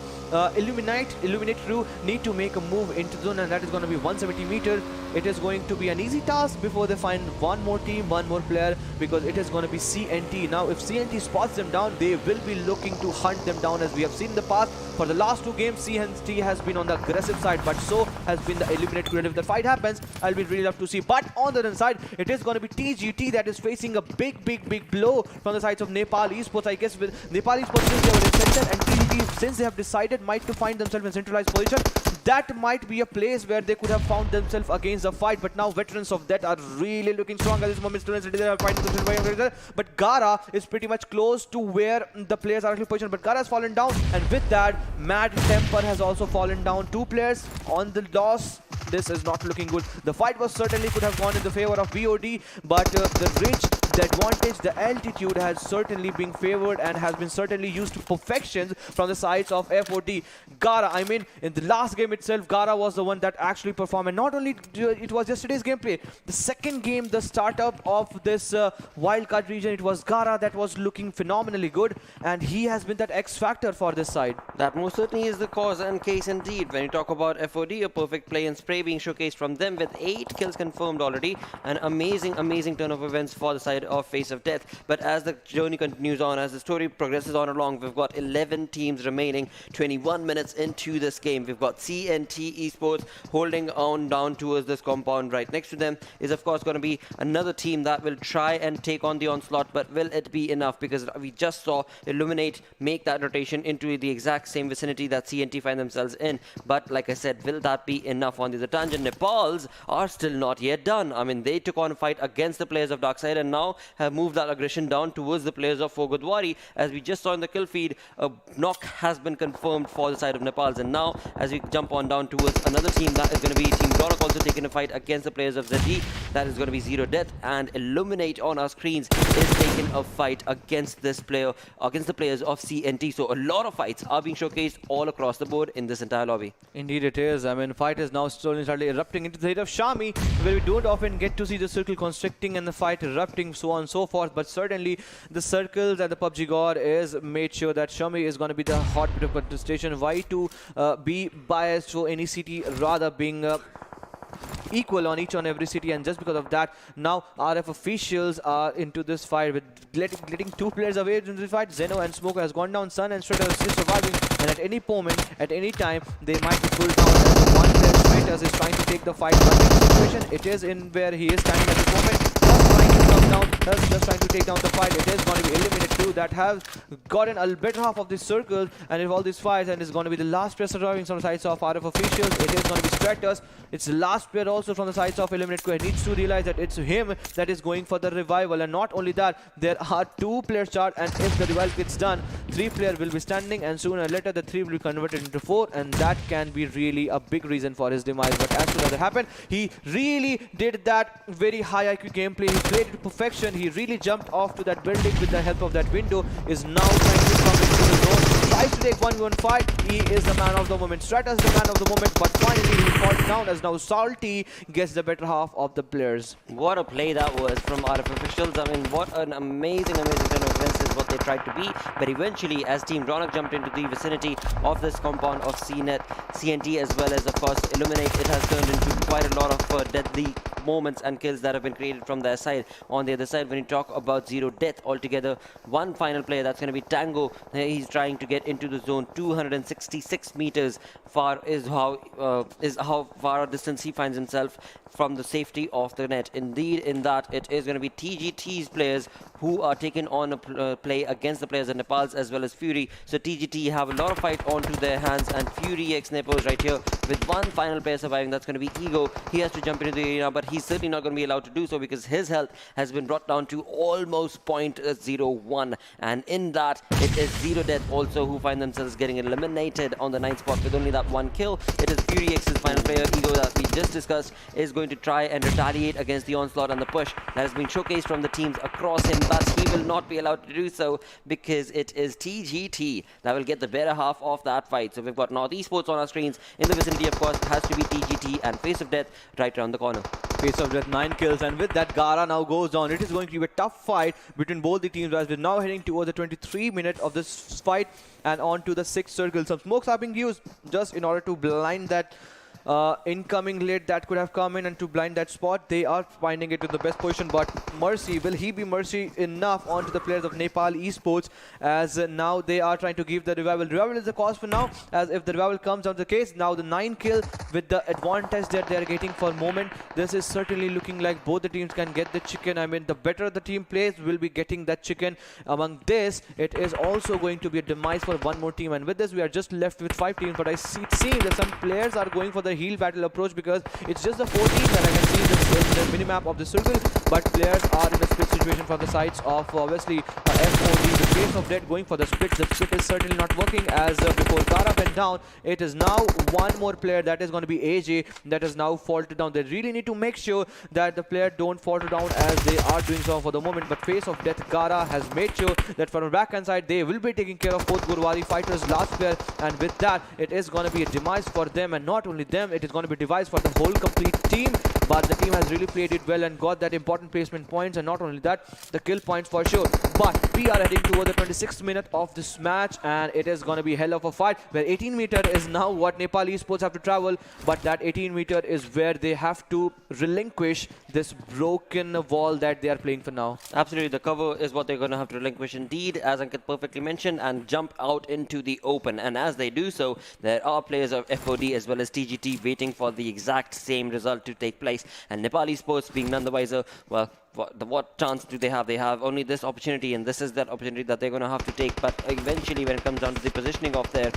need to make a move into zone, and that is going to be 170 meter. It is going to be an easy task before they find one more team, one more player, because it is going to be CNT. Now if CNT spots them down, they will be looking to hunt them down, as we have seen in the past. For the last 2 games, CNT has been on the aggressive side, but so has been the Illuminate crew. And if the fight happens, I'll be really love to see. But on the other side, it is going to be TGT that is facing a big blow from the sides of Nepal Esports. I guess with Nepal Esports, since they were in center, and TGT, since they have decided might to find themselves in centralized position, that might be a place where they could have found themselves against the fight. But now veterans of that are really looking strong at this moment. They are finding themselves, but Gara is pretty much close to where the players are actually positioned. But Gara has fallen down, and with that, Mad Temper has also fallen down. 2 players on the loss. This is not looking good. The fight was certainly could have gone in the favor of BOD, but the reach, the advantage, the altitude has certainly been favored and has been certainly used to perfection from the sides of FOD. Gara, I mean, in the last game itself, Gara was the one that actually performed, and not only it was yesterday's gameplay, the second game, the startup of this wildcard region, it was Gara that was looking phenomenally good, and he has been that X factor for this side. That most certainly is the cause and case indeed. When you talk about FOD, a perfect play and spray being showcased from them with 8 kills confirmed already, and amazing turn of events for the side of Face of Death. But as the journey continues on, as the story progresses on along, we've got 11 teams remaining, 21 minutes into this game. We've got CNT Esports holding on down towards this compound. Right next to them is of course going to be another team that will try and take on the onslaught, but will it be enough? Because we just saw Illuminate make that rotation into the exact same vicinity that CNT find themselves in. But like I said, will that be enough? On the tangent, NEPALZ are still not yet done. I mean, they took on a fight against the players of Darksyde and now have moved that aggression down towards the players of Godawari. As we just saw in the kill feed, a knock has been confirmed for the side of NEPALZ. And now, as we jump on down towards another team, that is going to be Team Ronak also taking a fight against the players of ZD. That is going to be ZeroDeath, and Illuminate on our screens is taking a fight against this player, against the players of CNT. So a lot of fights are being showcased all across the board in this entire lobby. Indeed it is. I mean, fight is now slowly started erupting into the head of Shami, where we don't often get to see the circle constricting and the fight erupting, so on and so forth. But certainly the circles and the PUBG God is made sure that Shami is going to be the hot bit of contestation. Why to be biased for any city rather being equal on each and every city, and just because of that, now RF officials are into this fight with letting 2 players away in this fight. Zeno and Smoker has gone down. Sun and Shredder is still surviving, and at any moment, at any time, they might be pulled down. And the one player Stratus is trying to take the fight. But in this situation, it is in where he is standing at this moment. Just trying to take down the fight. It is going to be Eliminate 2 that have gotten a better half of this circle and if all these fights, and it's going to be the last player surviving from the sides of RF officials. It is going to be Stratus. It's the last player also from the sides of Eliminate 2. He needs to realize that it's him that is going for the revival, and not only that, there are 2 players chart, and if the revival gets done, 3 players will be standing, and sooner or later the 3 will be converted into 4, and that can be really a big reason for his demise. But as soon as that happened, he really did that very high IQ gameplay. He played it to perfection. He really jumped off to that building with the help of that window. Is now trying to come into the zone. tries to take 1v1 fight. He is the man of the moment. Stratus is the man of the moment, but finally he falls down as now Salty gets the better half of the players. What a play that was from RF officials. I mean, what an amazing turn of events is what they tried to be. But eventually, as Team Ronak jumped into the vicinity of this compound of CNT, as well as, of course, Illuminate, it has turned into quite a lot of deadly moments and kills that have been created from their side. On the other side, when you talk about ZeroDeath altogether, one final player, that's going to be Tango. He's trying to get into the zone. 266 meters far is how far a distance he finds himself from the safety of the net. Indeed, in that, it is going to be TGT's players who are taking on a play against the players of NEPALZ as well as Fury. So TGT have a lot of fight onto their hands, and Fury x NEPALZ right here with one final player surviving. That's going to be Ego. He has to jump into the arena, but he's certainly not going to be allowed to do so because his health has been brought down to almost 0.01. And in that, it is ZeroDeath also who find themselves getting eliminated on the 9th spot with only that one kill. It is Fury X's final player, Ego, that we just discussed, is going to try and retaliate against the onslaught and the push that has been showcased from the teams across him, but he will not be allowed to do so because it is TGT that will get the better half of that fight. So we've got North Esports on our screens. In the vicinity, of course, has to be TGT and Face of Death right around the corner. Face of Death 9 kills, and with that, Gara now goes down. It is going to be a tough fight between both the teams as we're now heading towards the 23 minute of this fight and on to the 6th circle. Some smokes are being used just in order to blind that incoming lead that could have come in, and to blind that spot. They are finding it to the best position, but Mercy, will he be Mercy enough onto the players of Nepal Esports, as now they are trying to give the revival. Revival is the cause for now, as if the revival comes down to the case. Now the 9 kill with the advantage that they are getting for moment, this is certainly looking like both the teams can get the chicken. I mean, the better the team plays will be getting that chicken. Among this, it is also going to be a demise for one more team, and with this we are just left with 5 teams. But I see that some players are going for the heal battle approach because it's just the 4 teams that I can see this in the minimap of the circle, but players are in a split situation for the sides of obviously F4D. The Face of Death going for the split. The split is certainly not working, as before Gara went down, it is now one more player, that is going to be AJ, that is now faltered down. They really need to make sure that the player don't falter down as they are doing so for the moment, but Face of Death Gara has made sure that from the backhand side they will be taking care of both Godawari fighters last player, and with that it is going to be a demise for them, and not only them, it is going to be device for the whole complete team. But the team has really played it well and got that important placement points, and not only that, the kill points for sure. But we are heading towards the 26th minute of this match, and it is going to be hell of a fight, where 18 meter is now what Nepal Esports have to travel, but that 18 meter is where they have to relinquish this broken wall that they are playing for now. Absolutely, the cover is what they're going to have to relinquish indeed, as Ankit perfectly mentioned, and jump out into the open. And as they do so, there are players of FOD as well as TGT waiting for the exact same result to take place. And Nepal Esports, being none the wiser, well, what chance do they have? They have only this opportunity, and this is that opportunity that they're going to have to take. But eventually, when it comes down to the positioning of their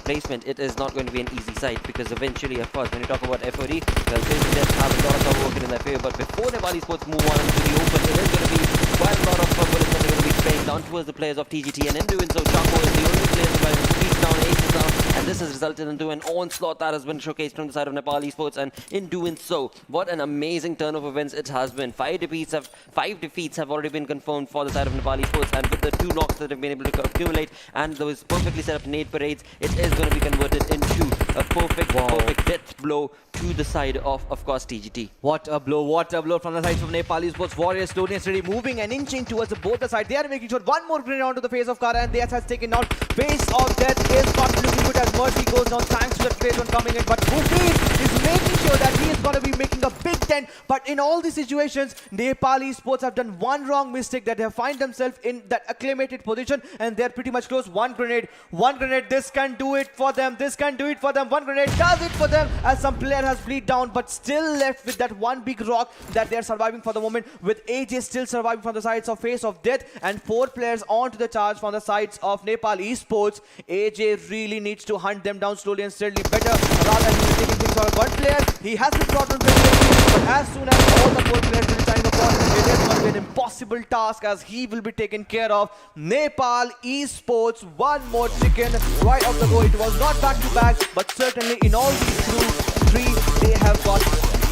placement, it is not going to be an easy sight, because eventually, of course, when you talk about FOD, well, they have a lot of cover working in their favor. But before Nepal Esports move on into the open, it is going to be quite a lot of bullets that they're going to be spraying down towards the players of TGT. And in doing so, Chaco is the only player surviving. Speeds down, aces down, and this has resulted into an onslaught that has been showcased from the side of Nepal Esports. And in doing so, what an amazing turn of events it has been. 5 defeats have already been confirmed for the side of Nepal Esports, and with the 2 knocks that have been able to accumulate and those perfectly set up nade parades, it is going to be converted into a perfect death blow to the side of course, TGT. What a blow from the sides of Nepal Esports. Warriors slowly and steady moving and inching towards both the sides. They are making sure one more grenade onto the face of Kara, and Death has taken down. Face of Death is not looking good as Mercy goes down thanks to the phase one coming in, but Mufi is making sure that he is going to be making a big dent. But in all these situations, Nepal Esports have done one wrong mistake, that they find themselves in that acclimated position, and they're pretty much close. One grenade, this can do it for them, one grenade does it for them, as some player has bleed down, but still left with that one big rock that they're surviving for the moment, with AJ still surviving from the sides of Face of Death, and 4 players onto the charge from the sides of Nepal Esports. AJ really needs to hunt them down slowly and steadily better, rather than taking things on one player. He has been brought on very quickly, but as soon as all the 4 players will sign upon, it is going to be an impossible task, as he will be taken care of. Nepal Esports, one more chicken right off the go. It was not back to back, but certainly in all these 3, they have got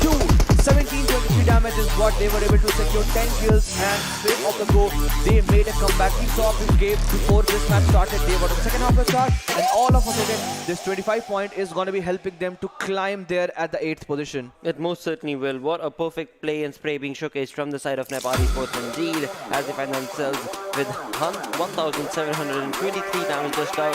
2 1723 damage is what they were able to secure. 10 kills and straight off the go, they made a comeback. We saw this game before this match started. They were on the second half of the start, and all of a sudden, this 25 point is going to be helping them to climb there at the 8th position. It most certainly will. What a perfect play and spray being showcased from the side of Nepal Esports indeed, as they find themselves with 1,723 damage just out.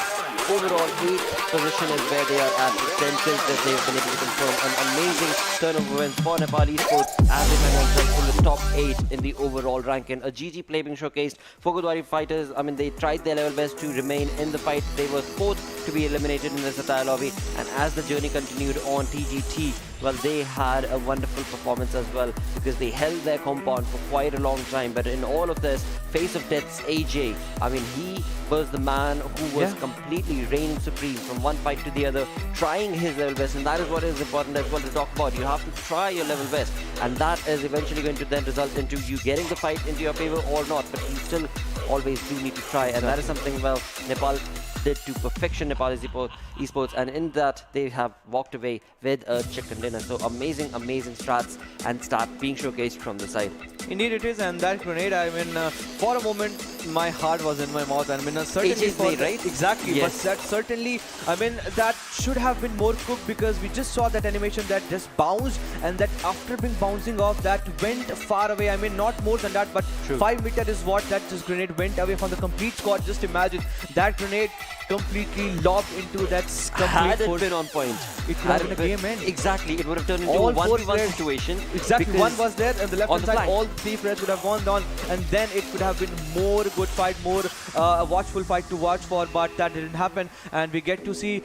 Overall, 8th position is where they are at. 10 kills that they've been able to confirm. An amazing turnover wins for Nepal Esports as they find themselves in the top 8 in the overall ranking. A GG play being showcased for Godawari fighters. I mean, they tried their level best to remain in the fight. They were fourth to be eliminated in this entire lobby. And as the journey continued on, TGT, well, they had a wonderful performance as well, because they held their compound for quite a long time. But in all of this, Face of Death's AJ, I mean, he was the man who was completely reigning supreme from one fight to the other, trying his level best. And that is what is important as well to talk about. You have to try your level best, and that is eventually going to then result into you getting the fight into your favor or not. But you still always do need to try, and that is something, well, Nepal did to perfection. Nepal Esports, and in that they have walked away with a chicken dinner. So amazing strats and start being showcased from the side. Indeed it is, and that grenade, I mean, for a moment my heart was in my mouth. I mean, certainly for right? Exactly, yes. But that certainly, I mean, that should have been more cooked, because we just saw that animation that just bounced, and that after being bouncing off, that went far away. I mean, not more than that, but True. 5 meters is what that just grenade went away from the complete squad. Just imagine that grenade completely lobbed into that complete Had it force. been on point, It could have been a game end. Exactly, it would have turned into All a four 1v1 players- situation. Exactly, one was there and the left on hand the side, flank. all 3 players would have gone down, and then it could have been more good fight, more watchful fight to watch for, but that didn't happen. And we get to see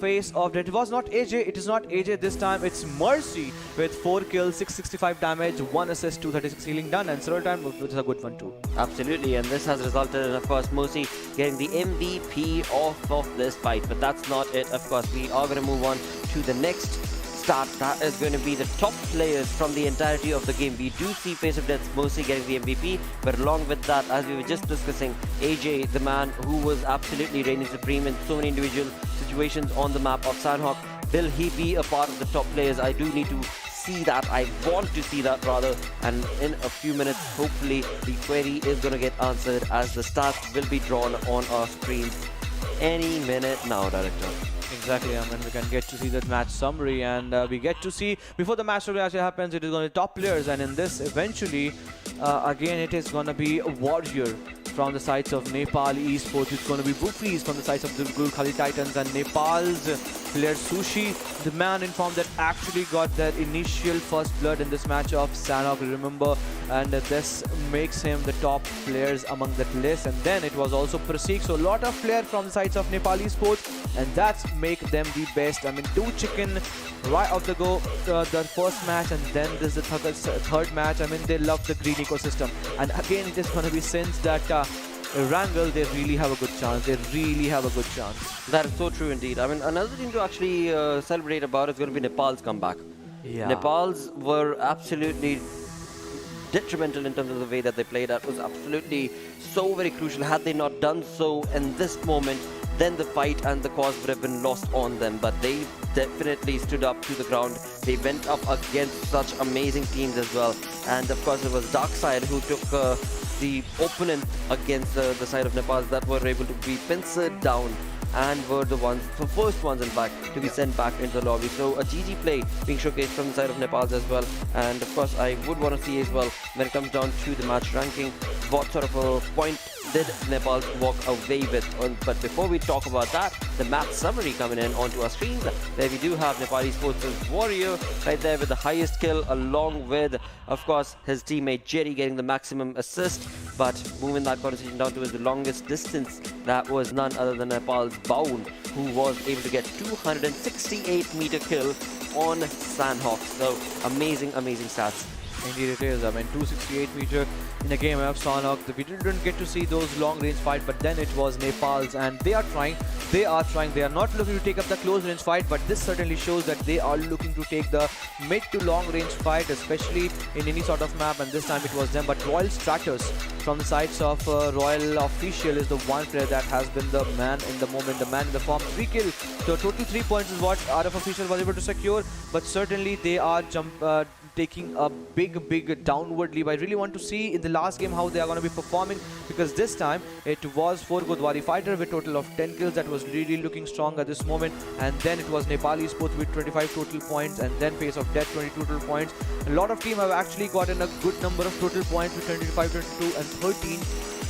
face of that. It was not AJ, it is not AJ this time, it's Mercy with 4 kills, 665 damage, 1 assist, 236 healing done, and several time, which is a good one too. Absolutely, and this has resulted in, of course, Mercy getting the MVP of this fight. But that's not it, of course. We are going to move on to the next start. That is going to be the top players from the entirety of the game. We do see Face of Death Mercy getting the MVP, but along with that, as we were just discussing, AJ, the man who was absolutely reigning supreme in so many individual situations on the map of Sanhok, will he be a part of the top players? I do need to see that. I want to see that rather, and in a few minutes hopefully the query is going to get answered, as the stats will be drawn on our screens any minute now, director. Exactly, I mean, we can get to see that match summary, and we get to see, before the match summary actually happens, it is going to be top players, and in this eventually, again, it is going to be a Warrior from the sides of Nepal Esports. It's going to be Bufis from the sides of the Guru Khali Titans, and Nepal's player Sushi, the man informed that actually got their initial first blood in this match of Sanhok, remember, and this makes him the top players among that list. And then it was also Praseek, so a lot of players from the sides of Nepal Esports, and that's make them the best. I mean, 2 chicken right off the go, the first match, and then this is the third match. I mean, they love the green ecosystem, and again it is going to be since that Erangel, they really have a good chance. They really have a good chance. That is so true indeed. I mean, another thing to actually celebrate about is going to be Nepal's comeback. Yeah. Nepal's were absolutely detrimental in terms of the way that they played. That was absolutely so very crucial. Had they not done so in this moment, then the fight and the cause would have been lost on them. But they definitely stood up to the ground. They went up against such amazing teams as well. And of course, it was Darksyde who took the opponent against the side of Nepal that were able to be pincered down and were the first ones in fact to be sent back into the lobby. So a GG play being showcased from the side of Nepal as well. And of course, I would want to see as well, when it comes down to the match ranking, what sort of a point did Nepal walk away with. But before we talk about that, the match summary coming in onto our screens, there we do have Nepal Esports' Warrior right there with the highest kill, along with, of course, his teammate Jerry getting the maximum assist. But moving that conversation down to the longest distance, that was none other than Nepal's Baun, who was able to get 268-meter kill on Sanhok. So amazing stats. Indeed it is. I mean, 268-meter in a game of Sanhok. We didn't get to see those long-range fight, but then it was NEPALZ, and they are trying. They are not looking to take up the close-range fight, but this certainly shows that they are looking to take the mid to long-range fight, especially in any sort of map, and this time it was them. But Royal Stratus from the sides of Royal Official is the one player that has been the man in the moment, the man in the form. 3 kills, so total 3 points is what RF Official was able to secure, but certainly they are taking a big downward leap. I really want to see in the last game how they are going to be performing, because this time it was for Godawari Fighter with total of 10 kills. That was really looking strong at this moment. And then it was NEPALZ Esports with 25 total points, and then Face of Death 20 total points. A lot of teams have actually gotten a good number of total points with 25, 22 and 13.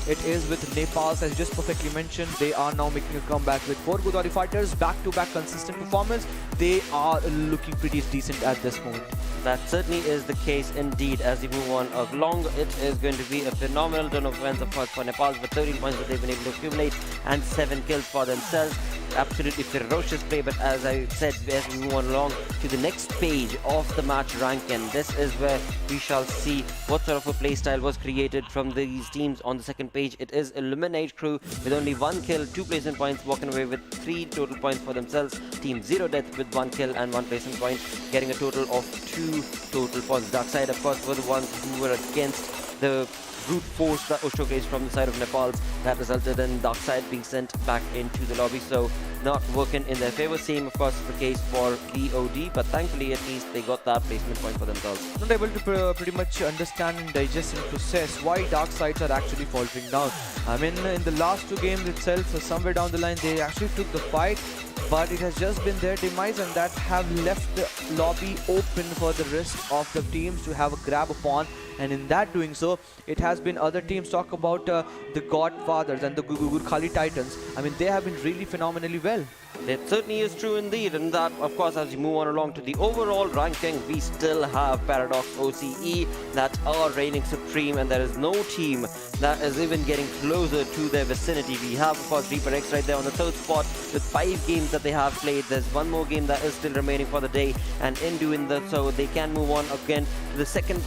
It is with NEPALZ, as just perfectly mentioned. They are now making a comeback with 4 Godawari Fighters. Back-to-back consistent performance. They are looking pretty decent at this moment. That certainly is the case indeed. As we move on along, it is going to be a phenomenal turn of events, of course, for NEPALZ with 13 points that they've been able to accumulate and 7 kills for themselves. Absolutely ferocious play, but as I said, as we move on along to the next page of the match ranking, this is where we shall see what sort of a play style was created from these teams. On the second page, it is Eliminate Crew with only 1 kill, 2 placement points, walking away with 3 total points for themselves. Team ZeroDeath with 1 kill and 1 placement point, getting a total of 2 total points. Darksyde, of course, were the ones who were against the brute force that was showcased from the side of NEPALZ. That resulted in Darksyde being sent back into the lobby, so not working in their favor. Same, of course, is the case for VOD, but thankfully at least they got that placement point for themselves. Not able to pretty much understand and digest and process why Darksides are actually faltering down. I mean, in the last 2 games itself, somewhere down the line, they actually took the fight, but it has just been their demise, and that have left the lobby open for the rest of the teams to have a grab upon. And in that doing so, it has been other teams. Talk about the Godfathers and the Gurkhali Titans. I mean, they have been really phenomenally well. It certainly is true indeed, and that, of course, as we move on along to the overall ranking, we still have Paradox OCE that are reigning supreme, and there is no team that is even getting closer to their vicinity. We have, of course, Reaper X right there on the 3rd spot with 5 games that they have played. There's 1 more game that is still remaining for the day, and in doing that, so they can move on again to the 2nd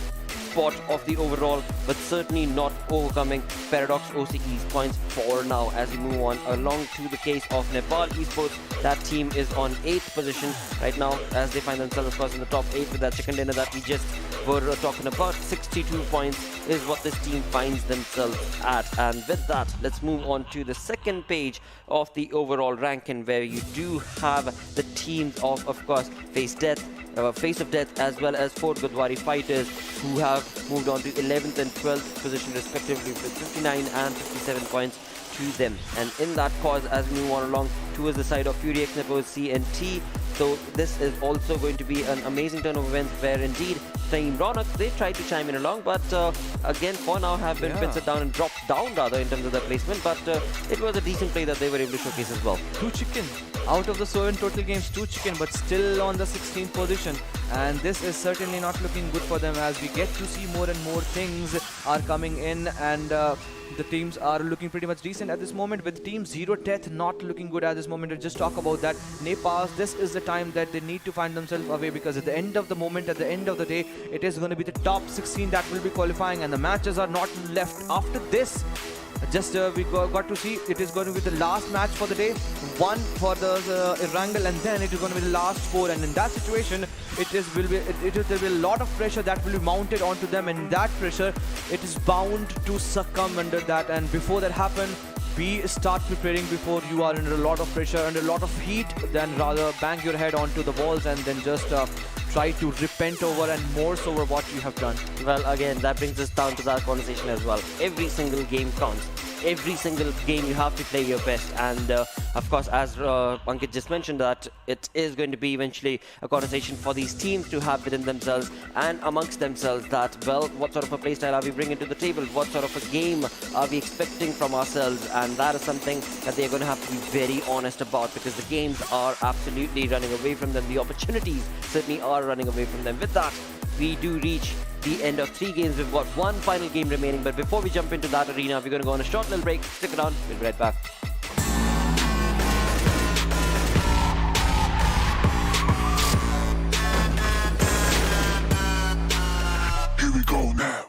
spot of the overall, but certainly not overcoming Paradox OCE's points for now. As we move on along to the case of Nepal Esports, that team is on 8th position right now, as they find themselves, of course, in the top 8 with that chicken dinner that we just were talking about. 62 points is what this team finds themselves at. And with that, let's move on to the 2nd page of the overall ranking, where you do have the teams of course, Face of Death, as well as 4 Godawari Fighters, who have moved on to 11th and 12th position respectively with 59 and 57 points to them. And in that cause, as we move on along towards the side of Fury X, NEPALZ, CNT, so this is also going to be an amazing turn of events, where indeed Team Ronak, they tried to chime in along, but again for now have been pincered down and dropped down rather in terms of their placement, but it was a decent play that they were able to showcase as well. 2 chicken out of the 7 total games, 2 chicken, but still on the 16th position, and this is certainly not looking good for them, as we get to see more and more things are coming in, and the teams are looking pretty much decent at this moment, with Team ZeroDeath not looking good at this moment. Let's just talk about that. NEPALZ, this is the time that they need to find themselves away, because at the end of the moment, at the end of the day, it is going to be the top 16 that will be qualifying, and the matches are not left after this. Just we got to see, it is going to be the last match for the day, 1 for the Erangel, and then it is going to be the last 4. And in that situation, there will be a lot of pressure that will be mounted onto them, and in that pressure, it is bound to succumb under that. And before that happens, we start preparing before you are under a lot of pressure, under a lot of heat, then rather bang your head onto the walls and then just try to repent over and morse over what you have done. Well, again, that brings us down to that conversation as well. Every single game counts. Every single game you have to play your best, and of course, as Ankit just mentioned, that it is going to be eventually a conversation for these teams to have within themselves and amongst themselves that, well, what sort of a playstyle are we bringing to the table, what sort of a game are we expecting from ourselves, and that is something that they're going to have to be very honest about, because the games are absolutely running away from them, the opportunities certainly are running away from them. With that, we do reach the end of 3 games. We've got 1 final game remaining, but before we jump into that arena, we're going to go on a short little break. Stick around, we'll be right back. Here we go now.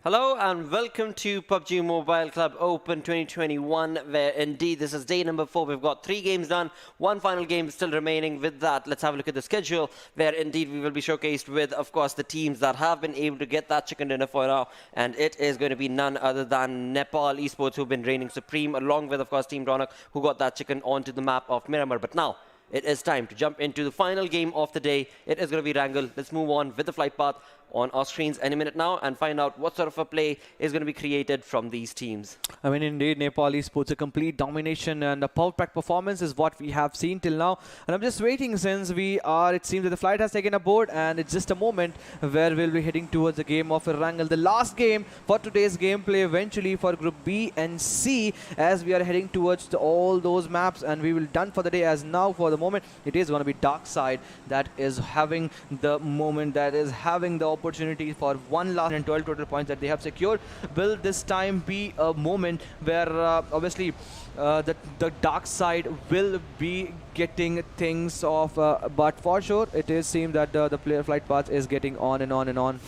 Hello and welcome to PUBG Mobile Club Open 2021, where indeed this is day number 4. We've got 3 games done, 1 final game still remaining. With that, let's have a look at the schedule, where indeed we will be showcased with, of course, the teams that have been able to get that chicken dinner for now. And it is going to be none other than Nepal Esports, who've been reigning supreme, along with, of course, Team Ronak, who got that chicken onto the map of Miramar. But now, it is time to jump into the final game of the day. It is going to be Erangel. Let's move on with the flight path on our screens any minute now and find out what sort of a play is going to be created from these teams. I mean, indeed, Nepal Esports, a complete domination and a perfect performance is what we have seen till now. And I'm just waiting since it seems that the flight has taken aboard and it's just a moment where we'll be heading towards the game of Erangel. The last game for today's gameplay eventually for Group B and C, as we are heading towards all those maps, and we will done for the day. As now for the moment it is going to be Darksyde that is having the moment, that is having the opportunity for one last and 12 total points that they have secured. Will this time be a moment where obviously the Darksyde will be getting things off, but for sure it is seems that the player flight path is getting on and on and on.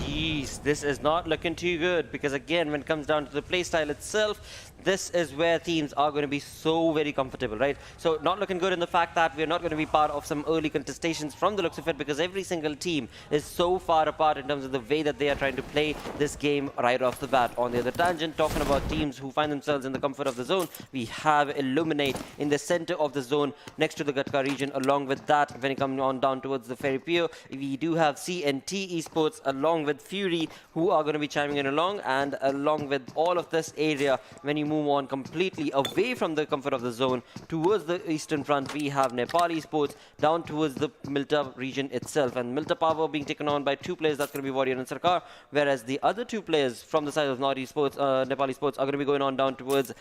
Jeez, this is not looking too good, because again, when it comes down to the playstyle itself, this is where teams are going to be so very comfortable, right? So not looking good in the fact that we're not going to be part of some early contestations from the looks of it, because every single team is so far apart in terms of the way that they are trying to play this game right off the bat. On the other tangent, talking about teams who find themselves in the comfort of the zone, we have Illuminate in the center of the zone next to the Gatka region. Along with that, when you come on down towards the Ferry Pier, we do have CNT Esports along with Fury, who are going to be chiming in along. And along with all of this area, when you move on completely away from the comfort of the zone towards the eastern front, we have Nepal Esports down towards the Milta region itself, and Milta Power being taken on by 2 players. That's going to be Warrior and Sarkar, whereas the other 2 players from the side of North Esports, Nepal Esports, are going to be going on down towards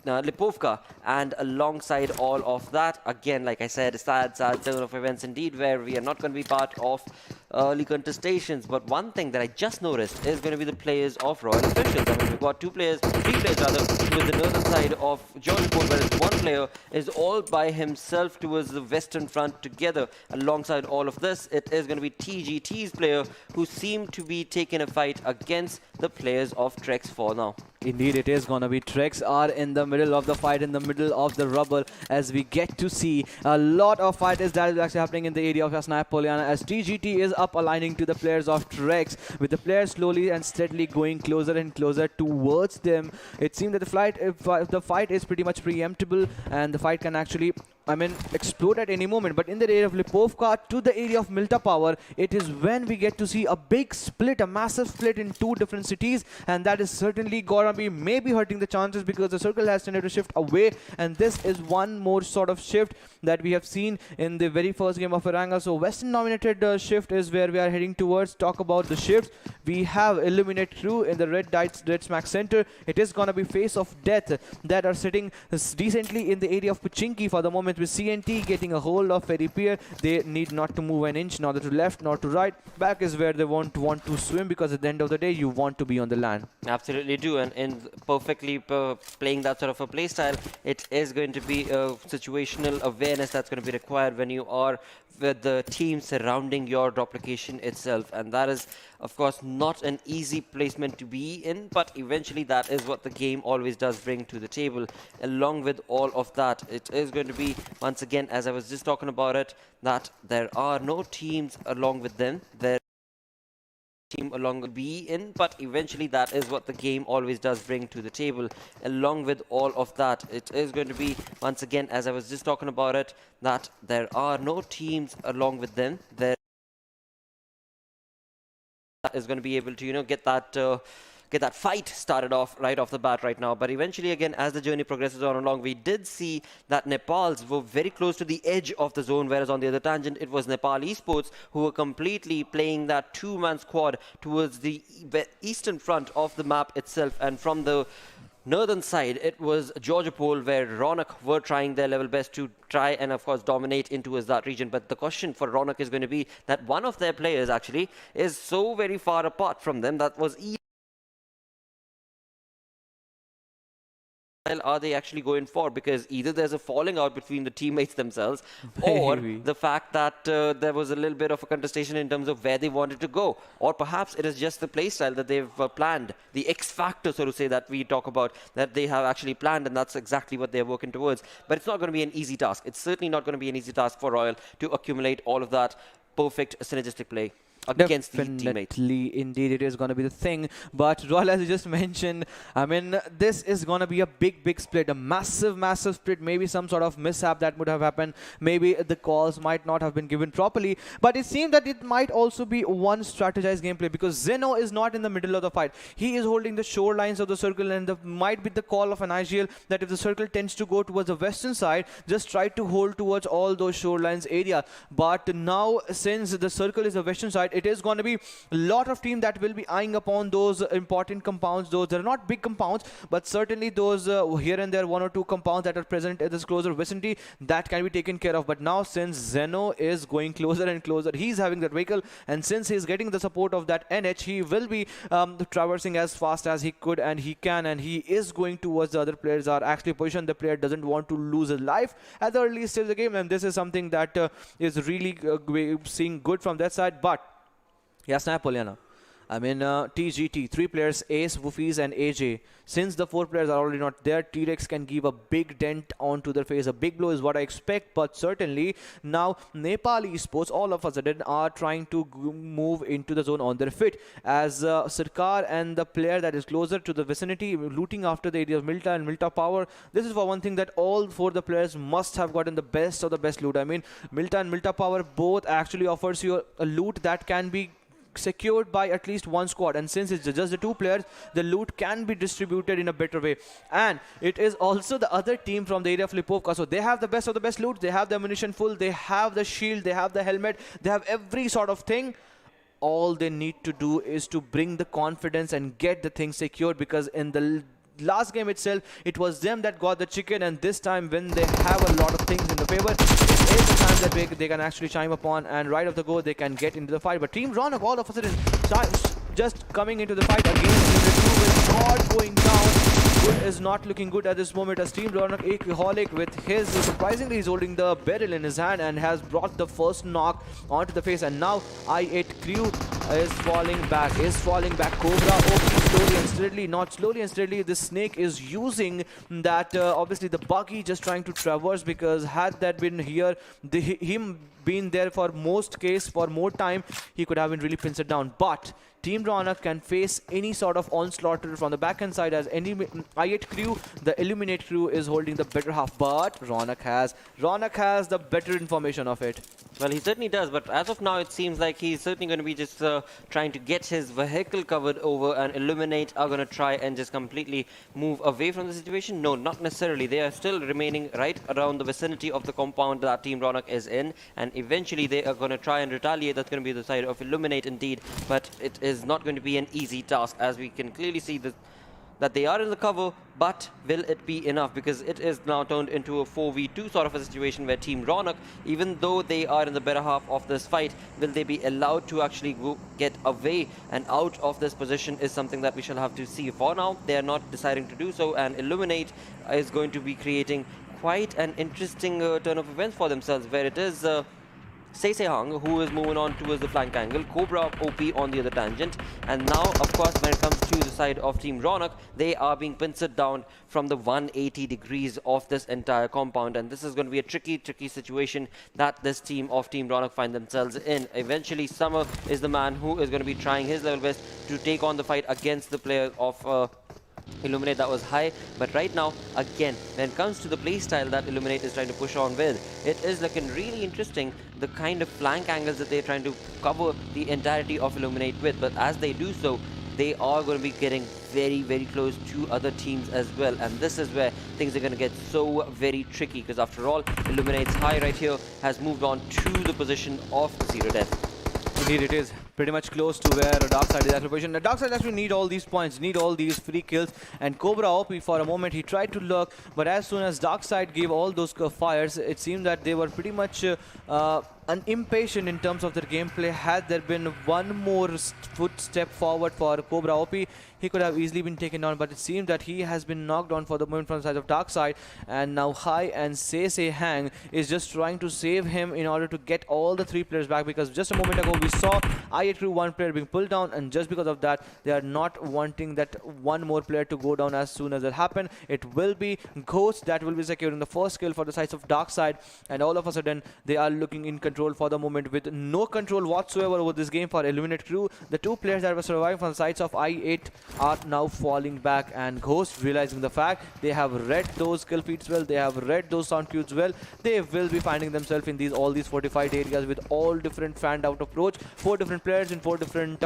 Lipovka. And alongside all of that, again, like I said, sad turn of events indeed, where we are not going to be part of early contestations. But one thing that I just noticed is going to be the players of Royal Officials. I mean, we've got 3 players rather, with the northern side of Georgeport, whereas 1 player is all by himself towards the western front together. Alongside all of this, it is going to be TGT's player who seem to be taking a fight against the players of Trex for now. Indeed, it is going to be Trex are in the middle of the fight, in the middle of the rubble, as we get to see a lot of fight is that is actually happening in the area of Snipe Poliana, as TGT is up aligning to the players of Trex, with the players slowly and steadily going closer and closer towards them. It seems that the fight is pretty much preemptible, and the fight can actually, I mean, explode at any moment. But in the area of Lipovka to the area of Milta Power, it is when we get to see a big split, a massive split in 2 different cities, and that is certainly gonna be maybe hurting the chances, because the circle has tended to shift away, and this is one more sort of shift that we have seen in the very first game of Erangel. So Western dominated shift is where we are heading towards. Talk about the shifts, we have Illuminate Crew in the red smack center. It is gonna be Face of Death that are sitting decently in the area of Pachinki for the moment, with CNT getting a hold of Ferry Pier. They need not to move an inch, neither to left nor to right. Back is where they want to swim, because at the end of the day you want to be on the land. Absolutely do, and in perfectly playing that sort of a play style, it is going to be a situational awareness that's going to be required when you are with the team surrounding your drop location itself, and that is of course not an easy placement to be in, but eventually that is what the game always does bring to the table. Along with all of that, it is going to be, once again, as I was just talking about it, that there are no teams along with them. Team along be in, but eventually that is what the game always does bring to the table. Along with all of that, it is going to be, once again, as I was just talking about it, that there are no teams along with them. There is going to be able to, you know, get that fight started off right off the bat right now. But eventually, again, as the journey progresses on along, we did see that NEPALZ were very close to the edge of the zone, whereas on the other tangent, it was Nepal Esports who were completely playing that 2-man squad towards the eastern front of the map itself. And from the northern side, it was Georgeport, where Ronak were trying their level best to try and, of course, dominate into that region. But the question for Ronak is going to be that one of their players actually is so very far apart from them that was are they actually going for? Because either there's a falling out between the teammates themselves, or the fact that there was a little bit of a contestation in terms of where they wanted to go, or perhaps it is just the playstyle that they've planned, the X factor, so to say, that we talk about, that they have actually planned, and that's exactly what they're working towards. But it's not going to be an easy task. It's certainly not going to be an easy task for Royal to accumulate all of that perfect synergistic play against the teammate. Definitely, indeed, it is going to be the thing. But Royal, as you just mentioned, I mean, this is going to be a big split, a massive split. Maybe some sort of mishap that would have happened. Maybe the calls might not have been given properly. But it seems that it might also be one strategized gameplay, because Zeno is not in the middle of the fight. He is holding the shorelines of the circle, and might be the call of an Erangel that if the circle tends to go towards the western side, just try to hold towards all those shorelines area. But now, since the circle is the western side, it is going to be a lot of teams that will be eyeing upon those important compounds. Those they're not big compounds, but certainly those here and there, one or two compounds that are present in this closer vicinity, that can be taken care of. But now, since Zeno is going closer and closer, he's having that vehicle, and since he's getting the support of that NH, he will be traversing as fast as he could and he can, and he is going towards the other players are actually positioned. The player doesn't want to lose his life at the early stage of the game, and this is something that is really seeing good from that side. But Yasna Poliana, I mean, TGT, 3 players, Ace, Woofies and AJ. Since the 4 players are already not there, T-Rex can give a big dent onto their face. A big blow is what I expect, but certainly now Nepal Esports all of a sudden are trying to move into the zone on their feet. As Sarkar and the player that is closer to the vicinity, looting after the area of Milta and Milta Power. This is for one thing that all 4 the players must have gotten the best of the best loot. I mean, Milta and Milta Power both actually offers you a loot that can be secured by at least one squad, and since it's just the 2 players, the loot can be distributed in a better way. And it is also the other team from the area of Lipovka, so they have the best of the best loot. They have the ammunition full, they have the shield, they have the helmet, they have every sort of thing. All they need to do is to bring the confidence and get the thing secured, because in the last game itself, it was them that got the chicken, and this time when they have a lot of things in the favor, it is the time that they can actually chime upon, and right off the go they can get into the fight. But Team Ronak all of a sudden just coming into the fight against Team with God going down. Good is not looking good at this moment, as Team Ronak Alcoholic with his, surprisingly he's holding the barrel in his hand and has brought the first knock onto the face. And now I8 crew is falling back. Cobra OP slowly and steadily, not slowly and steadily, the snake is using that obviously the buggy, just trying to traverse, because had that been here, him been there for most case for more time, he could have been really pinched down. But Team Ronak can face any sort of onslaught from the backhand side, as any I8 crew, the Illuminate crew is holding the better half, but Ronak has the better information of it. Well, he certainly does, but as of now, it seems like he's certainly going to be just trying to get his vehicle covered over, and Illuminate are going to try and just completely move away from the situation. No, not necessarily. They are still remaining right around the vicinity of the compound that Team Ronak is in, and eventually they are going to try and retaliate. That's going to be the side of Illuminate indeed, but it is not going to be an easy task, as we can clearly see that they are in the cover. But will it be enough? Because it is now turned into a 4v2 sort of a situation where Team Ronak, even though they are in the better half of this fight, will they be allowed to actually get away and out of this position is something that we shall have to see. For now, they are not deciding to do so, and Illuminate is going to be creating quite an interesting turn of events for themselves, where it is Seisehang who is moving on towards the flank angle, Cobra OP on the other tangent, and now of course when it comes to the side of Team Ronak, they are being pinched down from the 180 degrees of this entire compound, and this is going to be a tricky situation that this team of Team Ronak find themselves in. Eventually Summer is the man who is going to be trying his level best to take on the fight against the player of Illuminate that was high. But right now, again, when it comes to the playstyle that Illuminate is trying to push on with, it is looking really interesting, the kind of flank angles that they're trying to cover the entirety of Illuminate with. But as they do so, they are going to be getting very close to other teams as well, and this is where things are going to get so very tricky, because after all, Illuminate's high right here has moved on to the position of ZeroDeath. Indeed, it is pretty much close to where Darksyde is at position. Darksyde actually need all these points, need all these free kills, and Cobra OP for a moment he tried to lurk, but as soon as Darksyde gave all those fires, it seemed that they were pretty much impatient in terms of their gameplay. Had there been one more footstep forward for Cobra OP, he could have easily been taken down, but it seems that he has been knocked down for the moment from the side of Darksyde, and now Hai and Say Hang is just trying to save him in order to get all the 3 players back, because just a moment ago we saw I8 Crew 1 player being pulled down, and just because of that they are not wanting that one more player to go down as soon as it happens. It will be Ghost that will be securing the first kill for the sides of Darksyde, and all of a sudden they are looking in control for the moment with no control whatsoever over this game for Illuminate Crew. The 2 players that were surviving from the sides of I8 are now falling back, and Ghost, realizing the fact they have read those kill feeds well, they have read those sound cues well, they will be finding themselves in all these fortified areas with all different fanned out approach, 4 different players in 4 different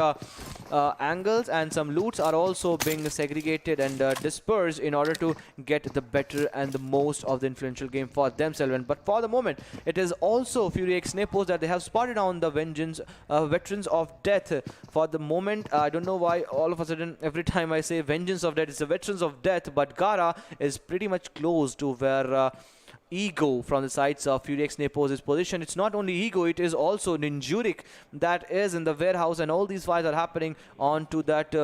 angles, and some loots are also being segregated and dispersed in order to get the better and the most of the influential game for themselves. But for the moment, it is also Fury X NEPALZ that they have spotted on the veterans of death. For the moment, I don't know why all of a sudden every time I say vengeance of death, it's the veterans of death, but Gara is pretty much close to where Ego from the sides of Fury X NEPALZ's position. It's not only Ego, it is also Ninjurik that is in the warehouse, and all these fights are happening onto that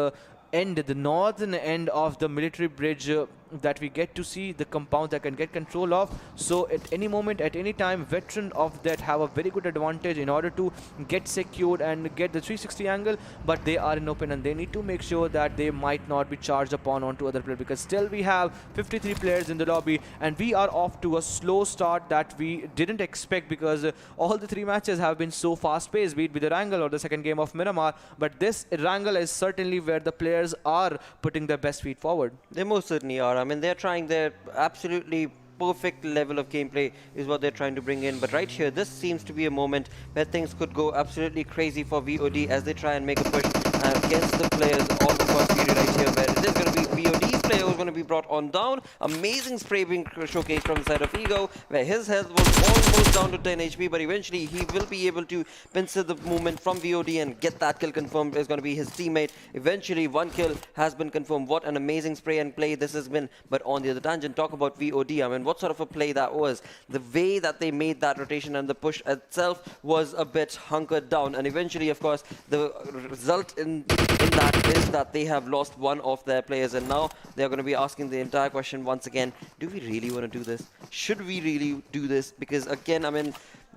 end, the northern end of the military bridge that we get to see the compound that can get control of. So at any moment, at any time, veteran of that have a very good advantage in order to get secured and get the 360 angle, but they are in open and they need to make sure that they might not be charged upon onto other players, because still we have 53 players in the lobby and we are off to a slow start that we didn't expect, because all the 3 matches have been so fast paced, be it with Erangel or the second game of Miramar, but this Erangel is certainly where the players are putting their best feet forward. They most certainly are. I mean, they're trying their absolutely perfect level of gameplay is what they're trying to bring in. But right here, this seems to be a moment where things could go absolutely crazy for VOD as they try and make a push against the players of the first period right here, where it is going to be VOD's player who's going to be brought on down. Amazing spray being showcased from the side of Ego, where his health was almost down to 10 HP, but eventually he will be able to pincer the movement from VOD and get that kill confirmed. Is going to be his teammate. Eventually, 1 kill has been confirmed. What an amazing spray and play this has been. But on the other tangent, talk about VOD. I mean, what sort of a play that was. The way that they made that rotation and the push itself was a bit hunkered down. And eventually, of course, the result in that is that they have lost one of their players. And now they're going to be asking the entire question once again, do we really want to do this? Should we really do this? Because again, I mean,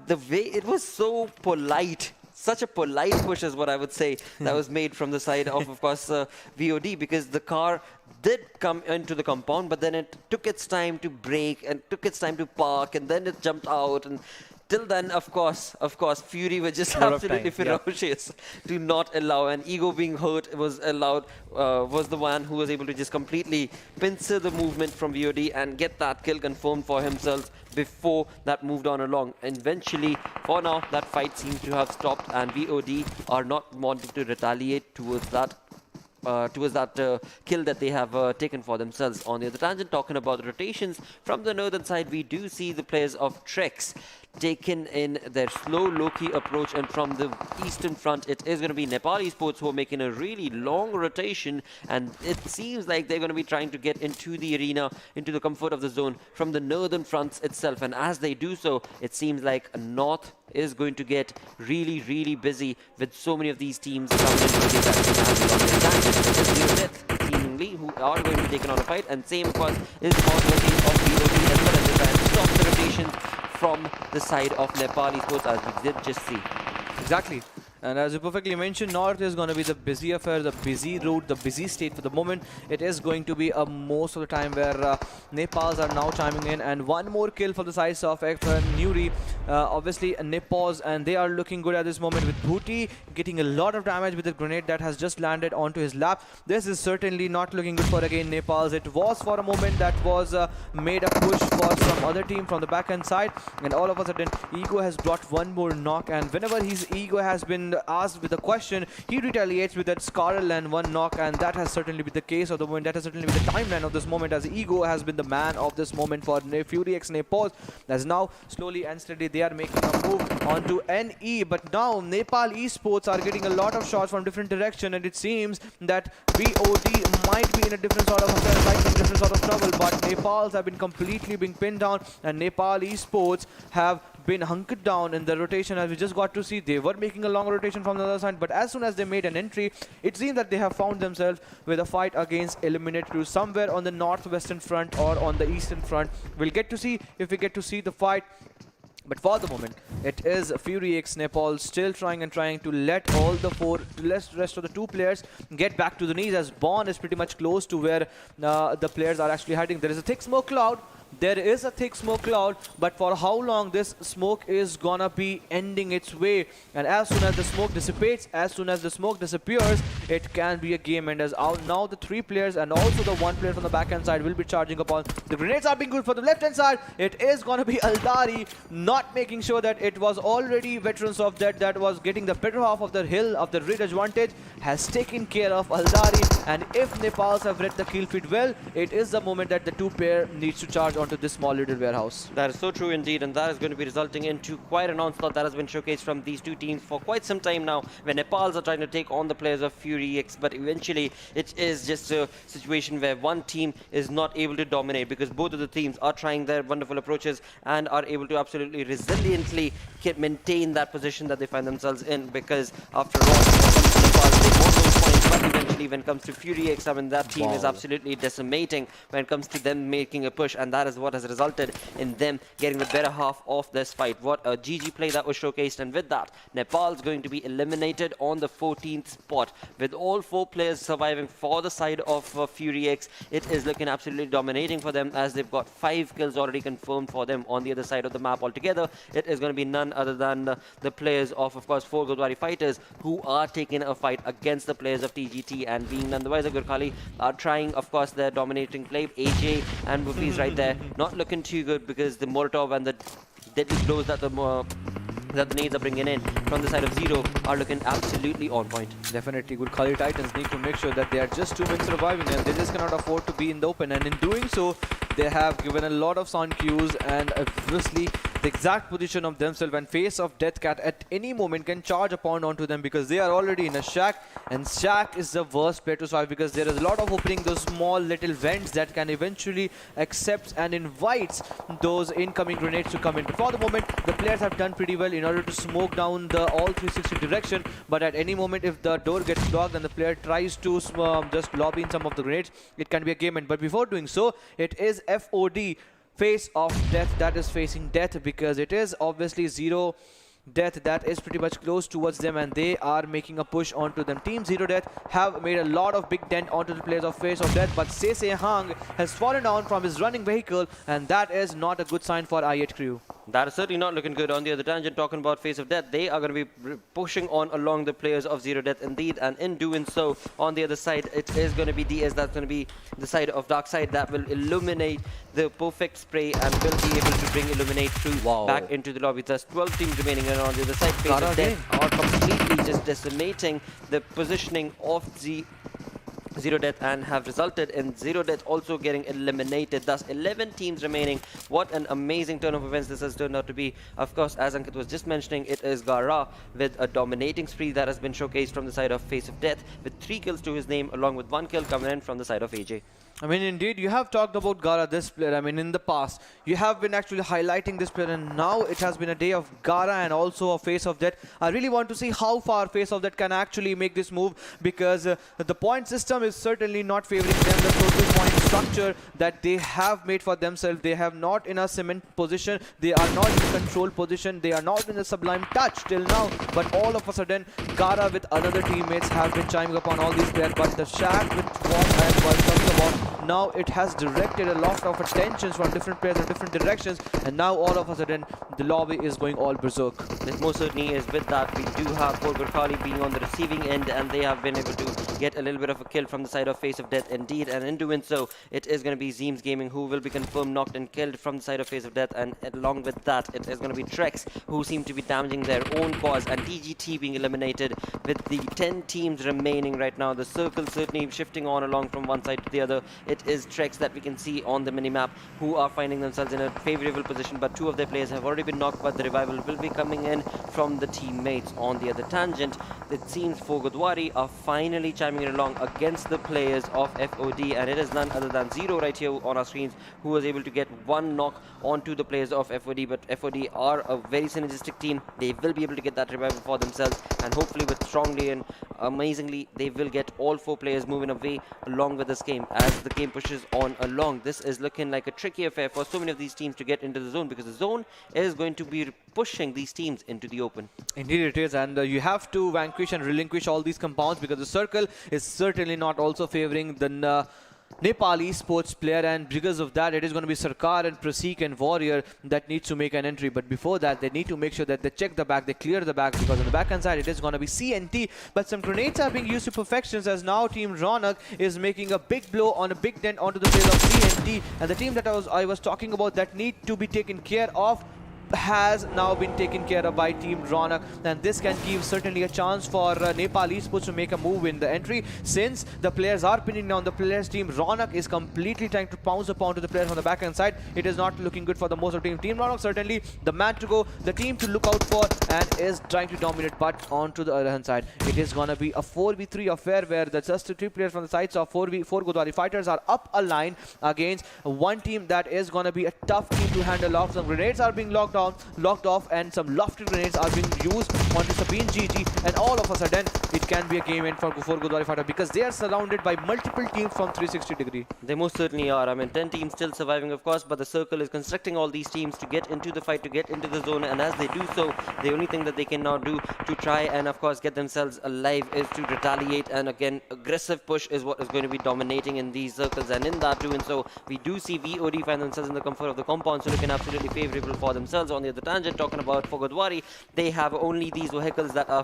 the way it was so polite, such a polite push is what I would say that was made from the side of course, VOD, because the car did come into the compound, but then it took its time to brake and took its time to park, and then it jumped out. And till then, of course, Fury were just absolutely ferocious to not allow, and Ego being hurt was allowed, was the one who was able to just completely pincer the movement from VOD and get that kill confirmed for himself before that moved on along. And eventually, for now, that fight seems to have stopped, and VOD are not wanting to retaliate towards that kill that they have taken for themselves. On the other tangent, talking about the rotations from the northern side, we do see the players of Trex taken in their slow low-key approach, and from the eastern front it is going to be Nepal Esports who are making a really long rotation, and it seems like they're going to be trying to get into the arena, into the comfort of the zone from the northern fronts itself. And as they do so, it seems like north is going to get really busy with so many of these teams coming in for the action. On the tangent, it is ZeroDeath seemingly who are going to be taken on a fight, and same of course is on the team of VOD as well, as they try and stop the rotations from the side of Nepal Esports, as we did just see. Exactly. And as you perfectly mentioned, North is going to be the busy affair, the busy route, the busy state for the moment. It is going to be most of the time where NEPALZ are now chiming in, and one more kill for the sides of Nuri. Obviously, NEPALZ, and they are looking good at this moment with Bhuti getting a lot of damage with the grenade that has just landed onto his lap. This is certainly not looking good for again NEPALZ. It was for a moment that was made a push for some other team from the backhand side, and all of a sudden Ego has brought one more knock, and whenever his Ego has been asked with a question, he retaliates with that Scarl and one knock, and that has certainly been the case of the moment. That has certainly been the timeline of this moment, as Ego has been the man of this moment for Fury X NEPALZ, as now slowly and steadily they are making a move onto NE. But now Nepal Esports are getting a lot of shots from different direction, and it seems that VOD might be in a different sort of affair, like in different sort of trouble, but Nepal's have been completely being pinned down, and Nepal Esports have been hunkered down in the rotation, as we just got to see. They were making a long rotation from the other side, but as soon as they made an entry, it seems that they have found themselves with a fight against Eliminate Crew somewhere on the northwestern front or on the eastern front. We'll get to see if we get to see the fight. But for the moment, it is Fury X NEPALZ still trying to let all the rest of the 2 players get back to the knees, as Bond is pretty much close to where the players are actually hiding. There is a thick smoke cloud. There is a thick smoke cloud, but for how long this smoke is gonna be ending its way, and as soon as the smoke dissipates, as soon as the smoke disappears, it can be a game enders. Now the 3 players and also the 1 player from the backhand side will be charging upon. The grenades are being good for the left hand side. It is gonna be Aldari, not making sure that it was already veterans of that was getting the better half of the hill of the red advantage, has taken care of Aldari, and if NEPALZ have read the kill feed well, it is the moment that the 2 pair needs to charge onto this small little warehouse. That is so true indeed, and that is going to be resulting into quite an onslaught that has been showcased from these 2 teams for quite some time now, when NEPALZ are trying to take on the players of Fury X, but eventually it is just a situation where one team is not able to dominate, because both of the teams are trying their wonderful approaches and are able to absolutely resiliently maintain that position that they find themselves in, because after all, they want those points, but eventually when it comes to Fury X, I mean, that team is absolutely decimating when it comes to them making a push, and that is what has resulted in them getting the better half of this fight. What a GG play that was showcased, and with that, NEPALZ going to be eliminated on the 14th spot. With all 4 players surviving for the side of Fury X, it is looking absolutely dominating for them, as they've got 5 kills already confirmed for them on the other side of the map altogether. It is going to be none other than the players of course, 4 Godawari fighters who are taking a fight against the players of TGT, and being none the wiser, Gurkhali are trying, of course, their dominating play. AJ and Wufi's right there, not looking too good, because the Molotov and the deadly blows that the nades are bringing in from the side of Zero are looking absolutely on point. Definitely, Gurkhali Titans need to make sure that they are just 2 men surviving, and they just cannot afford to be in the open, and in doing so, they have given a lot of sound cues, and obviously the exact position of themselves, and face of Deathcat at any moment can charge upon onto them, because they are already in a shack, and shack is the worst place to survive, because there is a lot of opening, those small little vents that can eventually accept and invites those incoming grenades to come in. But for the moment, the players have done pretty well in order to smoke down the all 360 direction, but at any moment if the door gets blocked and the player tries to just lob in some of the grenades, it can be a game end. But before doing so, it is FOD, face of death, that is facing death, because it is obviously ZeroDeath that is pretty much close towards them, and they are making a push onto them. Team ZeroDeath have made a lot of big dent onto the players of face of death, but Sese Hang has fallen down from his running vehicle, and that is not a good sign for I8 crew. That is certainly not looking good. On the other tangent, talking about face of death, they are going to be pushing on along the players of ZeroDeath indeed, and in doing so, on the other side, it is going to be DS that's going to be the side of Darksyde that will illuminate the perfect spray and will be able to bring Illuminate through back into the lobby. There's 12 teams remaining, and on the other side, face of death are completely just decimating the positioning of the ZeroDeath, and have resulted in ZeroDeath also getting eliminated. Thus 11 teams remaining. What an amazing turn of events this has turned out to be. Of course, as Ankit was just mentioning, it is Gara with a dominating spree that has been showcased from the side of Face of Death, with 3 kills to his name, along with 1 kill coming in from the side of AJ. I mean, indeed, you have talked about Gara, this player. I mean, in the past, you have been actually highlighting this player, and now it has been a day of Gara and also a Face of Death. I really want to see how far Face of Death can actually make this move, because the point system is certainly not favoring them. The total point structure that they have made for themselves, they have not in a cement position, they are not in control position, they are not in a sublime touch till now, but all of a sudden, Gara with other teammates have been chiming upon all these players, but the shack with what I was talking about, now it has directed a lot of attentions from different players in different directions, and now all of a sudden the lobby is going all berserk. This most certainly is. With that, we do have Gurkhali being on the receiving end, and they have been able to get a little bit of a kill from the side of Face of Death indeed, and in doing so, it is going to be Zeems Gaming who will be confirmed knocked and killed from the side of Face of Death, and along with that, it is going to be Trex who seem to be damaging their own cause, and TGT being eliminated with the 10 teams remaining right now. The circle certainly shifting on along from one side to the other. it is Trex that we can see on the minimap who are finding themselves in a favorable position, but two of their players have already been knocked, but the revival will be coming in from the teammates. On the other tangent, it seems for Godawari are finally chiming in along against the players of FOD, and it is none other than Zero right here on our screens who was able to get one knock onto the players of FOD, but FOD are a very synergistic team. They will be able to get that revival for themselves, and hopefully with strongly and amazingly they will get all four players moving away along with this game as the game pushes on along. This is looking like a tricky affair for so many of these teams to get into the zone, because the zone is going to be pushing these teams into the open. Indeed it is, and you have to vanquish and relinquish all these compounds, because the circle is certainly not also favoring the Nepal Esports player, and because of that it is going to be Sarkar and Praseek and Warrior that needs to make an entry. But before that they need to make sure that they check the back, they clear the back, because on the backhand side it is going to be CNT, but some grenades are being used to perfections as now team Ronak is making a big blow on a big dent onto the players of CNT, and the team that I was talking about that need to be taken care of has now been taken care of by team Ronak, and this can give certainly a chance for Nepal Esports to make a move in the entry, since the players are pinning down the players. Team Ronak is completely trying to pounce upon to the players on the backhand side. It is not looking good for the most of team. Team Ronak certainly the man to go, the team to look out for, and is trying to dominate. But onto the other hand side, it is gonna be a 4v3 affair where the just three players from the sides of 4 Godawari fighters are up a line against one team that is gonna be a tough team to handle off. Some grenades are being locked off, and some lofty grenades are being used onto Sabine GG, and all of a sudden it can be a game end for Godawari fighter, because they are surrounded by multiple teams from 360 degree. They most certainly are. I mean, 10 teams still surviving, of course, but the circle is constructing all these teams to get into the fight, to get into the zone, and as they do so, the only thing that they can now do to try and of course get themselves alive is to retaliate, and again aggressive push is what is going to be dominating in these circles, and in that doing so we do see VOD find themselves in the comfort of the compound, so looking absolutely favorable for themselves. On the other tangent, talking about for Godawari, they have only these vehicles that are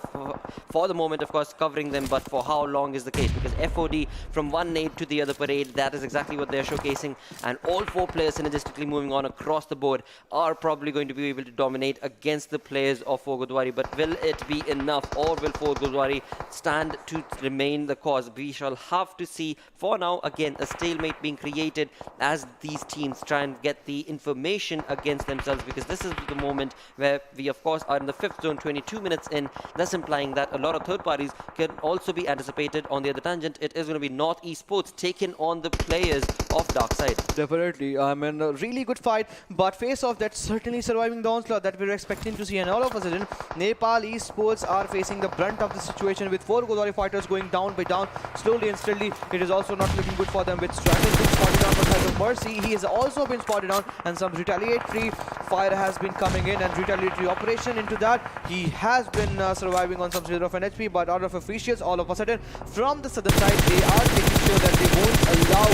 for the moment of course covering them, but for how long is the case, because FOD from one nade to the other parade, that is exactly what they're showcasing, and all four players synergistically moving on across the board are probably going to be able to dominate against the players of for Godawari. But will it be enough, or will for Godawari stand to remain the cause? We shall have to see. For now, again, a stalemate being created as these teams try and get the information against themselves, because this is the moment where we of course are in the 5th zone, 22 minutes in, thus implying that a lot of third parties can also be anticipated. On the other tangent, it is going to be North Esports taking on the players of Darksyde. Definitely, I mean, a really good fight, but face off that's certainly surviving the onslaught that we were expecting to see, and all of a sudden Nepal Esports are facing the brunt of the situation with 4 Godawari fighters going down by down slowly and steadily. It is also not looking good for them, with Stratus being spotted down, but has of Mercy, he has also been spotted down, and some retaliatory fire has been coming in, and retaliatory operation into that. He has been surviving on some 0 of an HP, but out of officials, all of a sudden from the southern side they are making sure that they won't allow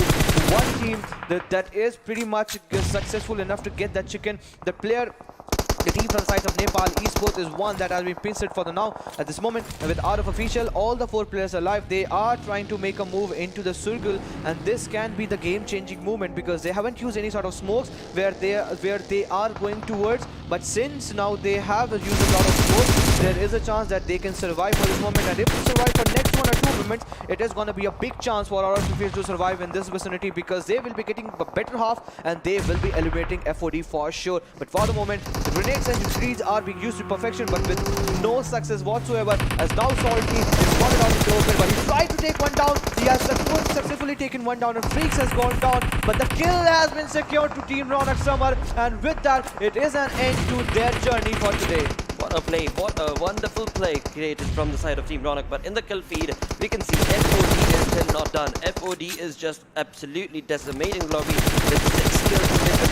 one team that is pretty much successful enough to get that chicken. The team from the side of Nepal Esports is one that has been pinched for the now. At this moment, with out of official, all the 4 players alive, they are trying to make a move into the circle, and this can be the game-changing movement, because they haven't used any sort of smokes where they are going towards. But since now they have used a lot of smoke, there is a chance that they can survive for this moment, and if they survive for next 1 or 2 moments, it is going to be a big chance for our officials to survive in this vicinity, because they will be getting the better half and they will be eliminating FOD for sure. But for the moment, the grenades and screens are being used to perfection, but with no success whatsoever, as now Salty is spotted out in the open, but he tried to take one down. He has successfully taken one down, and Freaks has gone down, but the kill has been secured to Team Ronak Summer, and with that, it is an end to their journey for today. What a play, what a wonderful play created from the side of Team Ronak. But in the kill feed, we can see FOD is still not done. FOD is just absolutely decimating the lobby with 6 kills to make the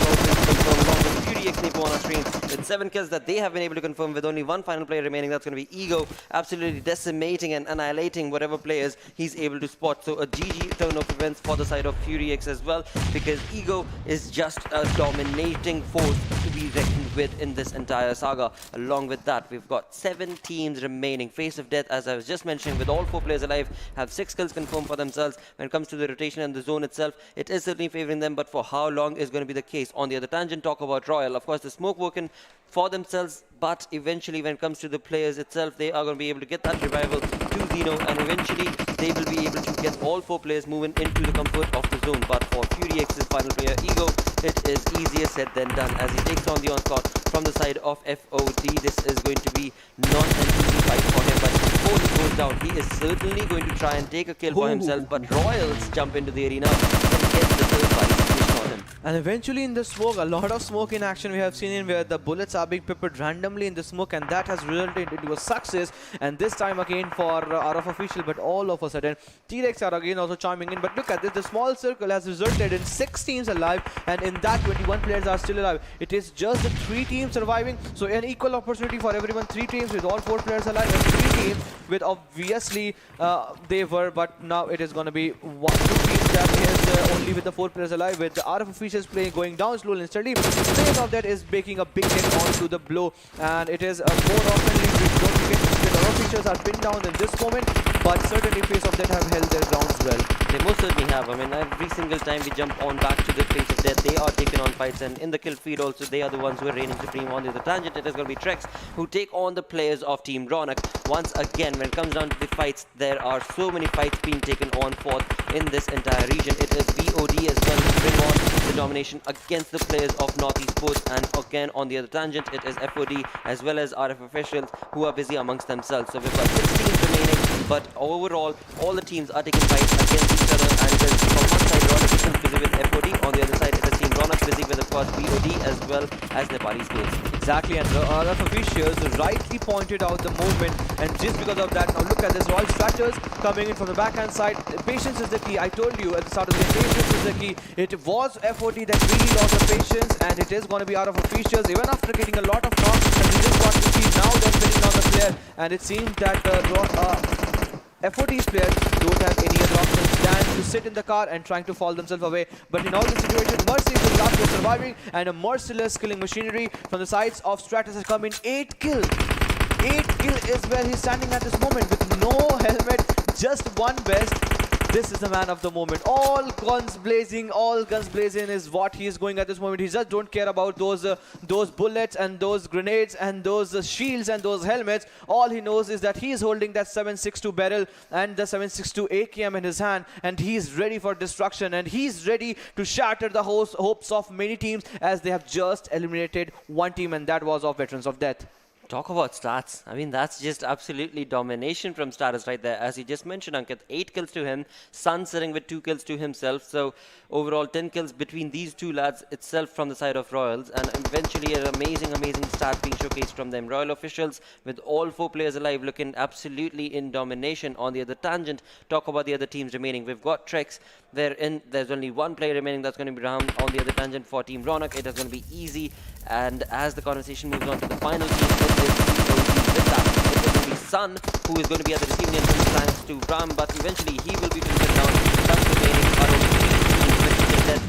confirm along with Fury X Nepo on our screen. With 7 kills that they have been able to confirm, with only 1 final player remaining, that's going to be Ego, absolutely decimating and annihilating whatever players he's able to spot. So a GG turn of events for the side of Fury X as well, because Ego is just a dominating force to be reckoned with in this entire saga. Along with that, we've got 7 teams remaining. Face of Death, as I was just mentioning, with all 4 players alive, have 6 kills confirmed for themselves. When it comes to the rotation and the zone itself, it is certainly favoring them, but for how long is going to be the case. On the other tangent, talk about Royal. Of course, the smoke working for themselves, but eventually when it comes to the players itself, they are going to be able to get that revival to Zeno, and eventually they will be able to get all 4 players moving into the comfort of the zone. But for Fury X's final player, Ego, it is easier said than done as he takes on the onslaught from the side of FOD. This is going to be not an easy fight for him, but before he goes down, he is certainly going to try and take a kill for himself, but Royals jump into the arena and get the third fight situation on him. And eventually in the smoke, a lot of smoke in action we have seen in where the bullets are being peppered randomly in the smoke, and that has resulted into a success. And this time again for RF official, but all of a sudden T-Rex are again also chiming in. But look at this, the small circle has resulted in 6 teams alive, and in that 21 players are still alive. It is just the 3 teams surviving, so an equal opportunity for everyone. 3 teams with all 4 players alive, and 3 teams with obviously they were, but now it is going to be 2 teams that is only with the 4 players alive, with the RF officials playing going down slowly and steadily. Phase of that is making a big hit onto the blow, and it is more oftenly don't forget the RF officials are pinned down in this moment, but certainly Phase of that have held their grounds well. They most certainly have. I mean, every single time we jump on back to the Face of Death, they are taking on fights, and in the kill feed also, they are the ones who are reigning supreme. On the other tangent, it is going to be Trex who take on the players of Team Ronak. Once again, when it comes down to the fights, there are so many fights being taken on forth in this entire region. It is VOD as well who bring on the domination against the players of Northeast Sports, and again on the other tangent, it is FOD as well as RF officials who are busy amongst themselves. So we've got 6 teams remaining, but overall, all the teams are taking fights against each other, and it is from one side Ronak is busy with FOD, on the other side it is Team Ronak busy with of course VOD as well as Nepali scales. Exactly, and the RF officials rightly pointed out the movement, and just because of that, now look at this, Royal Stratters coming in from the backhand side. Patience is the key. I told you at the start of the game, patience is the key. It was FOD that really lost the patience, and it is going to be RF officials, even after getting a lot of knocks, and we just got to see now they're pinning down the player, and it seems that FOD's players don't have any other options than to sit in the car and trying to fall themselves away. But in all the situations, Mercy is the last one surviving, and a merciless killing machinery from the sides of Stratus has come in. 8 kill. 8 kill is where he's standing at this moment with no helmet, just 1 vest. This is the man of the moment. All guns blazing is what he is going at this moment. He just don't care about those bullets and those grenades and those shields and those helmets. All he knows is that he is holding that 7.62 barrel and the 7.62 AKM in his hand, and he is ready for destruction, and he's ready to shatter the hopes of many teams as they have just eliminated 1 team, and that was of Veterans of Death. Talk about stats. I mean, that's just absolutely domination from Status right there. As you just mentioned, Ankit, 8 kills to him. Sun sitting with 2 kills to himself. So overall 10 kills between these 2 lads itself from the side of Royals. And eventually an amazing stat being showcased from them. Royal officials with all 4 players alive looking absolutely in domination. On the other tangent, talk about the other teams remaining. We've got Trex. There's only 1 player remaining that's going to be round on the other tangent for Team Ronak. It is going to be easy. And as the conversation moves on to the final team, it is going to be Sun, who is going to be at the receiving end thanks to Ram, but eventually he will be taken down. That's remaining.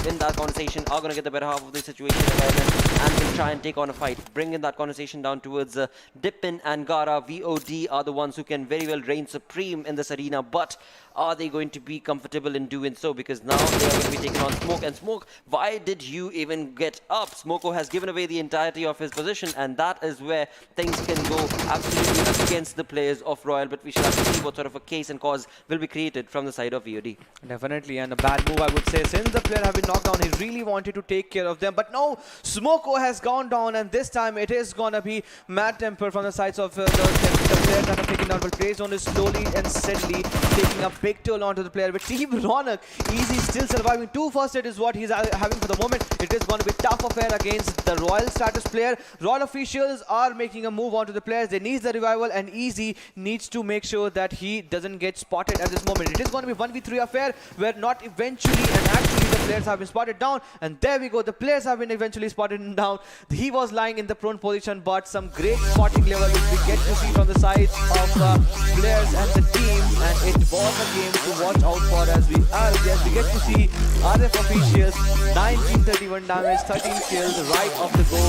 In that conversation are going to get the better half of the situation awareness and will try and take on a fight. Bringing that conversation down towards Dippin and Gara. VOD are the ones who can very well reign supreme in this arena, but are they going to be comfortable in doing so? Because now they are going to be taking on Smoke. And Smoke, why did you even get up? Smoko has given away the entirety of his position, and that is where things can go absolutely against the players of Royal. But we shall have to see what sort of a case and cause will be created from the side of VOD. Definitely, and a bad move, I would say. Since the player have been knocked down, he really wanted to take care of them. But no, Smoko has gone down, and this time it is going to be Mad Temper from the sides of the player that are taking down. But Play Zone is slowly and steadily taking a big toll onto the player. But Team Ronak, Easy still surviving. 2 first hit is what he's having for the moment. It is going to be tough affair against the Royal status player. Royal officials are making a move onto the players. They need the revival, and Easy needs to make sure that he doesn't get spotted at this moment. It is going to be 1v3 affair where not eventually and actually the players have been spotted down, and there we go. The players have been eventually spotted down. He was lying in the prone position, but some great spotting level which we get to see from the sides of players and the team, and it was a game to watch out for as we get to see RF officials. 1931 damage, 13 kills right off the go.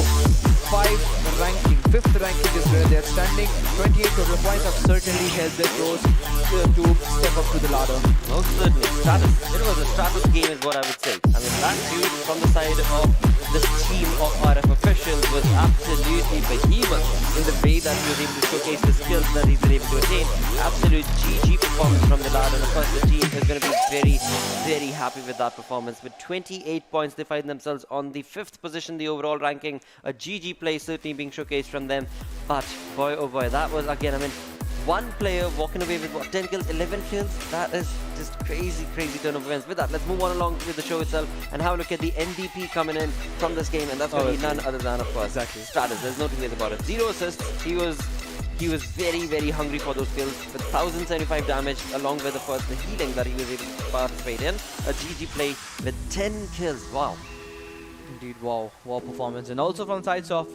5th ranking is where they're standing. 28 total points have certainly helped their pros to step up to the ladder. Most certainly. It was a status game is what I would say. I mean, that dude from the side of this team of RF officials Officials was absolutely behemoth in the way that he was able to showcase the skills that he's been able to attain. Absolute GG performance from the lad, and of course the team is going to be very, very happy with that performance. With 28 points, they find themselves on the 5th position, the overall ranking. A GG play certainly being showcased from them. But boy, oh boy, that was again, I mean, one player walking away with what, 10 kills, 11 kills? That is just crazy, crazy turn of events. With that, let's move on along with the show itself and have a look at the MVP coming in from this game, and that's going to be none other than, of course, Stratus. There's no two ways about it. 0 assists. He was very, very hungry for those kills with 1075 damage, along with, of course, the healing that he was able to participate in. A GG play with 10 kills. Wow. Indeed, wow performance. And also from the sides of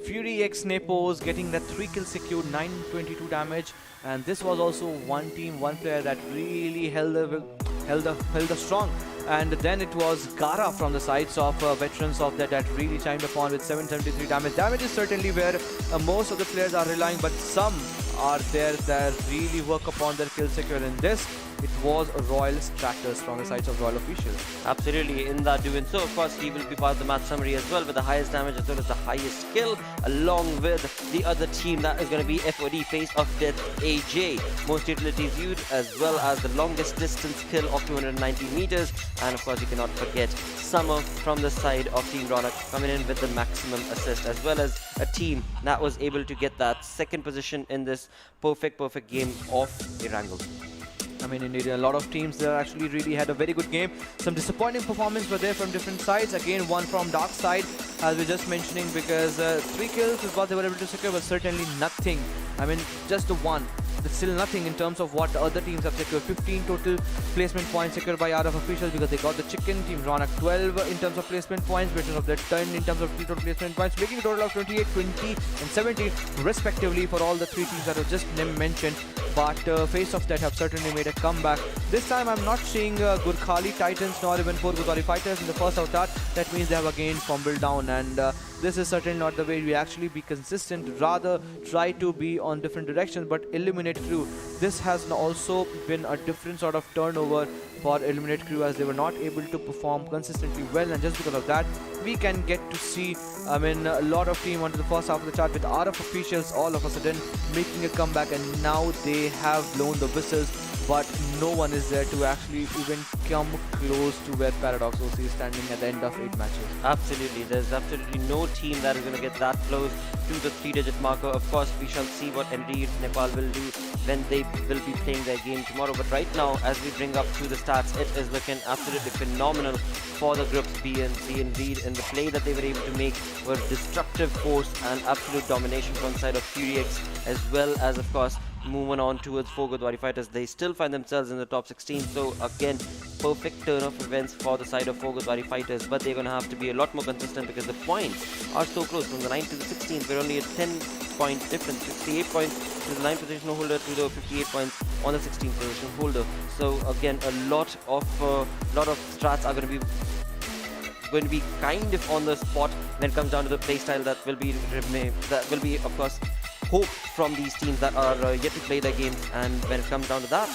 Fury X NEPALZ getting that 3 kills secured, 922 damage. And this was also one team, one player that really held the strong. And then it was Gara from the sides of veterans of that really chimed upon with 773 damage. Damage is certainly where most of the players are relying, but some are there that really work upon their kill secure. In this, it was Royal Stratus from the sides of Royal Officials. Absolutely, in that doing so, of course, he will be part of the match summary as well, with the highest damage as well as the highest kill, along with the other team that is going to be FOD, Face of Death AJ. Most utilities viewed, as well as the longest distance kill of 290 meters. And of course, you cannot forget Summer from the side of Team Ronak coming in with the maximum assist, as well as a team that was able to get that 2nd position in this perfect game of Erangel. I mean, indeed, a lot of teams that actually really had a very good game. Some disappointing performance were there from different sides. Again, one from Darksyde, as we were just mentioning, because 3 kills is what they were able to secure, but certainly nothing. I mean, just the one. It's still nothing in terms of what the other teams have secured. 15 total placement points secured by Out of Officials because they got the chicken. Team Ronak 12 in terms of placement points, veterans of their 10 in terms of total placement points, making a total of 28, 20 and 17 respectively for all the 3 teams that were just mentioned. But Face of Death have certainly made a comeback. This time I'm not seeing Gurkhali Titans nor even 4 Godawari fighters in the first Outta. That means they have again fumbled down, and this is certainly not the way we actually be consistent. Rather try to be on different directions but eliminate crew. This has also been a different sort of turnover for Eliminate Crew, as they were not able to perform consistently well, and just because of that we can get to see a lot of team onto the first half of the chart with Out of Officials all of a sudden making a comeback, and now they have blown the whistles, but no one is there to actually even come close to where Paradox OC is standing at the end of 8 matches. Absolutely, there's absolutely no team that is going to get that close to the 3-digit marker. Of course, we shall see what Nepal will do when they will be playing their game tomorrow, but right now, as we bring up through the stats, it is looking absolutely phenomenal for the groups B and C. Indeed, in the play that they were able to make were destructive force and absolute domination from the side of Fury X, as well as, of course, moving on towards 4 Godawari fighters. They still find themselves in the top 16, so again, perfect turn of events for the side of 4 Godawari fighters, but they're going to have to be a lot more consistent because the points are so close. From the 9th to the 16th, we're only a 10-point difference, 68 points to the 9th position holder to the 58 points on the 16th position holder. So again, a lot of strats are going to be kind of on the spot when it comes down to the playstyle that will be of course hope from these teams that are yet to play their games. And when it comes down to that,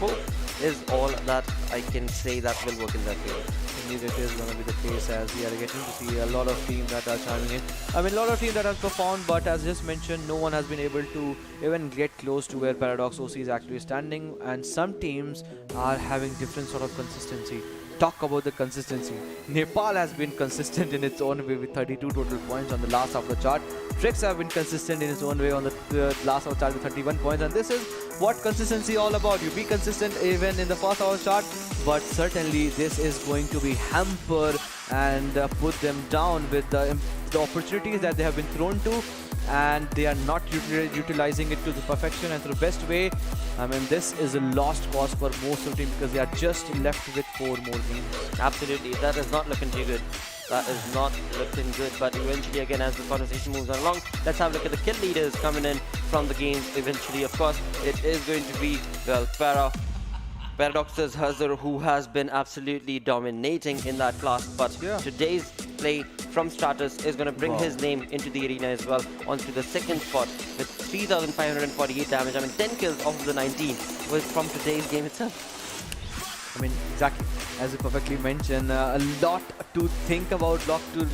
hope is all that I can say that will work in their favor. Indeed, it is going to be the case, as we are getting to see a lot of teams that are chiming in. I mean, a lot of teams that have performed, but as just mentioned, no one has been able to even get close to where Paradox OC is actually standing, and some teams are having different sort of consistency. Talk about the consistency. Nepal has been consistent in its own way with 32 total points on the last half of the chart. Trix have been consistent in its own way on the last half of the chart with 31 points, and this is what consistency is all about. You be consistent even in the first half of the chart, but certainly this is going to be hamper and put them down with the opportunities that they have been thrown to, and they are not utilizing it to the perfection and to the best way. I mean, this is a lost cause for most of the team because they are just left with 4 more games. Absolutely, that is not looking too good. That is not looking good, but eventually, again, as the conversation moves on along, let's have a look at the kill leaders coming in from the games. Eventually, of course, it is going to be, well, Paradox's Hazard, who has been absolutely dominating in that class, but today's play from Stratus is going to bring his name into the arena as well, onto the 2nd spot with 3,548 damage. I mean, 10 kills off of the 19 was from today's game itself. I mean, Exactly. As you perfectly mentioned, a lot to think about, lot to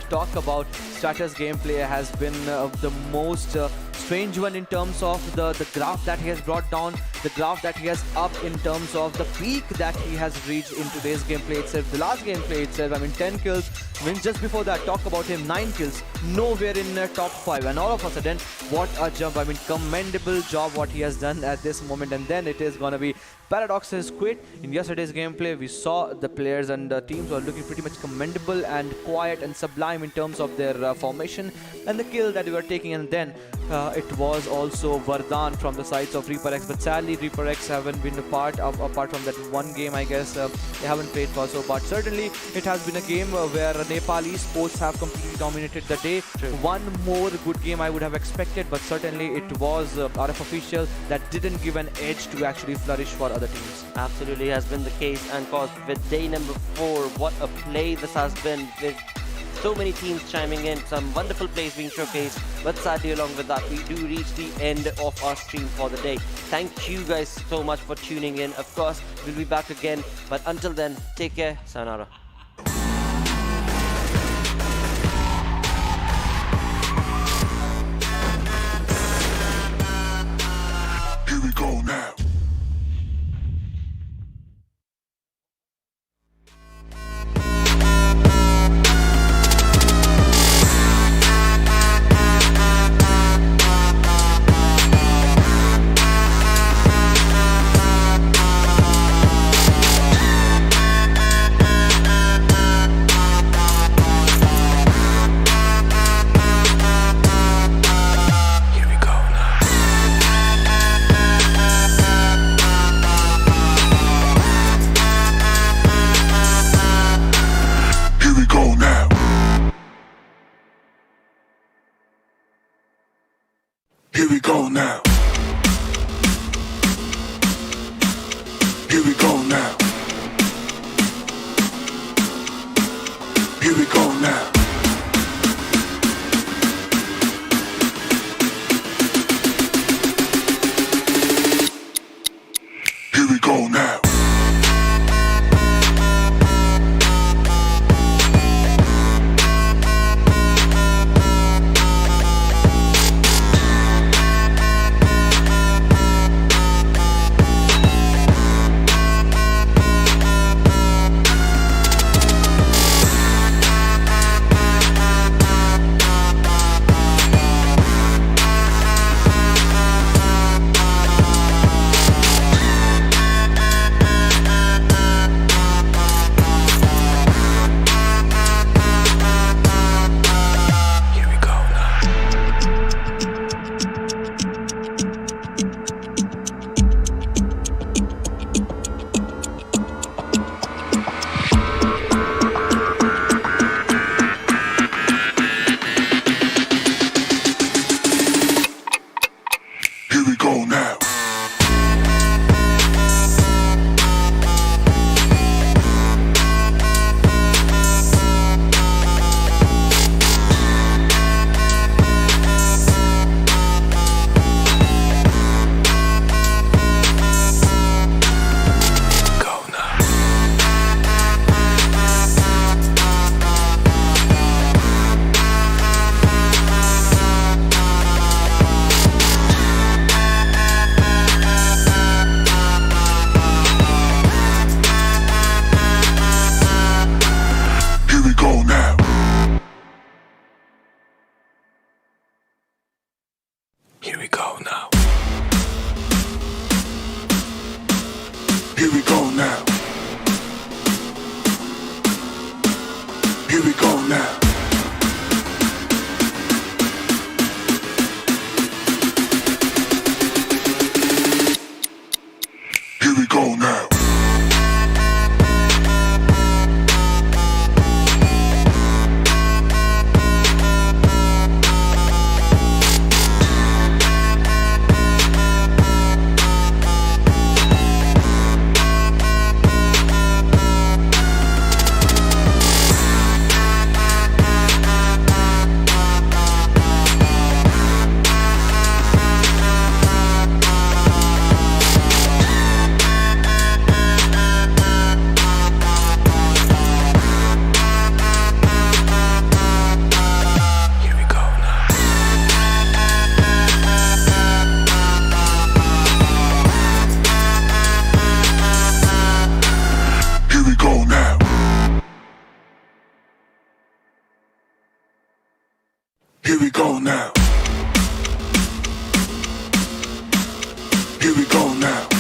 talk about. Stratus gameplay has been the most strange one in terms of the graph that he has brought down, the graph that he has upped in terms of the peak that he has reached in today's gameplay itself. The last gameplay itself, I mean 10 kills, I mean just before that, talk about him, 9 kills, nowhere in top 5, and all of a sudden, what a jump. I mean commendable job what he has done at this moment, and then it is gonna be Paradox's quit. In yesterday's gameplay, we saw the players and the teams were looking pretty much commendable and quiet and sublime in terms of their formation and the kill that they were taking, and then it was also Vardhan from the sides of ReaperX, but sadly ReaperX haven't been apart from that one game, I guess. They haven't played for so, but certainly it has been a game where Nepal Esports have completely dominated the day. True. One more good game I would have expected, but certainly it was RF official that didn't give an edge to actually flourish for other teams. Absolutely has been the case, and cause with day number 4, what a play this has been, with so many teams chiming in, some wonderful plays being showcased, but sadly along with that we do reach the end of our stream for the day. Thank you guys so much for tuning in. Of course we'll be back again, but until then, take care, sayonara. Here we go now. Here we go now. Here we go now. Here we go now. Here we go now. Here we go now. Here we go now. Here we go now. Here we go now. Here we go now. Here we go now.